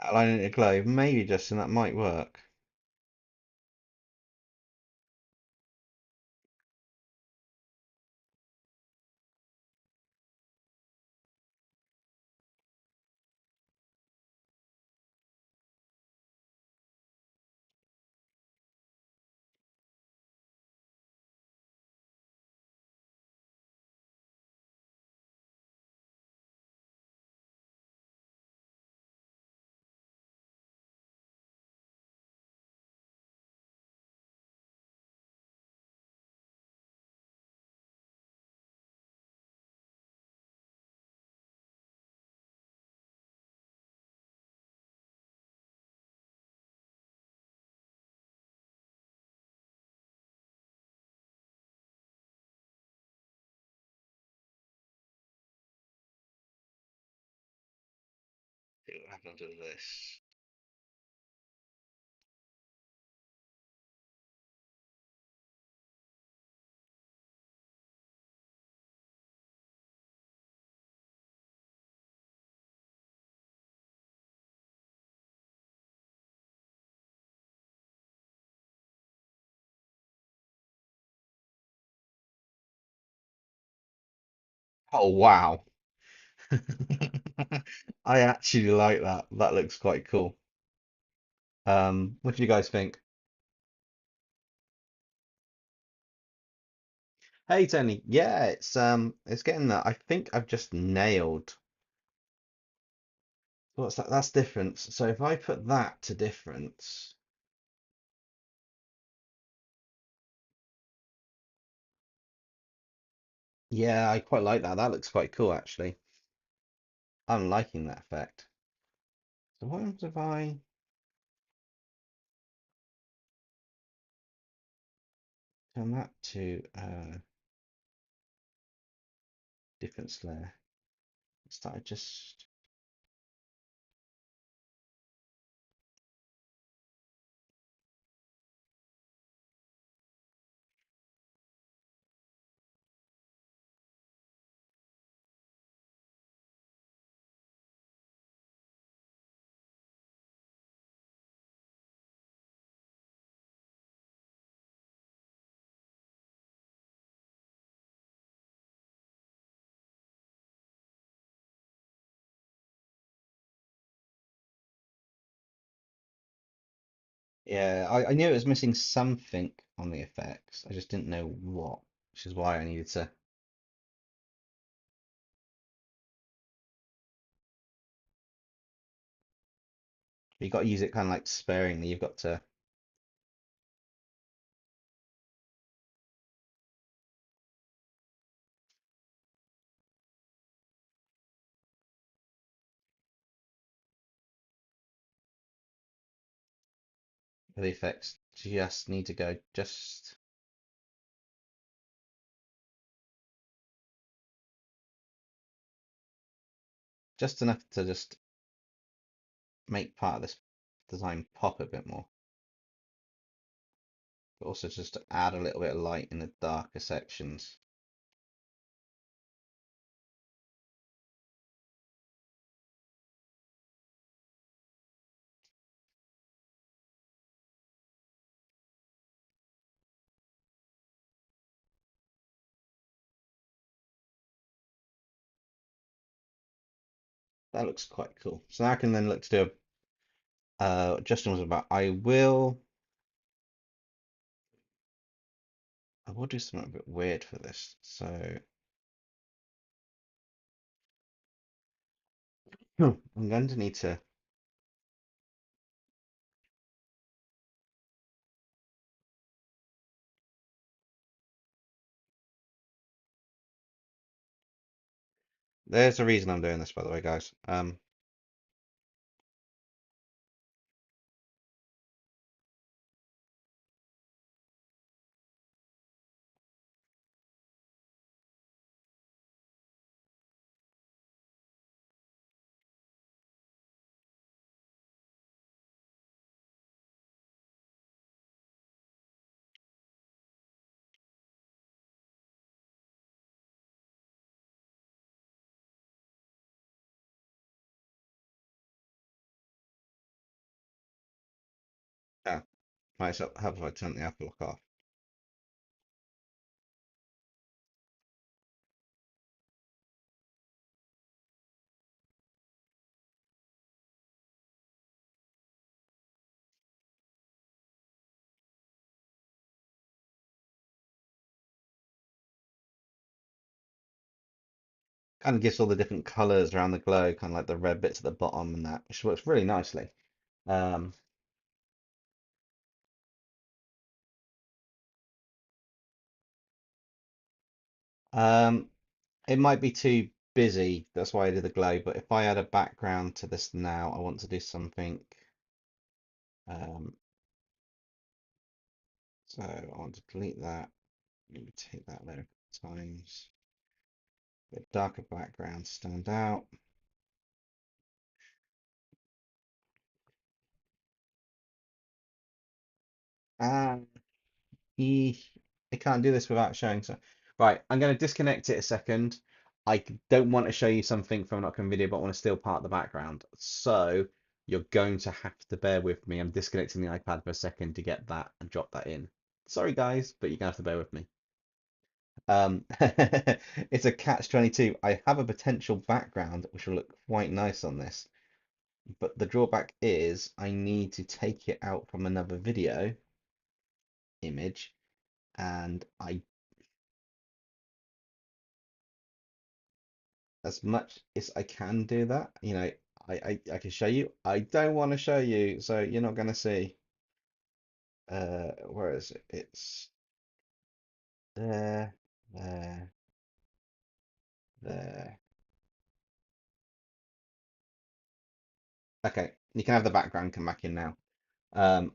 Speaker 1: Outlining a glow, maybe just, and that might work. See what happens with this. Oh wow. I actually like that. That looks quite cool. What do you guys think? Hey Tony, yeah, it's getting that. I think I've just nailed. What's that? That's difference. So if I put that to difference, yeah, I quite like that. That looks quite cool actually. I'm liking that effect. So what happens if I turn that to different layer. Started just yeah, I knew it was missing something on the effects. I just didn't know what, which is why I needed to. You got to use it kind of like sparingly. You've got to. The effects just need to go just enough to just make part of this design pop a bit more, but also just to add a little bit of light in the darker sections. That looks quite cool. So now I can then look to do Justin was about. I will do something a bit weird for this. So I'm going to need to. There's a reason I'm doing this, by the way, guys. Yeah, myself. How do I turn the Apple lock off? Kind of gives all the different colors around the glow, kind of like the red bits at the bottom and that, which works really nicely. Um, um, it might be too busy, that's why I did the glow, but if I add a background to this now, I want to do something. Um, so I want to delete that. Maybe take that there a couple times. Bit darker background, stand out. And I can't do this without showing some. Right, I'm going to disconnect it a second. Don't want to show you something from an upcoming video, but I want to steal part of the background. So you're going to have to bear with me. I'm disconnecting the iPad for a second to get that and drop that in. Sorry, guys, but you're going to have to bear with me. It's a catch-22. I have a potential background which will look quite nice on this, but the drawback is I need to take it out from another video image, and as much as I can do that, I can show you. I don't want to show you, so you're not going to see. Where is it? It's there, there, there. Okay, you can have the background come back in now. Um,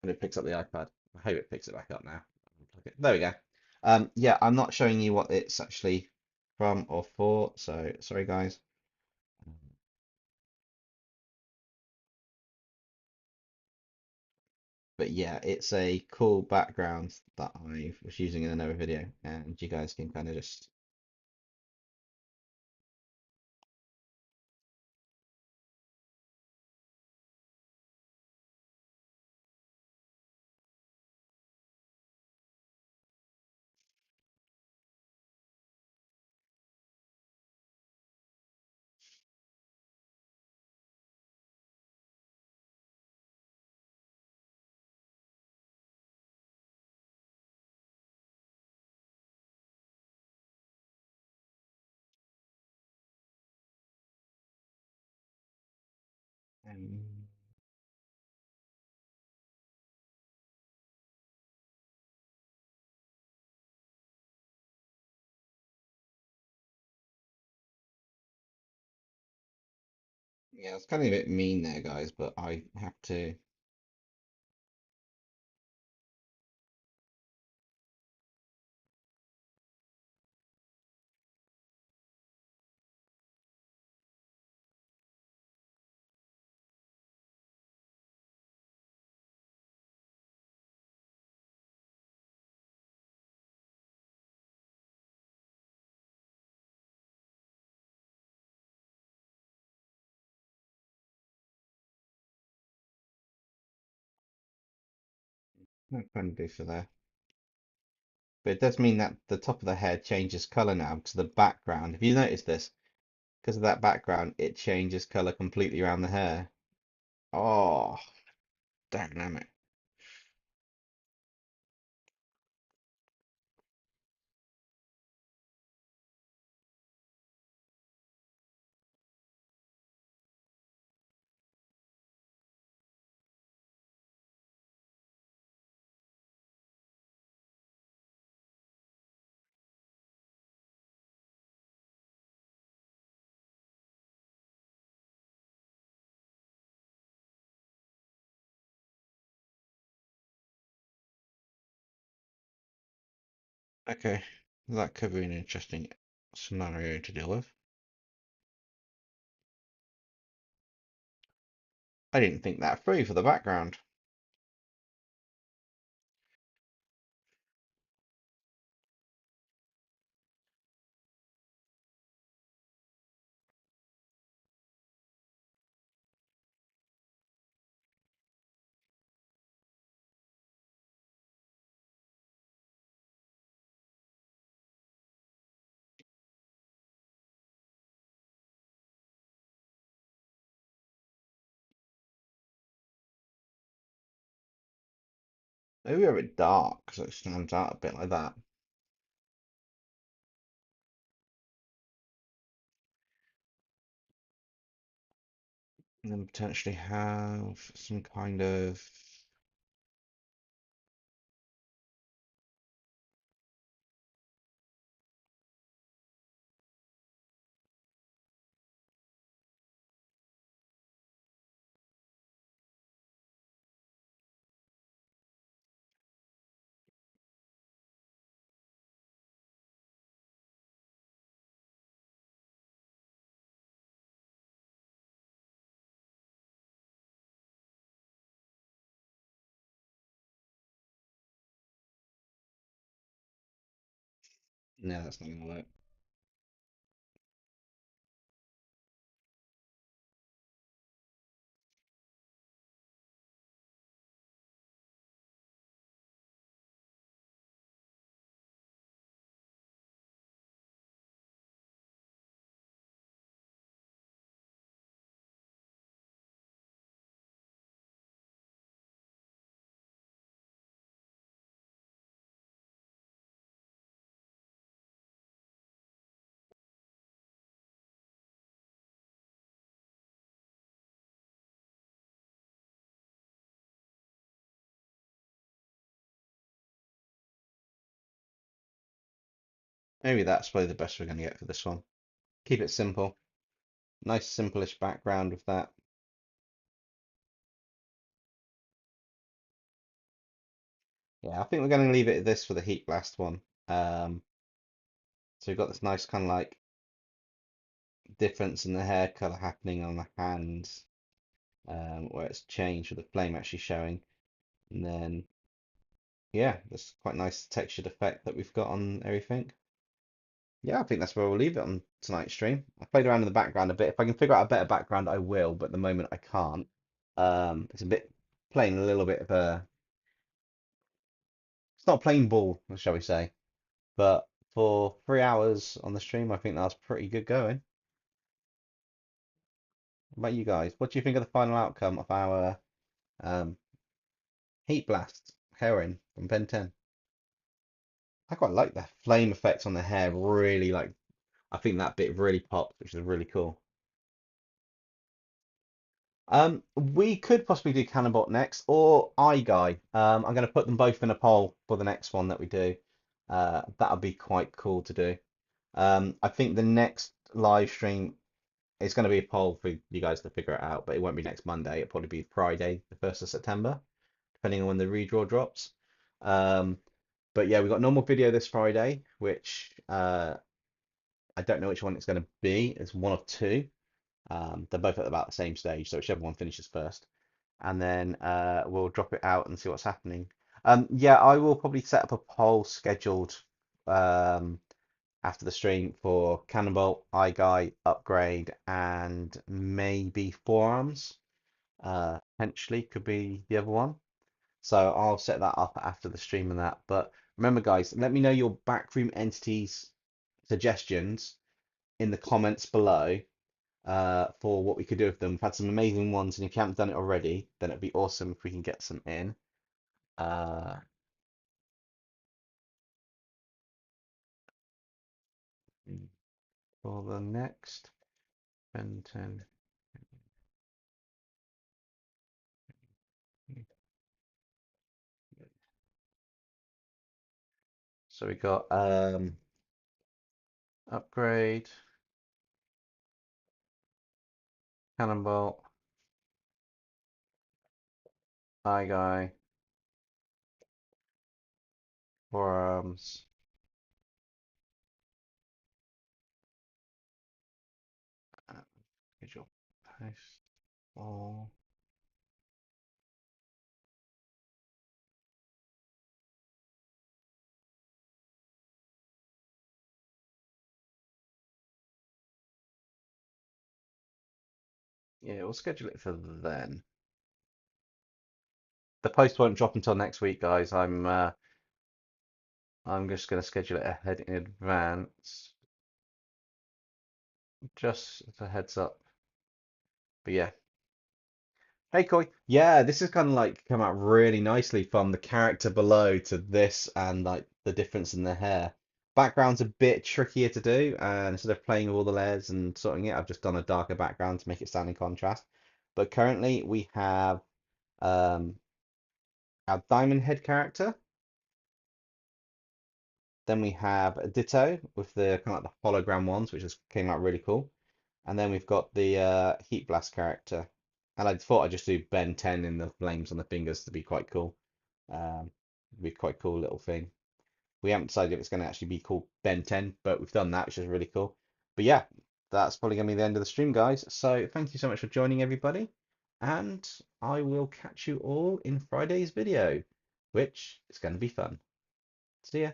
Speaker 1: and it picks up the iPad. I hope it picks it back up now. Okay, there we go. Yeah, I'm not showing you what it's actually from or for, so sorry guys. But yeah, it's a cool background that I was using in another video, and you guys can kind of just. Um, yeah, it's kind of a bit mean there, guys, but I have to. What can I do for there? But it does mean that the top of the head changes color now because the background. If you notice this, because of that background, it changes color completely around the hair. Oh, dynamic. Okay, that could be an interesting scenario to deal with. I didn't think that through for the background. Maybe a bit dark so it stands out a bit like that. And then potentially have some kind of. No, that's not gonna work. Maybe that's probably the best we're gonna get for this one. Keep it simple. Nice simplish background with that. Yeah, I think we're gonna leave it at this for the Heat Blast one. So we've got this nice kind of like difference in the hair color happening on the hands, where it's changed with the flame actually showing. And then, yeah, this quite nice textured effect that we've got on everything. Yeah, I think that's where we'll leave it on tonight's stream. I played around in the background a bit. If I can figure out a better background, I will, but at the moment I can't. It's a bit playing a little bit of a, it's not plain ball, shall we say. But for 3 hours on the stream, I think that's pretty good going. What about you guys? What do you think of the final outcome of our um, Heat Blast heroine from Ben 10? I quite like the flame effects on the hair. Really like, I think that bit really popped, which is really cool. We could possibly do Cannonbot next or iGuy. I'm going to put them both in a poll for the next one that we do. That would be quite cool to do. I think the next live stream is going to be a poll for you guys to figure it out, but it won't be next Monday. It'll probably be Friday, the 1st of September, depending on when the redraw drops. Um, but yeah, we've got normal video this Friday, which I don't know which one it's going to be. It's one of two. They're both at about the same stage, so whichever one finishes first. And then we'll drop it out and see what's happening. Yeah, I will probably set up a poll scheduled um, after the stream for Cannonball, iGuy, Upgrade, and maybe Forearms. Potentially could be the other one. So I'll set that up after the stream and that. But remember, guys, let me know your backroom entities suggestions in the comments below for what we could do with them. We've had some amazing ones, and if you haven't done it already, then it'd be awesome if we can get some in. Uh, for the next Ben 10. So we got Upgrade, Cannonball, iGuy, Forearms, visual post. Oh, yeah, we'll schedule it for then. The post won't drop until next week, guys. I'm just gonna schedule it ahead in advance, just as a heads up. But yeah. Hey Koi. Yeah, this has kind of like come out really nicely from the character below to this and like the difference in the hair. Background's a bit trickier to do, and instead of playing with all the layers and sorting it, I've just done a darker background to make it stand in contrast. But currently we have um, our diamond head character. Then we have a Ditto with the kind of like the hologram ones, which just came out really cool. And then we've got the Heat Blast character. And I thought I'd just do Ben 10 in the flames on the fingers to be quite cool. Be quite cool little thing. We haven't decided if it's going to actually be called Ben 10, but we've done that, which is really cool. But yeah, that's probably going to be the end of the stream, guys. So thank you so much for joining, everybody. And I will catch you all in Friday's video, which is going to be fun. See ya.